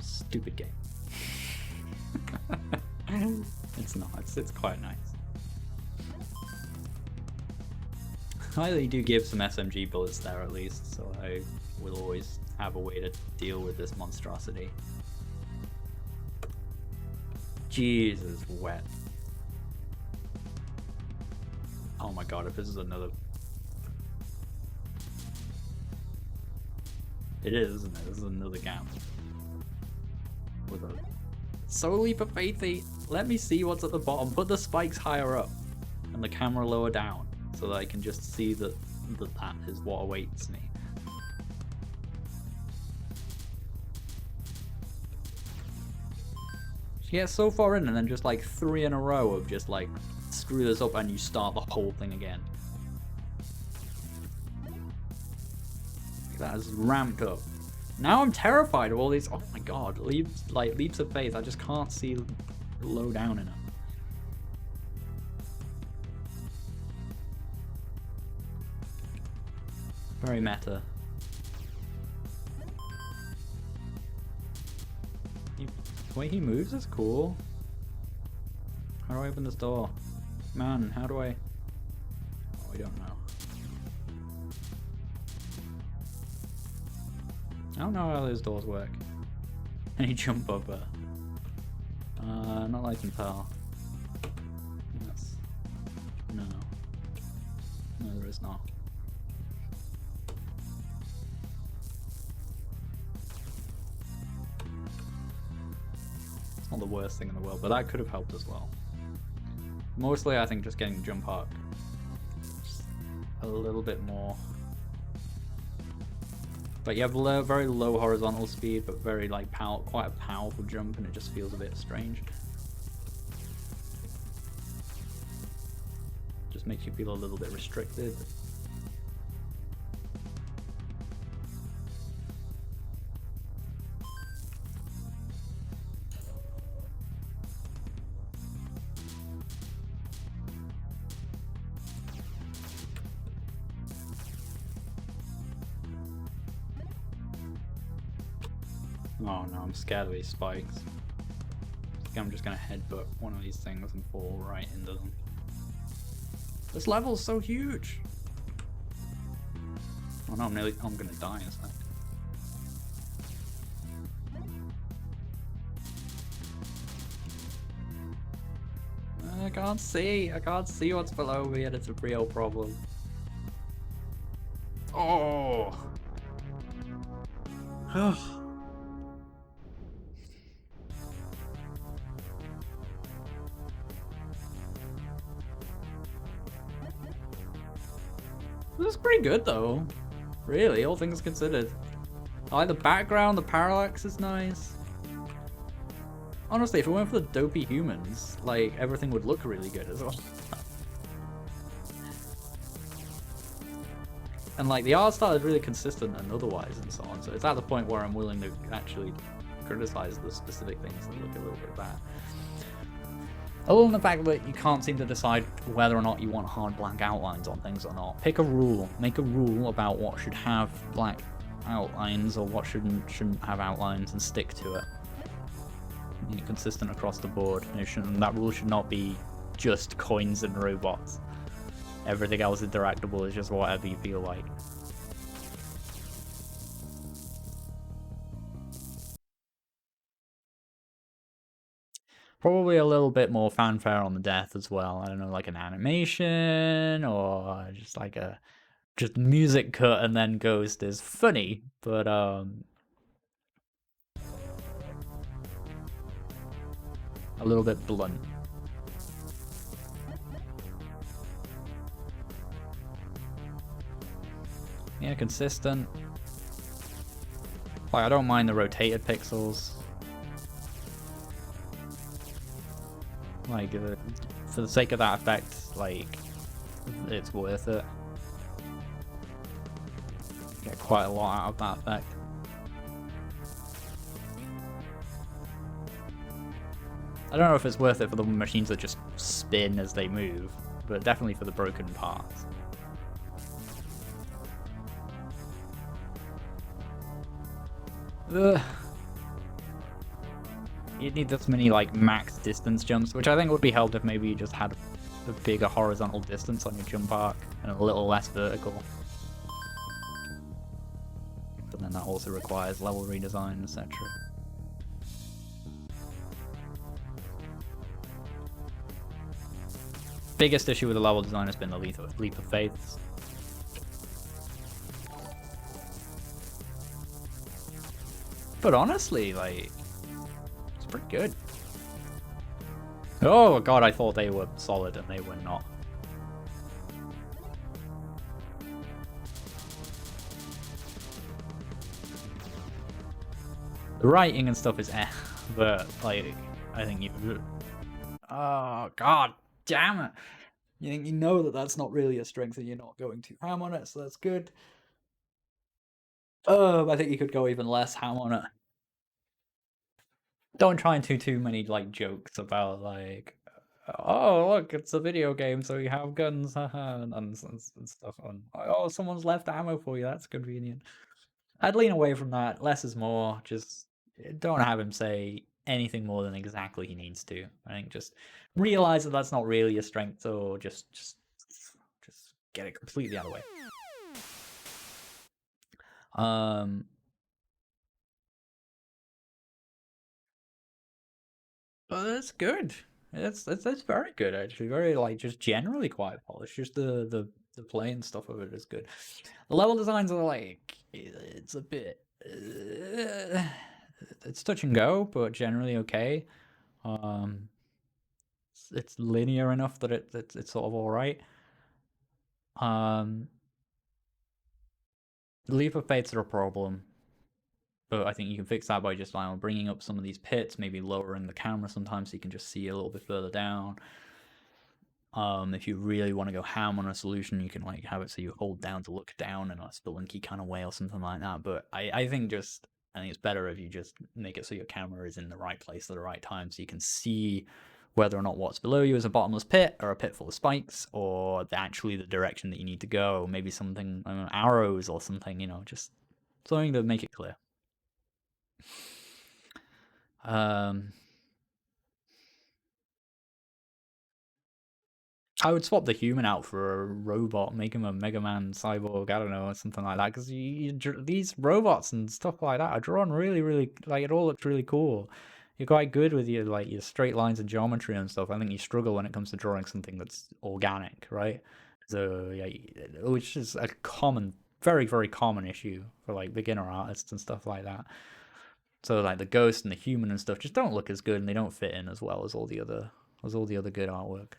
Stupid game. It's not. It's quite nice. I do give some SMG bullets there at least, so I will always have a way to deal with this monstrosity. Jesus, wet. Oh my god, if this is another... It is, isn't it? This is another gap. With a... So leap of faithy! Let me see what's at the bottom. Put the spikes higher up and the camera lower down so that I can just see that that is what awaits me. You get so far in and then just like 3 in a row of just like screw this up and you start the whole thing again. That is ramped up. Now I'm terrified of all these. Oh my god, leaps of faith. I just can't see low down enough. Very meta. The way he moves is cool. How do I open this door? Man, how do I... Oh, I don't know. I don't know how those doors work. Any jump over? Not like I can tell. That's... No. No, there is not. It's not the worst thing in the world, but that could have helped as well. Mostly I think just getting jump arc. Just a little bit more But you have very low horizontal speed, but very like quite a powerful jump, and it just feels a bit strange. Just makes you feel a little bit restricted. Oh no, I'm scared of these spikes. I think I'm just gonna headbutt one of these things and fall right into them. This level's so huge! Oh no, I'm gonna die in a sec. I can't see what's below me, and it's a real problem. Oh! This is pretty good though. Really, all things considered. I like the background, the parallax is nice. Honestly, if it weren't for the dopey humans, like, everything would look really good as well. And like, the art style is really consistent and otherwise and so on, so it's at the point where I'm willing to actually criticize the specific things that look a little bit bad. Other than the fact that you can't seem to decide whether or not you want hard black outlines on things or not. Pick a rule. Make a rule about what should have black outlines or what shouldn't have outlines and stick to it. Be consistent across the board. That rule should not be just coins and robots. Everything else interactable is just whatever you feel like. Probably a little bit more fanfare on the death as well. I don't know, like an animation or just like just music cut and then ghost is funny, but a little bit blunt. Yeah, consistent. Like, I don't mind the rotated pixels. Like, for the sake of that effect, like, it's worth it. Get quite a lot out of that effect. I don't know if it's worth it for the machines that just spin as they move, but definitely for the broken parts. Ugh. You'd need this many like max distance jumps, which I think would be helped if maybe you just had a bigger horizontal distance on your jump arc and a little less vertical. But then that also requires level redesign, etc. Biggest issue with the level design has been the leap of faith. But honestly, like, it's pretty good. Oh god, I thought they were solid and they were not. The writing and stuff is but like, I think you... Oh god damn it! You know that that's not really a strength and you're not going too ham on it, so that's good. I think you could go even less ham on it. Don't try and do too many like jokes about like, oh look, it's a video game, so you have guns, haha, and stuff. And oh, someone's left ammo for you. That's convenient. I'd lean away from that. Less is more. Just don't have him say anything more than exactly he needs to. I think just realize that that's not really a strength, or just get it completely out of the way. But that's good. That's very good actually. Very like just generally quite polished. Just the plain stuff of it is good. The level designs are like it's a bit it's touch and go, but generally okay. It's linear enough that it's sort of all right. leap of faiths are a problem, but I think you can fix that by just bringing up some of these pits, maybe lowering the camera sometimes so you can just see a little bit further down. If you really want to go ham on a solution, you can like have it so you hold down to look down in a spelunky kind of way or something like that. But I think it's better if you just make it so your camera is in the right place at the right time so you can see whether or not what's below you is a bottomless pit or a pit full of spikes or actually the direction that you need to go. Maybe something, I don't know, arrows or something, just something to make it clear. I would swap the human out for a robot, make him a Mega Man cyborg, I don't know, or something like that. Because these robots and stuff like that are drawn really, really, like, it all looks really cool. You're quite good with your straight lines and geometry and stuff. I think you struggle when it comes to drawing something that's organic, right? So yeah, which is a very, very common issue for like beginner artists and stuff like that. So like the ghost and the human and stuff just don't look as good, and they don't fit in as well as all the other good artwork.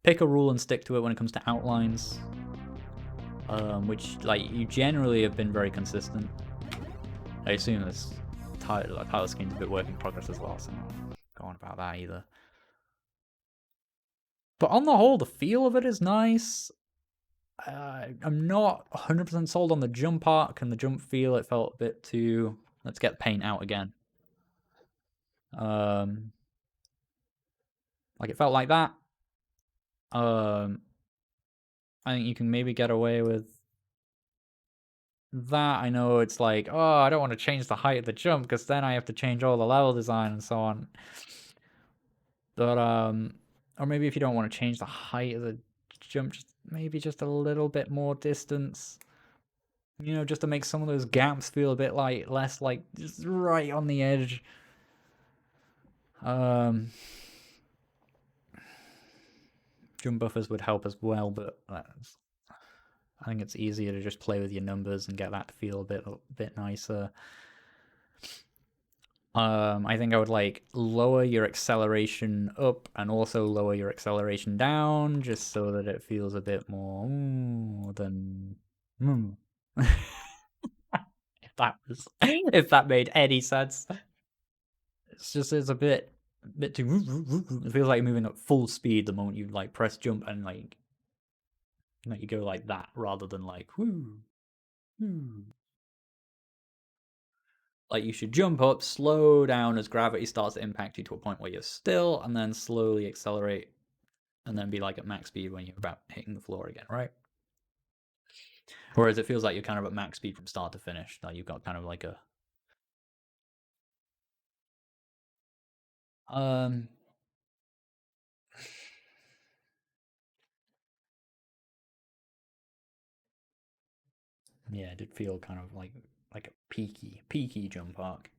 Pick a rule and stick to it when it comes to outlines, which like you generally have been very consistent. I assume this title scheme's a bit work in progress as well, so I'm not going about that either. But on the whole, the feel of it is nice. I'm not 100% sold on the jump arc and the jump feel. It felt a bit too, let's get paint out again. Like it felt like that. I think you can maybe get away with that. I know it's like, oh, I don't want to change the height of the jump because then I have to change all the level design and so on. But or maybe if you don't want to change the height of the jump, maybe just a little bit more distance. Just to make some of those gaps feel a bit like less like just right on the edge. Jump buffers would help as well, but I think it's easier to just play with your numbers and get that to feel a bit nicer. I think I would like lower your acceleration up and also lower your acceleration down, just so that it feels a bit more than. If that made any sense. It's a bit too. It feels like you're moving at full speed the moment you like press jump and like you go like that rather than like whoo. Like you should jump up, slow down as gravity starts to impact you to a point where you're still, and then slowly accelerate, and then be like at max speed when you're about hitting the floor again, right? Whereas it feels like you're kind of at max speed from start to finish. Like you've got kind of like a yeah, it did feel kind of like a peaky jump arc.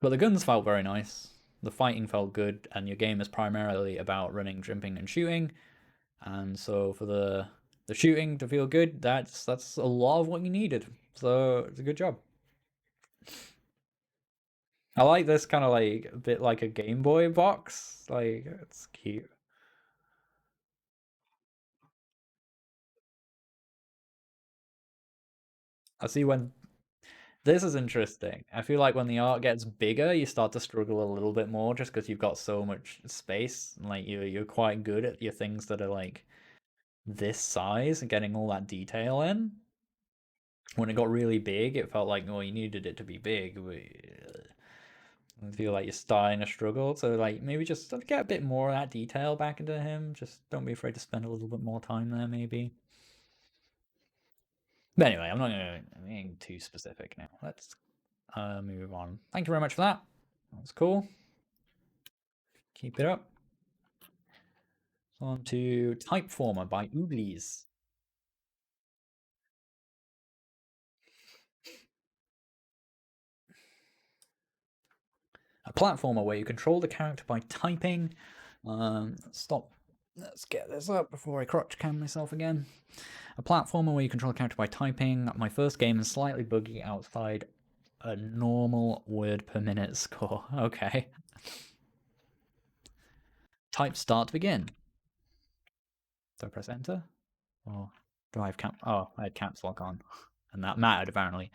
But the guns felt very nice. The fighting felt good, and your game is primarily about running, jumping, and shooting. And so for the shooting to feel good, that's a lot of what you needed. So it's a good job. I like this kind of like a bit like a Game Boy box. Like it's cute. I see when this is interesting. I feel like when the art gets bigger, you start to struggle a little bit more just because you've got so much space. Like you're quite good at your things that are like this size and getting all that detail in. When it got really big, it felt like, oh, you needed it to be big. I feel like you're starting to struggle. So like maybe just get a bit more of that detail back into him. Just don't be afraid to spend a little bit more time there, maybe. But anyway, I'm not getting too specific now. Let's move on. Thank you very much for that. That was cool. Keep it up. On to TypeFormer by ooblies. A platformer where you control the character by typing. Stop. Let's get this up before I crotch cam myself again. A platformer where you control the character by typing. My first game is slightly buggy outside a normal word per minute score. Okay. Type start to begin. Do I press enter? Or do I have Oh, I had caps lock on. And that mattered, apparently.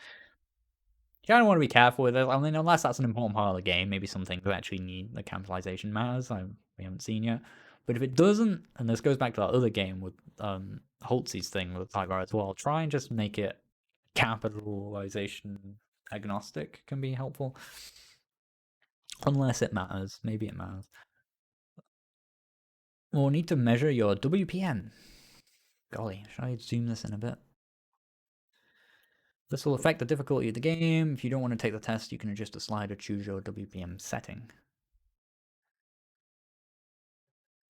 You kind of want to be careful with it. I mean, unless that's an important part of the game, maybe something that actually need the capitalization matters. We haven't seen yet. But if it doesn't, and this goes back to that other game with Holtzy's thing with TypeFormer as well, try and just make it capitalization agnostic can be helpful. Unless it matters. Maybe it matters. We'll need to measure your WPM. Golly, should I zoom this in a bit? This will affect the difficulty of the game. If you don't want to take the test, you can adjust the slider, choose your WPM setting.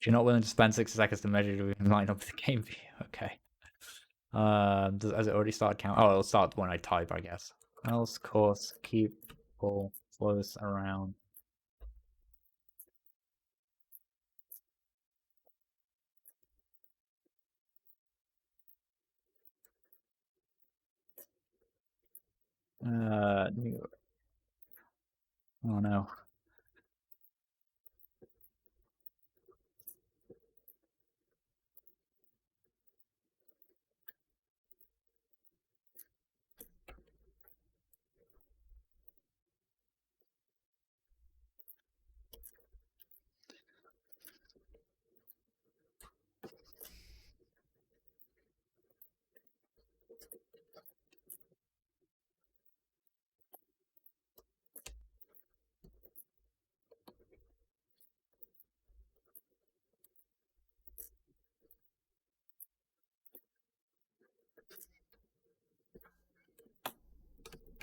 If you're not willing to spend 60 seconds to measure your WPM, line up the game view. Okay. Has it already started count? Oh, it'll start when I type, I guess. Else course, keep all close around. Oh no.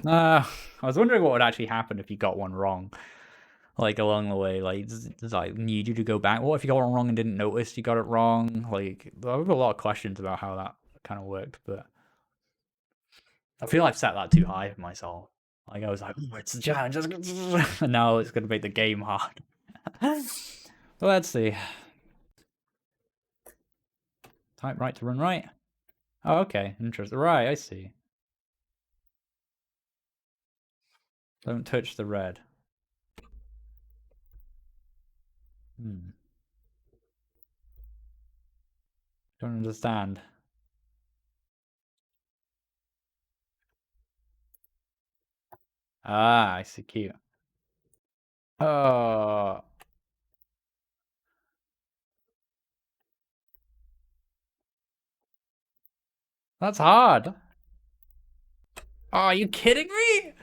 I was wondering what would actually happen if you got one wrong. Like along the way, like does I need you to go back? What if you got one wrong and didn't notice you got it wrong? Like I have a lot of questions about how that kind of worked, but I feel I've set that too high for myself. Like I was like, oh, it's a challenge, and now it's gonna make the game hard. Let's see. Type right to run right. Oh, okay, interesting. Right, I see. Don't touch the red. Don't understand. Ah, I see. Cute. Oh, that's hard. Oh, are you kidding me?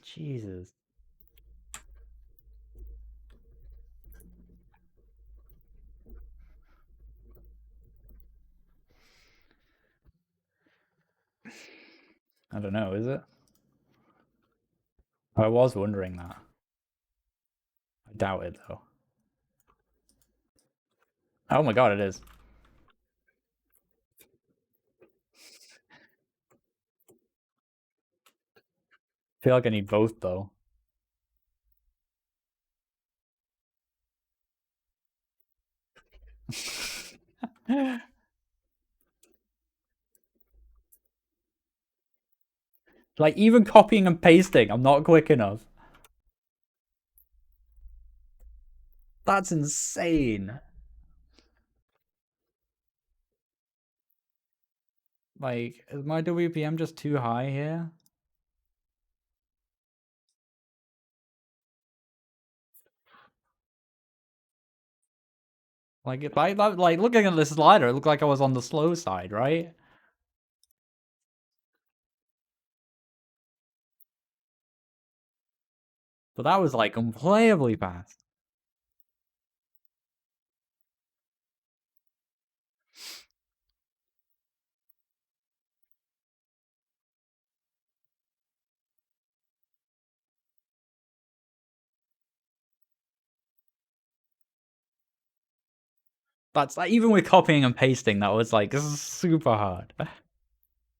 Jesus. I don't know, is it? I was wondering that. I doubt it, though. Oh my god, it is. I feel like I need both, though. Like, even copying and pasting, I'm not quick enough. That's insane. Like, is my WPM just too high here? Like, if I like looking at this slider, it looked like I was on the slow side, right? But that was like unplayably fast. That's like, even with copying and pasting, that was like super hard.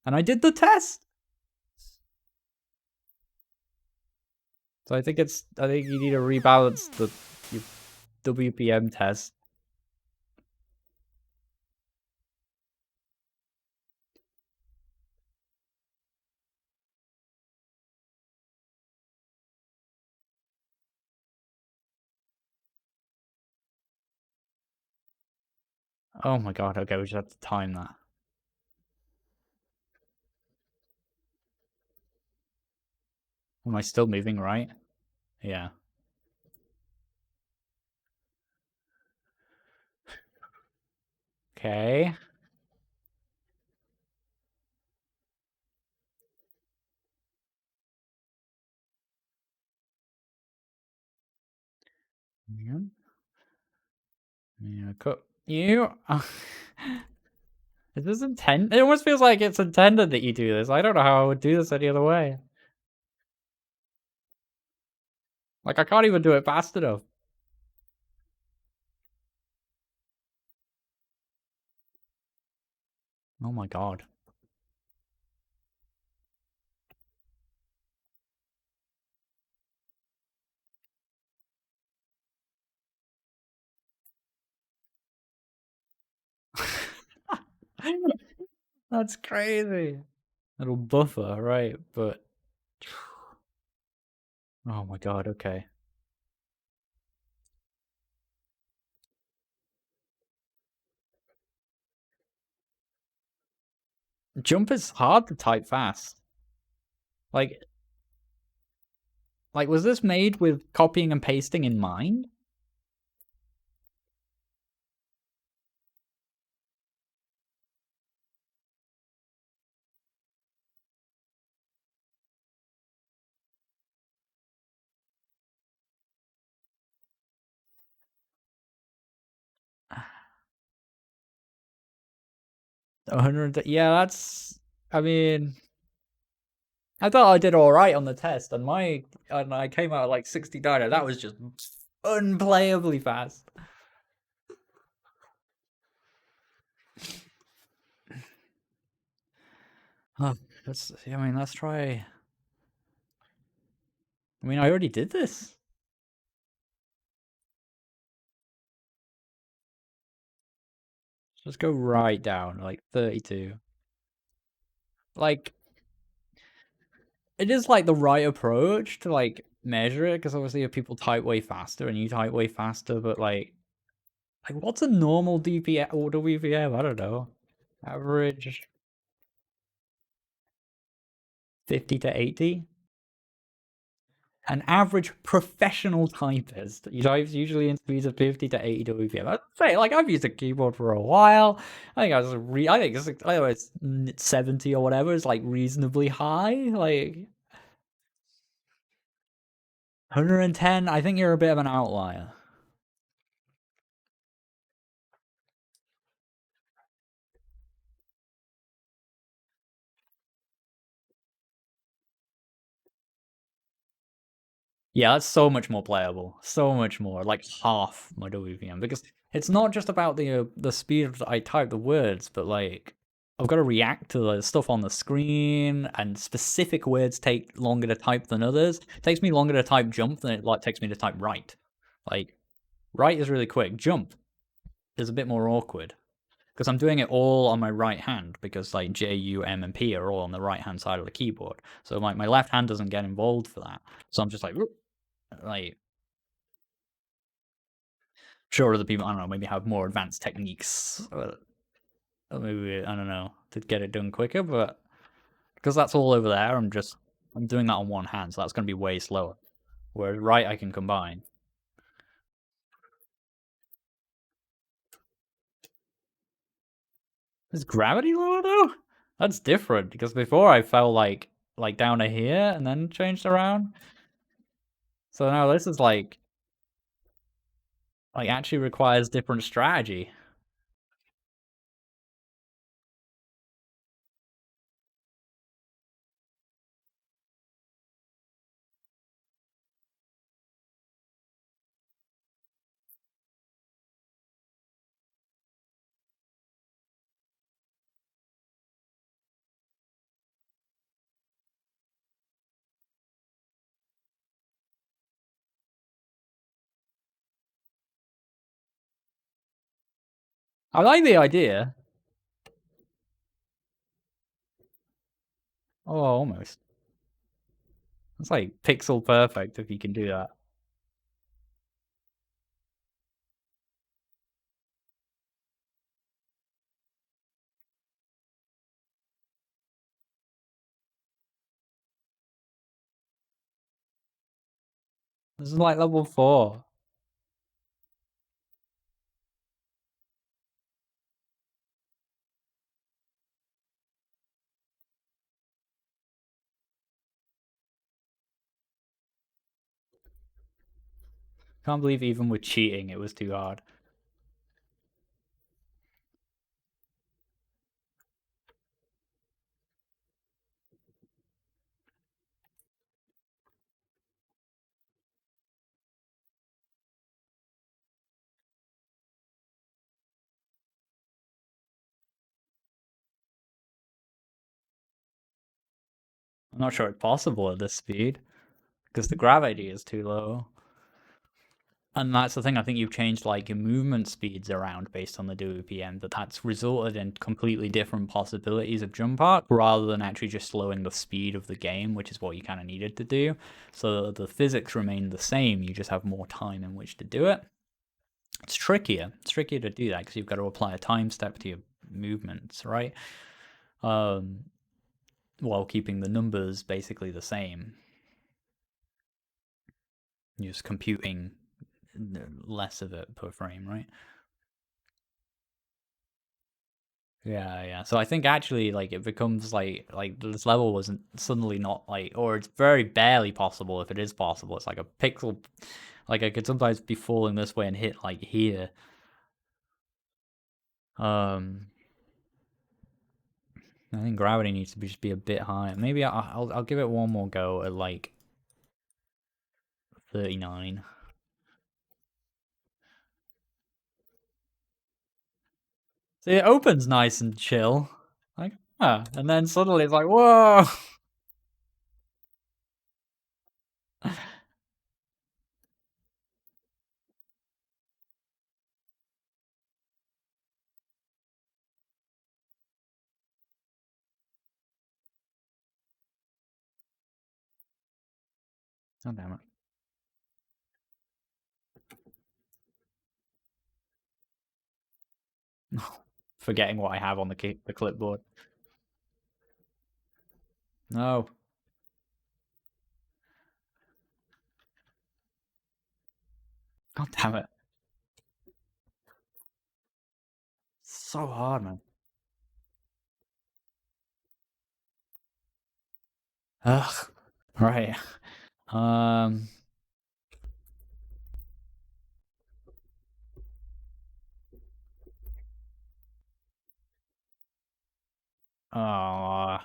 And I did the test. So I think you need to rebalance your WPM test. Oh my god, okay, we just have to time that. Am I still moving right? Yeah. Okay. Yeah. Yeah, cut you. Is this intended? It almost feels like it's intended that you do this. I don't know how I would do this any other way. Like, I can't even do it fast enough. Oh my god. That's crazy. Little buffer, right? But oh my god, okay. Jump is hard to type fast. Like, was this made with copying and pasting in mind? A 100. Yeah, that's. I mean, I thought I did all right on the test, and I came out at like 69. And that was just unplayably fast. Huh. Let's. I mean, let's try. I mean, I already did this. Let's go right down, like 32. Like, it is like the right approach to like measure it, because obviously if people type way faster and you type way faster, but like what's a normal DPM or WPM? I don't know. Average 50 to 80. An average professional typist usually in speeds of 50 to 80 WPM. I'd say, like, I've used a keyboard for a while. I think I think it's 70 or whatever. It's like reasonably high. Like 110. I think you're a bit of an outlier. Yeah, that's so much more playable. So much more, like half my WPM, because it's not just about the speed that I type the words, but like I've got to react to the stuff on the screen, and specific words take longer to type than others. It takes me longer to type jump than it like takes me to type right. Like right is really quick. Jump is a bit more awkward because I'm doing it all on my right hand, because like J, U, M, and P are all on the right hand side of the keyboard. So my left hand doesn't get involved for that. So I'm just like sure other people, I don't know, maybe have more advanced techniques, or maybe I don't know, to get it done quicker. But because that's all over there, I'm doing that on one hand, so that's going to be way slower. Whereas right, I can combine. Is gravity lower though? That's different, because before I fell like down to here and then changed around. So now this is like actually requires different strategy. I like the idea. Oh, almost. It's like pixel perfect if you can do that. This is like level 4. Can't believe even with cheating it was too hard. I'm not sure it's possible at this speed because the gravity is too low. And that's the thing, I think you've changed like your movement speeds around based on the WPM, that's resulted in completely different possibilities of jump arc rather than actually just slowing the speed of the game, which is what you kind of needed to do. So the physics remain the same, you just have more time in which to do it. It's trickier to do that because you've got to apply a time step to your movements, right? While keeping the numbers basically the same. You're just computing less of it per frame, right? Yeah. So I think actually, like, it becomes like this level wasn't suddenly not like, or it's very barely possible if it is possible. It's like a pixel, like I could sometimes be falling this way and hit like here. I think gravity needs to just be a bit higher. Maybe I'll give it one more go at like 39. See, it opens nice and chill, like and then suddenly it's like whoa. Oh damn it! Forgetting what I have on the clipboard. No. God damn it! So hard, man. Ugh. Right. Um. Oh.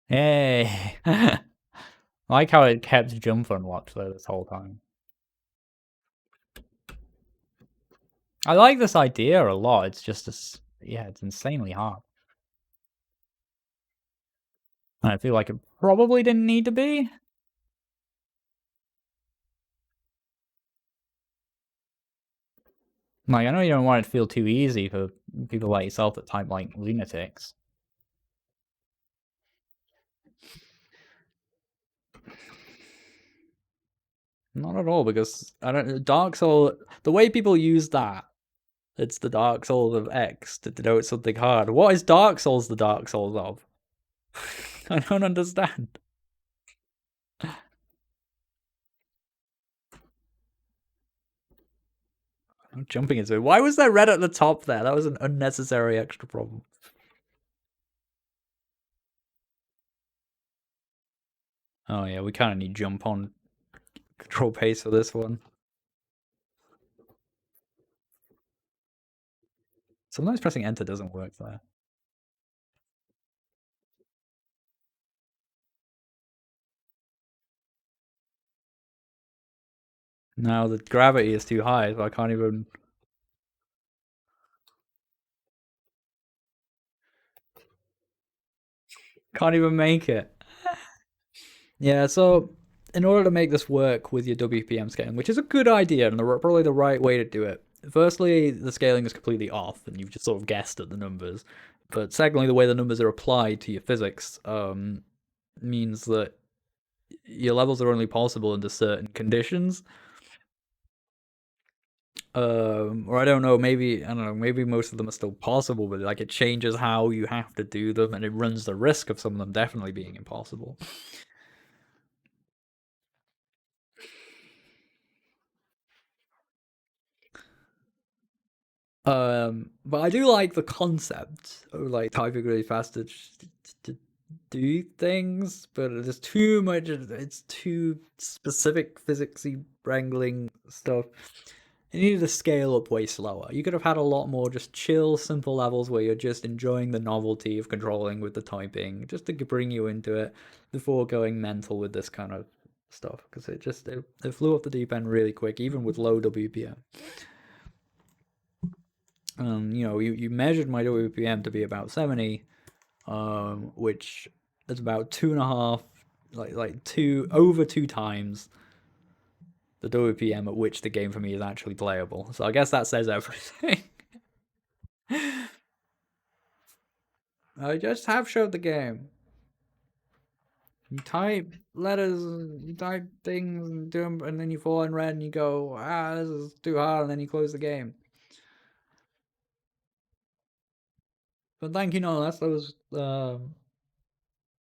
Hey. I like how it kept jump unlocked though this whole time. I like this idea a lot. It's just yeah, it's insanely hard. I feel like it probably didn't need to be. Like, I know you don't want it to feel too easy for people like yourself that type like lunatics. Not at all, because I don't. Dark Soul, the way people use that, it's the Dark Souls of X to denote something hard. What is Dark Souls the Dark Souls of? I don't understand. I'm jumping into it. Why was there red at the top there? That was an unnecessary extra problem. Oh yeah, we kind of need jump on control pace for this one. Sometimes pressing enter doesn't work there. Now the gravity is too high, so I can't even make it. Yeah, so in order to make this work with your WPM scaling, which is a good idea and probably the right way to do it, firstly, the scaling is completely off and you've just sort of guessed at the numbers. But secondly, the way the numbers are applied to your physics means that your levels are only possible under certain conditions. Or I don't know, maybe maybe most of them are still possible, but like it changes how you have to do them, and it runs the risk of some of them definitely being impossible. But I do like the concept of like typing really fast to do things, but there's too much. It's too specific, physicsy wrangling stuff. You needed to scale up way slower. You could have had a lot more just chill, simple levels where you're just enjoying the novelty of controlling with the typing, just to bring you into it before going mental with this kind of stuff. Because it flew off the deep end really quick, even with low WPM. You measured my WPM to be about 70, which is about 2.5, over 2 times the WPM at which the game for me is actually playable. So I guess that says everything. I just have showed the game. You type letters, you type things, and do them, and then you fall in red, and you go, this is too hard, and then you close the game. But thank you nonetheless. That was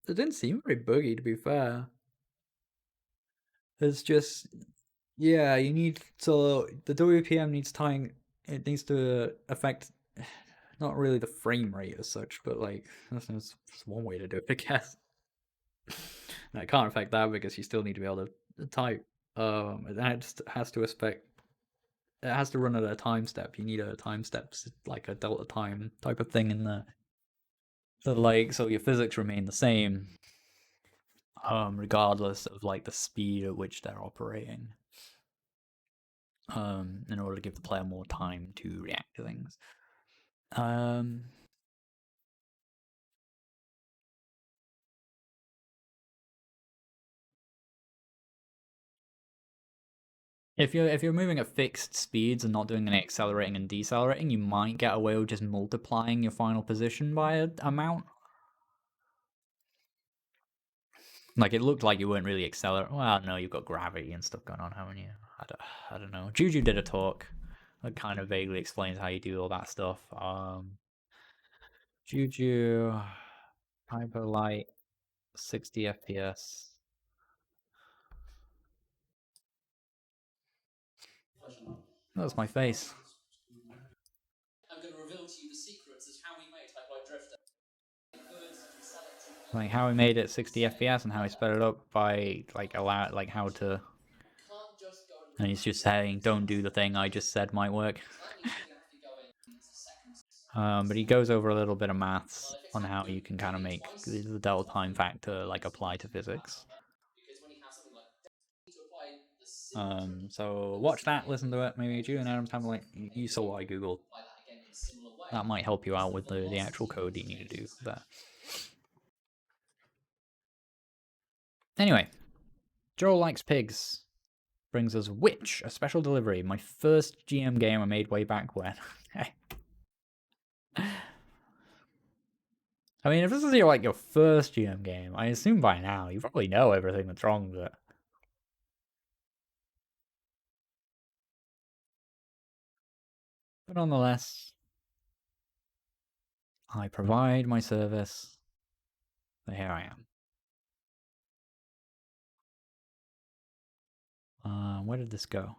it didn't seem very buggy, to be fair. It's just, yeah, you need, so the WPM needs tying, it needs to affect not really the frame rate as such, but like that's one way to do it, I guess. No, it can't affect that because you still need to be able to type. It has to affect. It has to run at a time step. You need a time step, like a delta time type of thing in there. So your physics remain the same, regardless of like the speed at which they're operating. In order to give the player more time to react to things. If you're moving at fixed speeds and not doing any accelerating and decelerating, you might get away with just multiplying your final position by an amount. Like it looked like you weren't really accelerating. Well, no, you've got gravity and stuff going on, haven't you? I don't know. Juju did a talk that kind of vaguely explains how you do all that stuff. Juju, hyper light, 60 FPS. That's my face. I'm going to reveal to you the secrets of how we made Hyper Drifter. Like how we made it 60 FPS and how we sped it up by like how to. And he's just saying, "Don't do the thing I just said might work." But he goes over a little bit of maths on how you can kind of make the delta time factor like apply to physics. So watch that, listen to it. Maybe you and Adam's have like you saw what I googled. That might help you out with the actual code you need to do that. Anyway, Joel Likes Pigs brings us Witch, a special delivery. My first GM game I made way back when. I mean, if this is your first GM game, I assume by now you probably know everything that's wrong with it. But nonetheless, I provide my service. So here I am. Where did this go?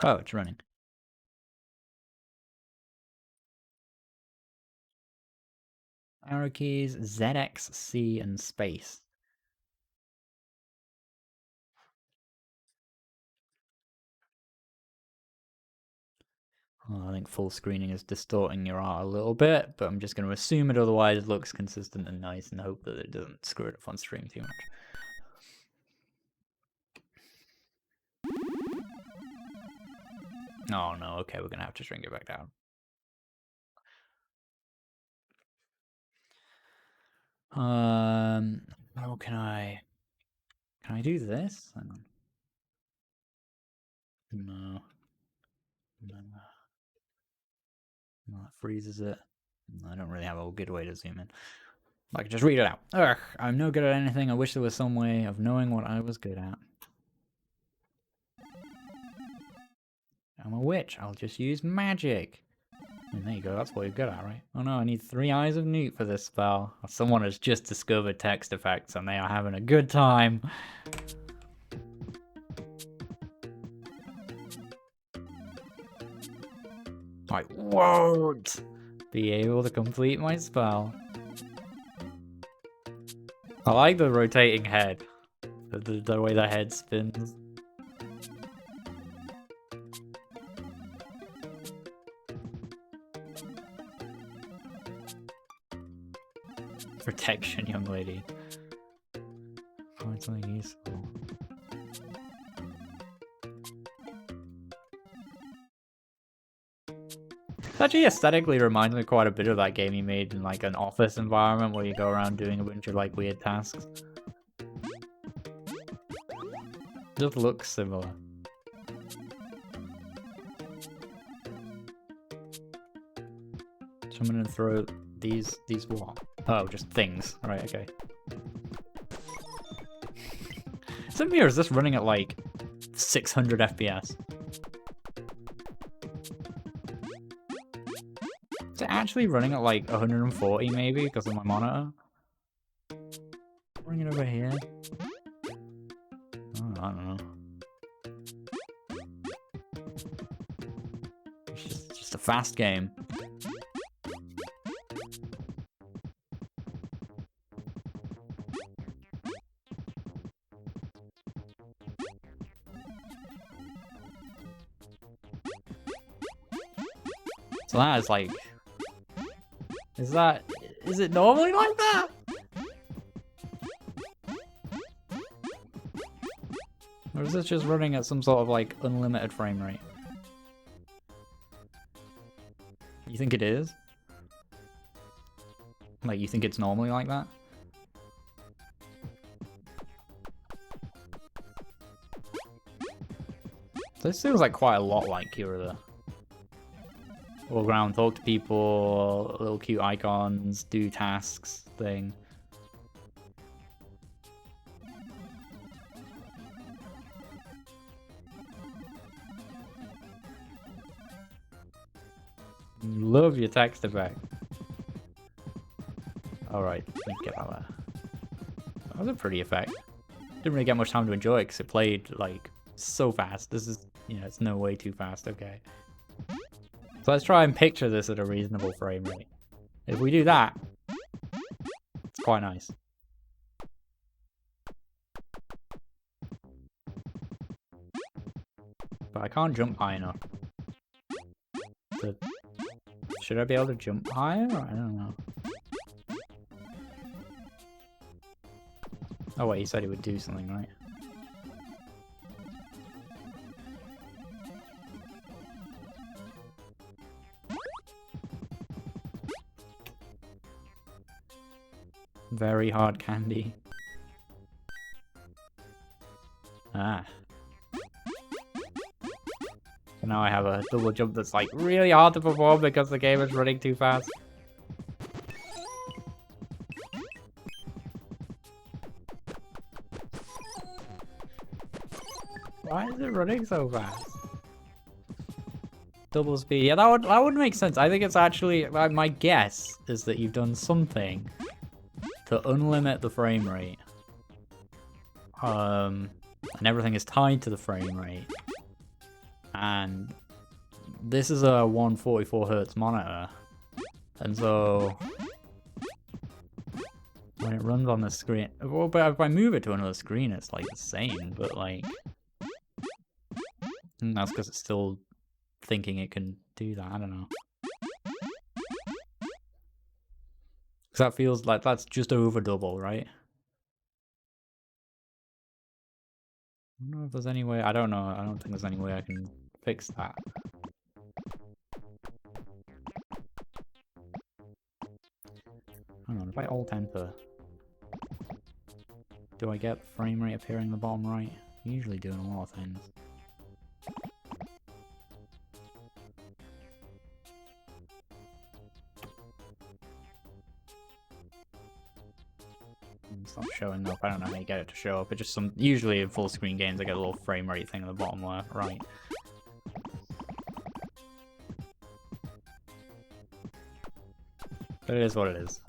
Oh, it's running. Arrow keys, ZX, C, and space. Well, I think full screening is distorting your art a little bit, but I'm just going to assume it otherwise looks consistent and nice and hope that it doesn't screw it up on stream too much. Oh no, okay, we're going to have to shrink it back down. How can I do this? Hang on. No. No, it freezes it. I don't really have a good way to zoom in. I can just read it out. Ugh, I'm no good at anything. I wish there was some way of knowing what I was good at. I'm a witch. I'll just use magic. And there you go. That's what you're good at, right? Oh no, I need 3 eyes of Newt for this spell. Someone has just discovered text effects and they are having a good time. I won't be able to complete my spell. I like the rotating head. The way the head spins. Protection, young lady. Find something useful. It actually aesthetically reminds me quite a bit of that game you made in like an office environment where you go around doing a bunch of like weird tasks. It just looks similar. So I'm gonna throw these what? Oh, just things. Right, okay. Some mirror is this running at like 600 FPS? Is it actually running at like 140 maybe because of my monitor? Bring it over here. Oh, I don't know. It's just a fast game. So that is like... Is it normally like that? Or is this just running at some sort of like unlimited frame rate? You think it is? Like, you think it's normally like that? This feels like quite a lot like Cura. Walk around, talk to people, little cute icons, do tasks thing. Love your text effect. Alright, let me get that there. That was a pretty effect. Didn't really get much time to enjoy it because it played like so fast. This is, you know, it's no way too fast, okay. So let's try and picture this at a reasonable frame rate. If we do that, it's quite nice. But I can't jump high enough. Should I be able to jump higher? I don't know. Oh wait, he said he would do something, right? Very hard candy. Ah. So now I have a double jump that's like really hard to perform because the game is running too fast. Why is it running so fast? Double speed. Yeah, that would make sense. I think it's actually, my guess is that you've done something to unlimit the frame rate. And everything is tied to the frame rate. And this is a 144 Hz monitor. And so when it runs on the screen, well, but if I move it to another screen, it's like the same, but like, that's because it's still thinking it can do that. I don't know. Because that feels like that's just over double, right? I don't know if there's any way. I don't know. I don't think there's any way I can fix that. Hang on, if I alt enter, do I get frame rate appearing in the bottom right? Usually doing a lot of things. It's not showing up. I don't know how you get it to show up. It just usually in full screen games I get a little frame rate thing in the bottom left, right. But it is what it is.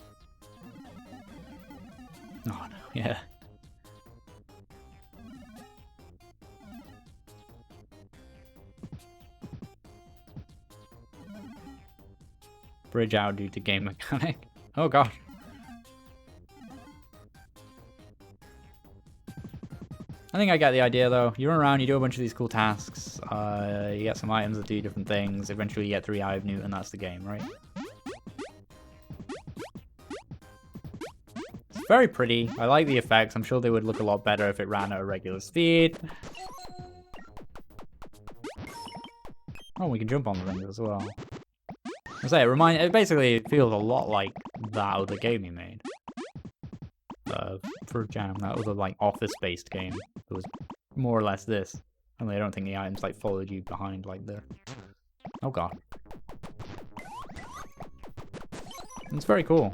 Oh no, yeah. Bridge out due to game mechanic. Oh gosh. I think I get the idea though. You run around, you do a bunch of these cool tasks, you get some items that do different things, eventually you get 3 Eye of Newt and that's the game, right? It's very pretty. I like the effects. I'm sure they would look a lot better if it ran at a regular speed. Oh, we can jump on the ring as well. I say it basically feels a lot like that other game you made. For Jam, that was a like office-based game. It was more or less this. Only I don't think the items like followed you behind like the. Oh god. It's very cool.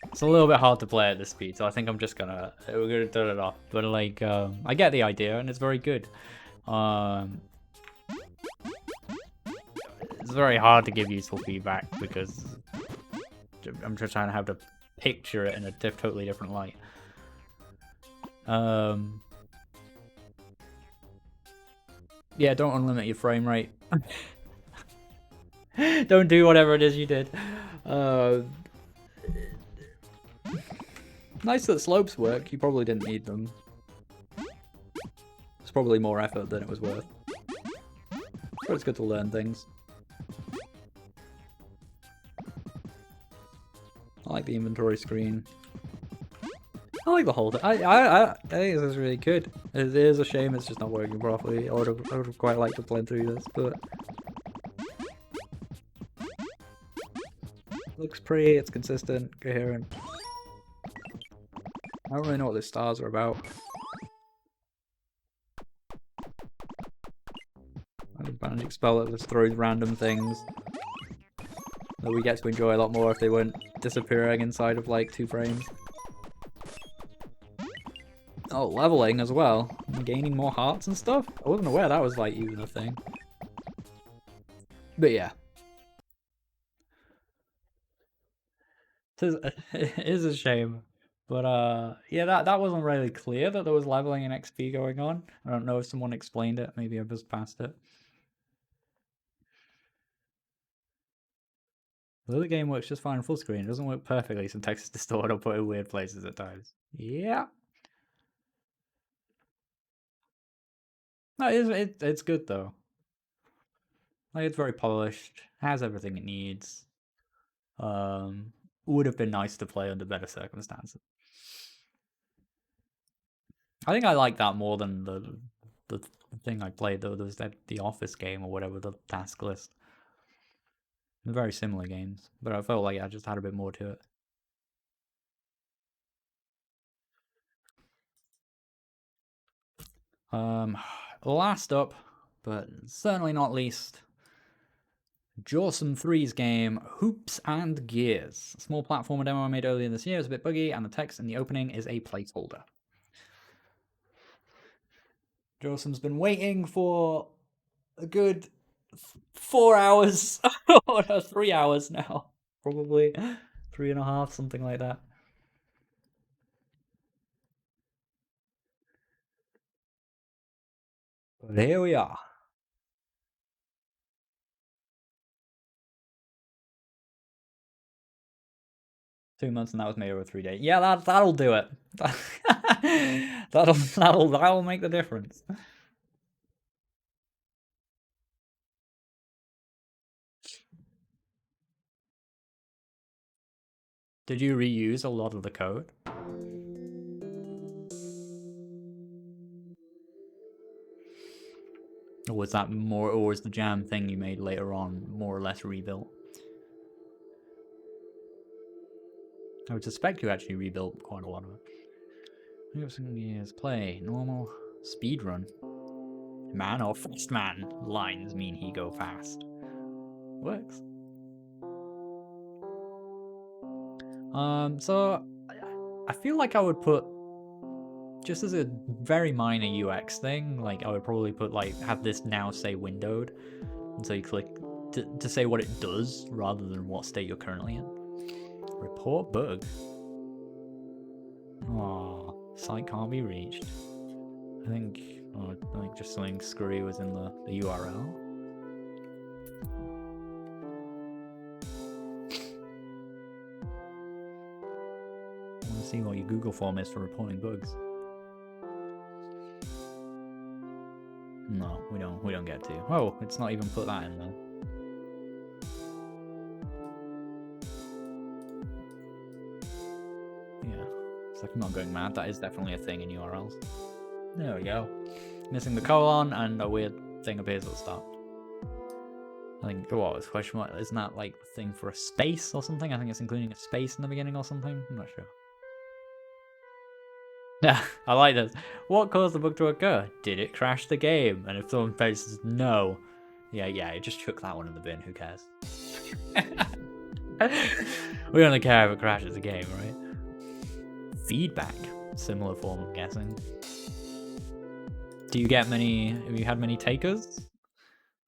It's a little bit hard to play at this speed, so I think we're gonna turn it off. But like, I get the idea, and it's very good. It's very hard to give useful feedback because I'm just trying to have to picture it in a totally different light. Yeah, don't unlimit your frame rate. Don't do whatever it is you did. Nice that slopes work. You probably didn't need them. It's probably more effort than it was worth. But it's good to learn things. I like the inventory screen. I like the whole thing. I think this is really good. It is a shame it's just not working properly. I would have quite liked to play through this, but looks pretty. It's consistent, coherent. I don't really know what the stars are about. A magic spell that just throws random things that we get to enjoy a lot more if they weren't disappearing inside of like 2 frames. Oh, leveling as well. I'm gaining more hearts and stuff. I wasn't aware that was like even a thing. But yeah. It is a shame. But yeah, that wasn't really clear that there was leveling and XP going on. I don't know if someone explained it. Maybe I just passed it. The other game works just fine in full screen. It doesn't work perfectly. Some text is distorted or put in weird places at times. Yeah. No, it's good though. Like it's very polished. Has everything it needs. Would have been nice to play under better circumstances. I think I like that more than the thing I played though. There's the Office game or whatever, the task list. They're very similar games, but I felt like I just had a bit more to it. Last up, but certainly not least, Jawsome3's game, Hoops and Gears. A small platformer demo I made earlier this year is a bit buggy, and the text in the opening is a placeholder. Jawsome's been waiting for a good 4 hours, or 3 hours now, probably 3.5, something like that. But here we are. Two months and that was made over 3 days. Yeah, that'll do it. that'll make the difference. Did you reuse a lot of the code? Or was that more, or was the jam thing you made later on more or less rebuilt? I would suspect you actually rebuilt quite a lot of it. Years play normal speed run. Man or fast man? Lines mean he go fast. Works. So I feel like I would put, just as a very minor UX thing, like I would probably put like have this now say windowed, And so you click to say what it does rather than what state you're currently in. Report bug. Oh, site can't be reached. I think just something screwy was in the URL. I want to see what your Google form is for reporting bugs. No, we don't get to. Oh, it's not even put that in there. Yeah, it's like I'm not going mad. That is definitely a thing in URLs. There we go. Missing the colon and a weird thing appears at the start. I think, what was question mark? Isn't that like the thing for a space or something? I think it's including a space in the beginning or something. I'm not sure. Yeah, I like this. What caused the bug to occur? Did it crash the game? And if someone faces no, yeah, it just chuck that one in the bin. Who cares? We only care if it crashes the game, right? Feedback, similar form, I'm guessing. Do you get many? Have you had many takers?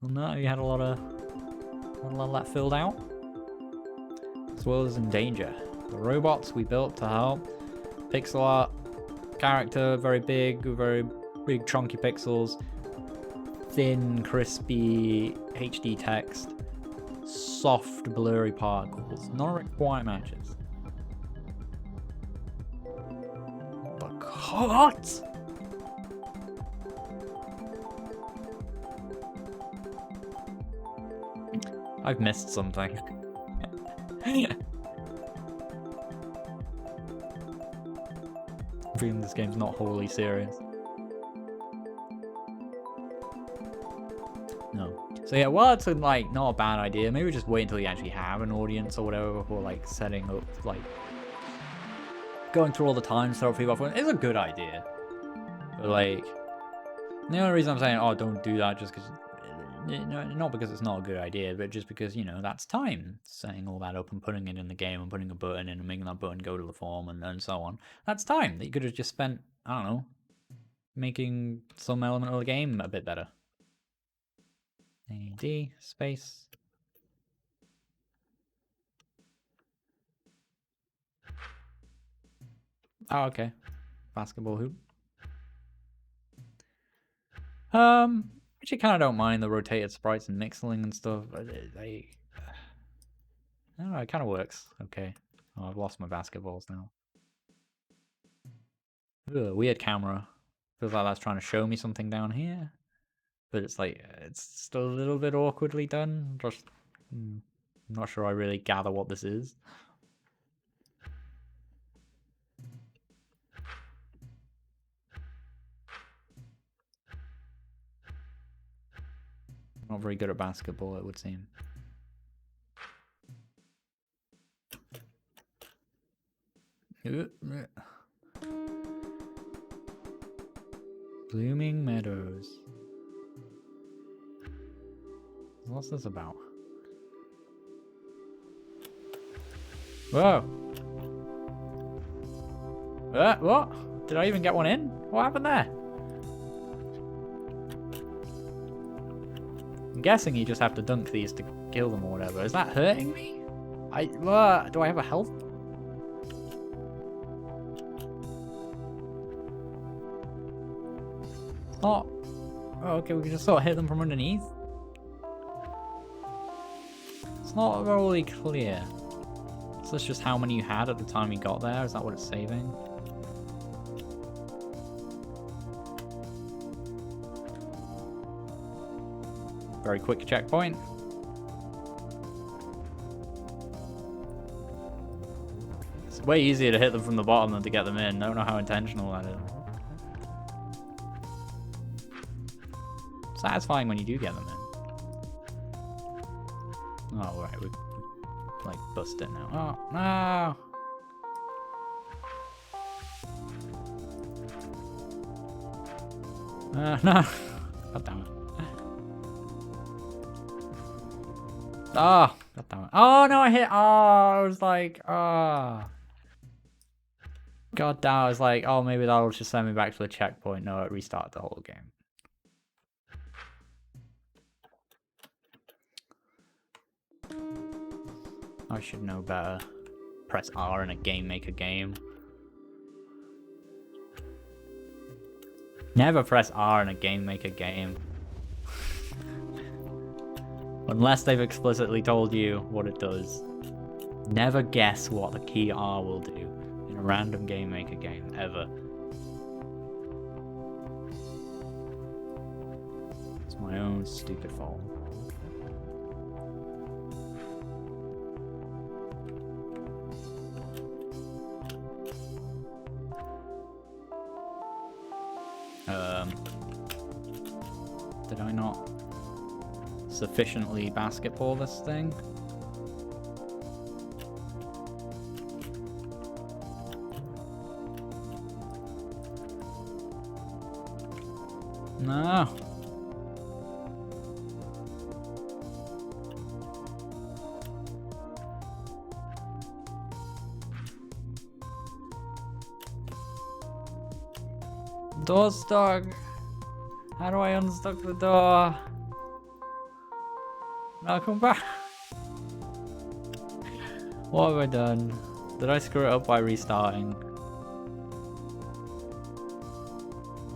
No, have you had a lot of that filled out? This world is in danger. The robots we built to help. Pixel art. Character, very big chunky pixels, thin, crispy HD text, soft, blurry particles. None of it quite matches. But what? I've missed something. Feeling this game's not wholly serious. No. So yeah, well, it's like not a bad idea. Maybe just wait until you actually have an audience or whatever before like setting up, like going through all the time so people off. It's a good idea. But like, the only reason I'm saying, oh, don't do that, just because, not because it's not a good idea, but just because, you know, that's time. Setting all that up and putting it in the game and putting a button in and making that button go to the form and so on. That's time that you could have just spent, I don't know, making some element of the game a bit better. AD space. Oh, okay. Basketball hoop. Actually, kind of don't mind the rotated sprites and mixeling and stuff. I don't know, it kind of works. Okay. Oh, I've lost my basketballs now. Ugh, weird camera. Feels like that's trying to show me something down here. But it's like, it's still a little bit awkwardly done. Just, I'm not sure I really gather what this is. Not very good at basketball, it would seem. Blooming Meadows. What's this about? Whoa! What? Did I even get one in? What happened there? I'm guessing you just have to dunk these to kill them or whatever. Is that hurting me? Do I have a health? Oh, okay, we can just sort of hit them from underneath. It's not really clear. So that's just how many you had at the time you got there? Is that what it's saving? Very quick checkpoint. It's way easier to hit them from the bottom than to get them in. I don't know how intentional that is. Satisfying when you do get them in. Oh, right, we like bust it now. Oh, no! No! God damn it. Oh, God damn it. Oh, no, I hit. Oh, I was like, oh. God damn, I was like, oh, maybe that'll just send me back to the checkpoint. No, it restarted the whole game. I should know better. Press R in a game maker game. Never press R in a game maker game. Unless they've explicitly told you what it does. Never guess what the key R will do in a random game maker game, ever. It's my own stupid fault. Did I not sufficiently basketball this thing? No. Door's stuck. How do I unstuck the door? Now come back. What have I done? Did I screw it up by restarting?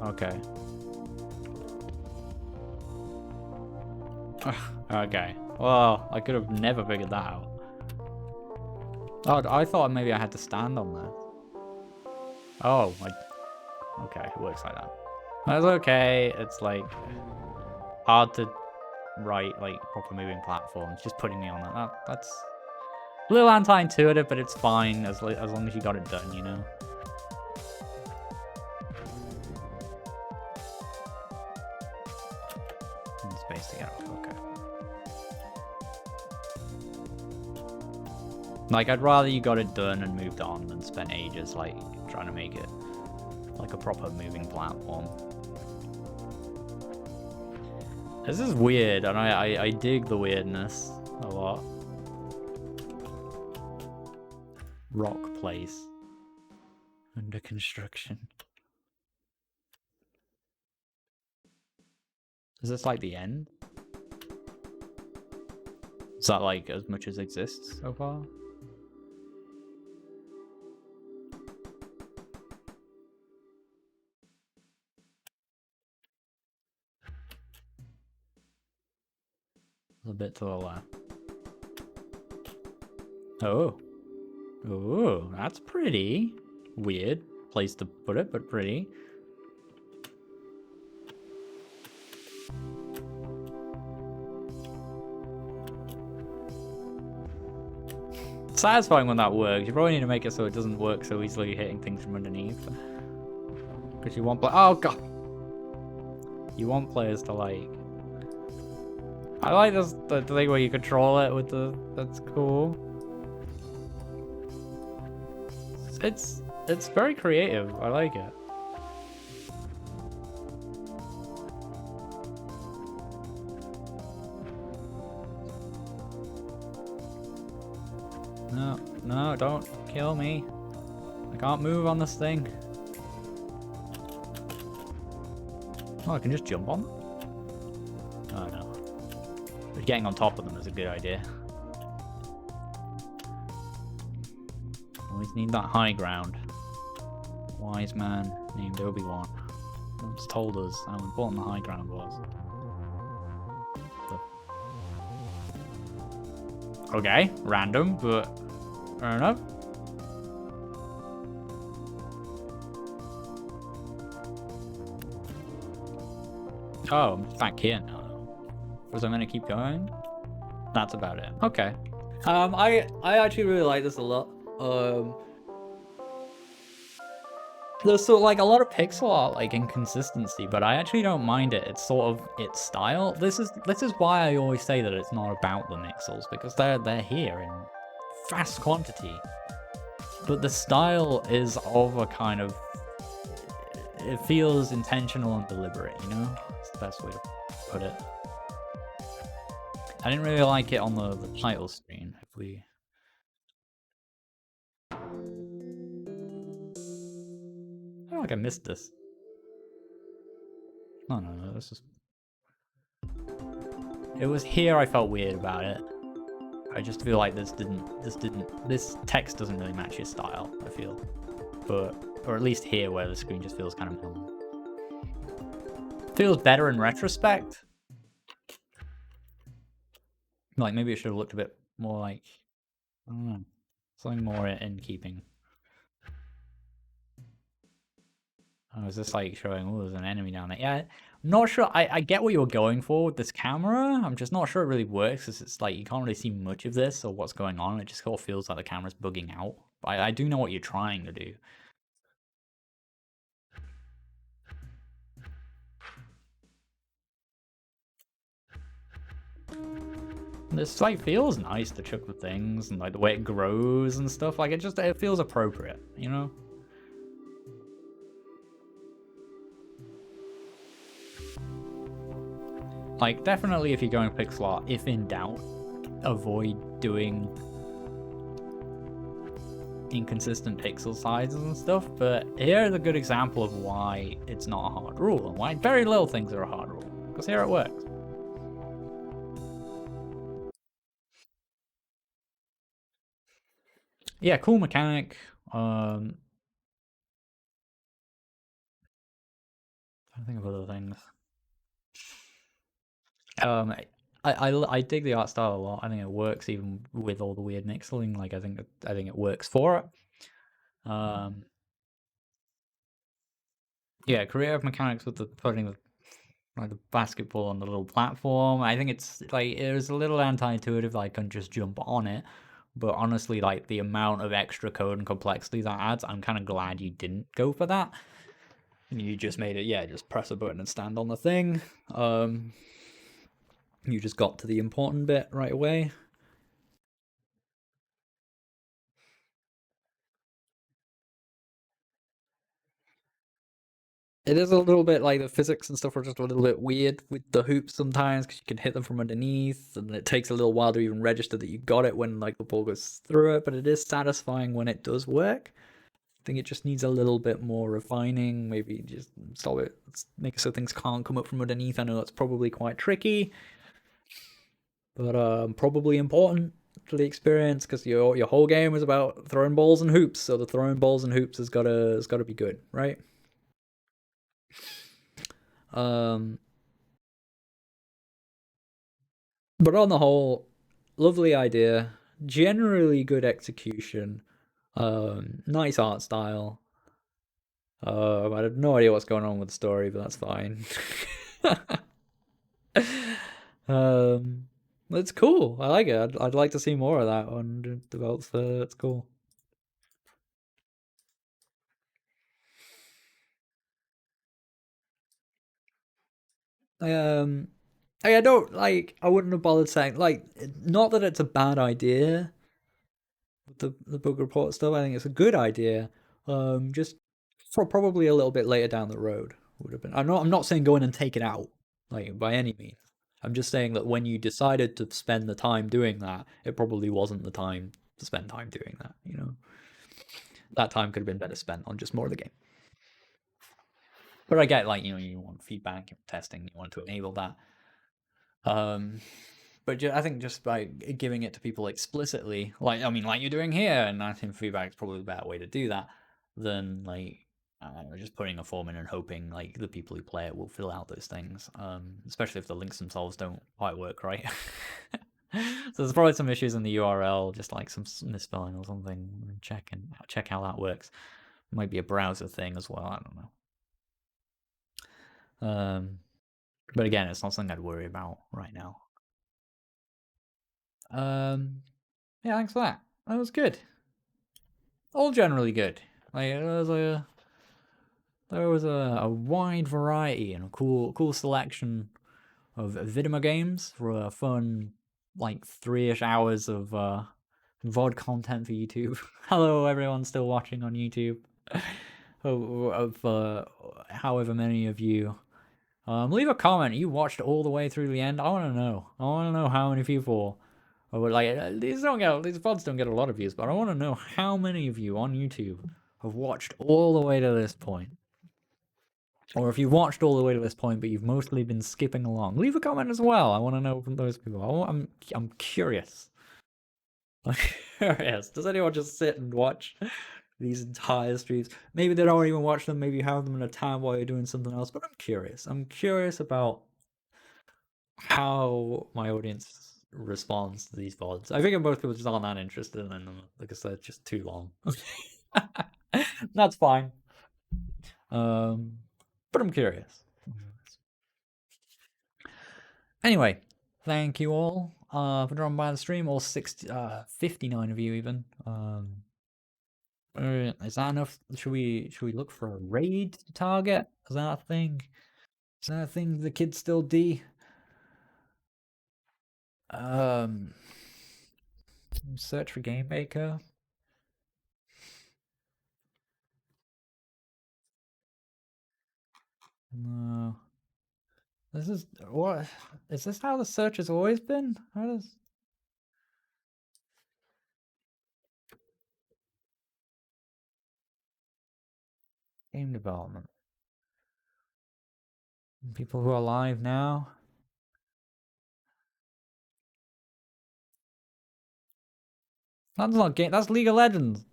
Okay. Okay. Well, I could have never figured that out. Oh, I thought maybe I had to stand on this. Oh, okay, it works like that. That's okay. It's like hard to write like proper moving platforms. Just putting me on that's a little anti-intuitive, but it's fine as long as you got it done, you know. And space to get off. Okay. Like I'd rather you got it done and moved on than spent ages like trying to make it like a proper moving platform. This is weird, and I dig the weirdness a lot. Rock place. Under construction. Is this like the end? Is that like as much as exists so far? A bit to the left. Oh. Oh, that's pretty. Weird place to put it, but pretty. Satisfying when that works. You probably need to make it so it doesn't work so easily hitting things from underneath. Because you want oh god. You want players to like... I like this the thing where you control it with the... That's cool. It's very creative. I like it. No, no, don't kill me. I can't move on this thing. Oh, I can just jump on them? Oh no. But getting on top of them is a good idea. Always need that high ground. Wise man named Obi-Wan once told us how important the high ground was. Okay, random, but fair enough. Oh, I'm back here now. Was I gonna keep going? That's about it. Okay. I actually really like this a lot. There's sort of like a lot of pixel art like inconsistency, but I actually don't mind it. It's sort of its style. This is why I always say that it's not about the pixels, because they're here in vast quantity. But the style is of a kind of, it feels intentional and deliberate, you know? That's the best way to put it. I didn't really like it on the title screen. If we... I feel like I missed this. No, this is... It was here I felt weird about it. I just feel like this text doesn't really match his style, I feel. Or at least here where the screen just feels kind of minimal. Feels better in retrospect. Like maybe it should have looked a bit more like, I don't know, something more in keeping. Oh, is this like showing, oh, there's an enemy down there? Yeah, I'm not sure. I get what you're going for with this camera. I'm just not sure it really works because it's like you can't really see much of this or what's going on. It just sort of feels like the camera's bugging out. But I do know what you're trying to do. This like feels nice, the chuck the things and like the way it grows and stuff. Like it feels appropriate, you know? Like definitely if you're going pixel art, if in doubt, avoid doing inconsistent pixel sizes and stuff. But here is a good example of why it's not a hard rule and why very little things are a hard rule. Because here it works. Yeah, cool mechanic. I think of other things. I dig the art style a lot. I think it works even with all the weird mixing. Like I think it works for it. Yeah, creative mechanics with the putting the basketball on the little platform. I think it's like it was a little anti-intuitive. I couldn't just jump on it. But honestly, like the amount of extra code and complexity that adds, I'm kind of glad you didn't go for that. You just made it, yeah, just press a button and stand on the thing. You just got to the important bit right away. It is a little bit like the physics and stuff are just a little bit weird with the hoops sometimes because you can hit them from underneath and it takes a little while to even register that you got it when like the ball goes through it, but it is satisfying when it does work. I think it just needs a little bit more refining, maybe just solve it, make it so things can't come up from underneath. I know that's probably quite tricky, but probably important for the experience because your whole game is about throwing balls and hoops, so the throwing balls and hoops has gotta be good, right? Um, but on the whole, lovely idea, generally good execution, nice art style. I have no idea what's going on with the story, but that's fine. It's cool. I like it. I'd like to see more of that on developed. It's cool. I don't like. I wouldn't have bothered saying like. Not that it's a bad idea. The book report stuff. I think it's a good idea. Just for probably a little bit later down the road would have been. I'm not saying go in and take it out like by any means. I'm just saying that when you decided to spend the time doing that, it probably wasn't the time to spend time doing that. You know, that time could have been better spent on just more of the game. But I get like you want feedback, testing, you want to enable that. But I think just by giving it to people explicitly, like like you're doing here, and I think feedback is probably a better way to do that than like I don't know, just putting a form in and hoping like the people who play it will fill out those things. Especially if the links themselves don't quite work right. So there's probably some issues in the URL, just like some misspelling or something. Check how that works. Might be a browser thing as well. I don't know. But again, it's not something I'd worry about right now. Yeah, thanks for that. That was good. All generally good. Like there was a wide variety and a cool selection of Vidima games for a fun like 3-ish hours of VOD content for YouTube. Hello, everyone still watching on YouTube. of however many of you. Leave a comment. You watched all the way through the end. I want to know. I want to know how many people. Like these VODs don't get a lot of views, but I want to know how many of you on YouTube have watched all the way to this point. Or if you've watched all the way to this point, but you've mostly been skipping along, leave a comment as well. I want to know from those people. I'm curious. Like, curious. Does anyone just sit and watch these entire streams? Maybe they don't even watch them. Maybe you have them in a tab while you're doing something else. But I'm curious. I'm curious about how my audience responds to these VODs. I think most people just aren't that interested in them because they're just too long. That's fine. But I'm curious. Anyway, thank you all for dropping by the stream. All 59 of you even. Is that enough? Should we look for a raid target? Is that a thing? Is that a thing the kids still do? Search for game maker. No. This is what is this how the search has always been? How does game development? People who are live now. That's not game. That's League of Legends.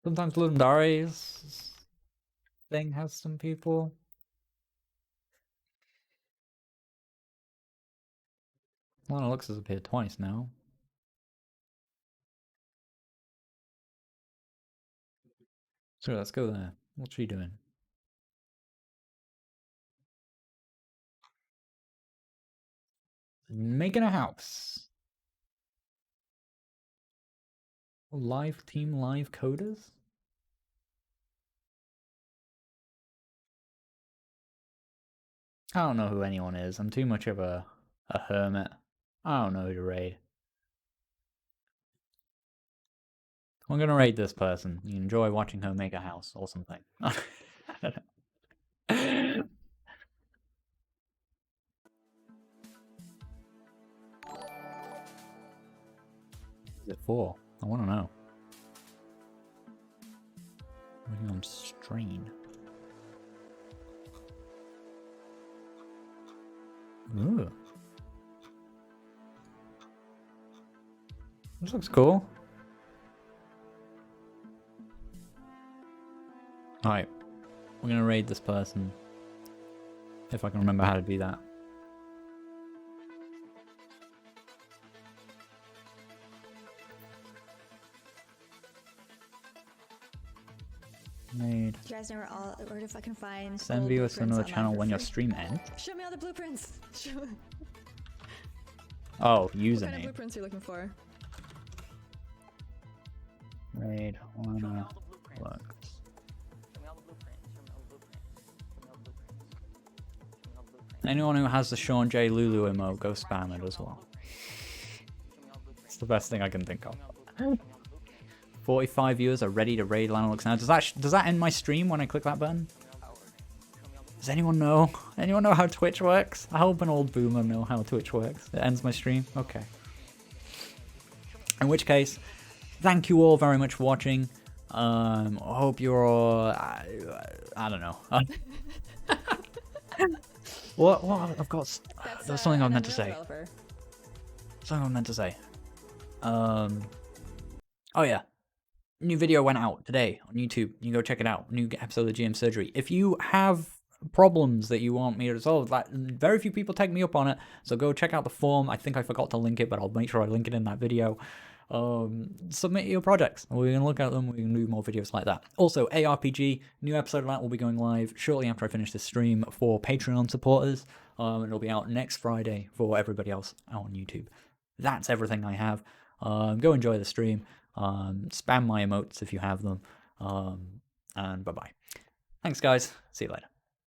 Sometimes Legendaries thing has some people. Lana Lux has appeared twice now. So let's go there. What's she doing? Making a house. Live team live coders? I don't know who anyone is. I'm too much of a hermit. I don't know who to raid. I'm gonna raid this person. You enjoy watching her make a house or something. I don't know. Who's it for? I want to know. Maybe on strain. Ooh. This looks cool. Alright. We're gonna raid this person. If I can remember how to do that. Made. You guys know where to fucking find. Send viewers to another channel when your stream ends. Show me all the blueprints. Oh, What kind of username. blueprints are you looking for? Raid wanna look. Anyone who has the Sean J. Lulu emote, go spam it as well. It's the best thing I can think of. 45 viewers are ready to raid Lanolux now. Does that end my stream when I click that button? Does anyone know? Anyone know how Twitch works? I hope an old boomer know how Twitch works. It ends my stream? Okay. In which case, thank you all very much for watching. I hope you're all... I don't know. What? I've got... There's something I meant to say. Something I meant to say. Oh yeah. New video went out today on YouTube. You can go check it out. New episode of GM Surgery. If you have problems that you want me to resolve, like, very few people take me up on it, so go check out the form. I think I forgot to link it, but I'll make sure I link it in that video. Submit your projects. We're going to look at them. We can do more videos like that. Also, ARPG, new episode of that will be going live shortly after I finish this stream for Patreon supporters. It'll be out next Friday for everybody else out on YouTube. That's everything I have. Go enjoy the stream. Spam my emotes if you have them. And bye-bye. Thanks, guys. See you later.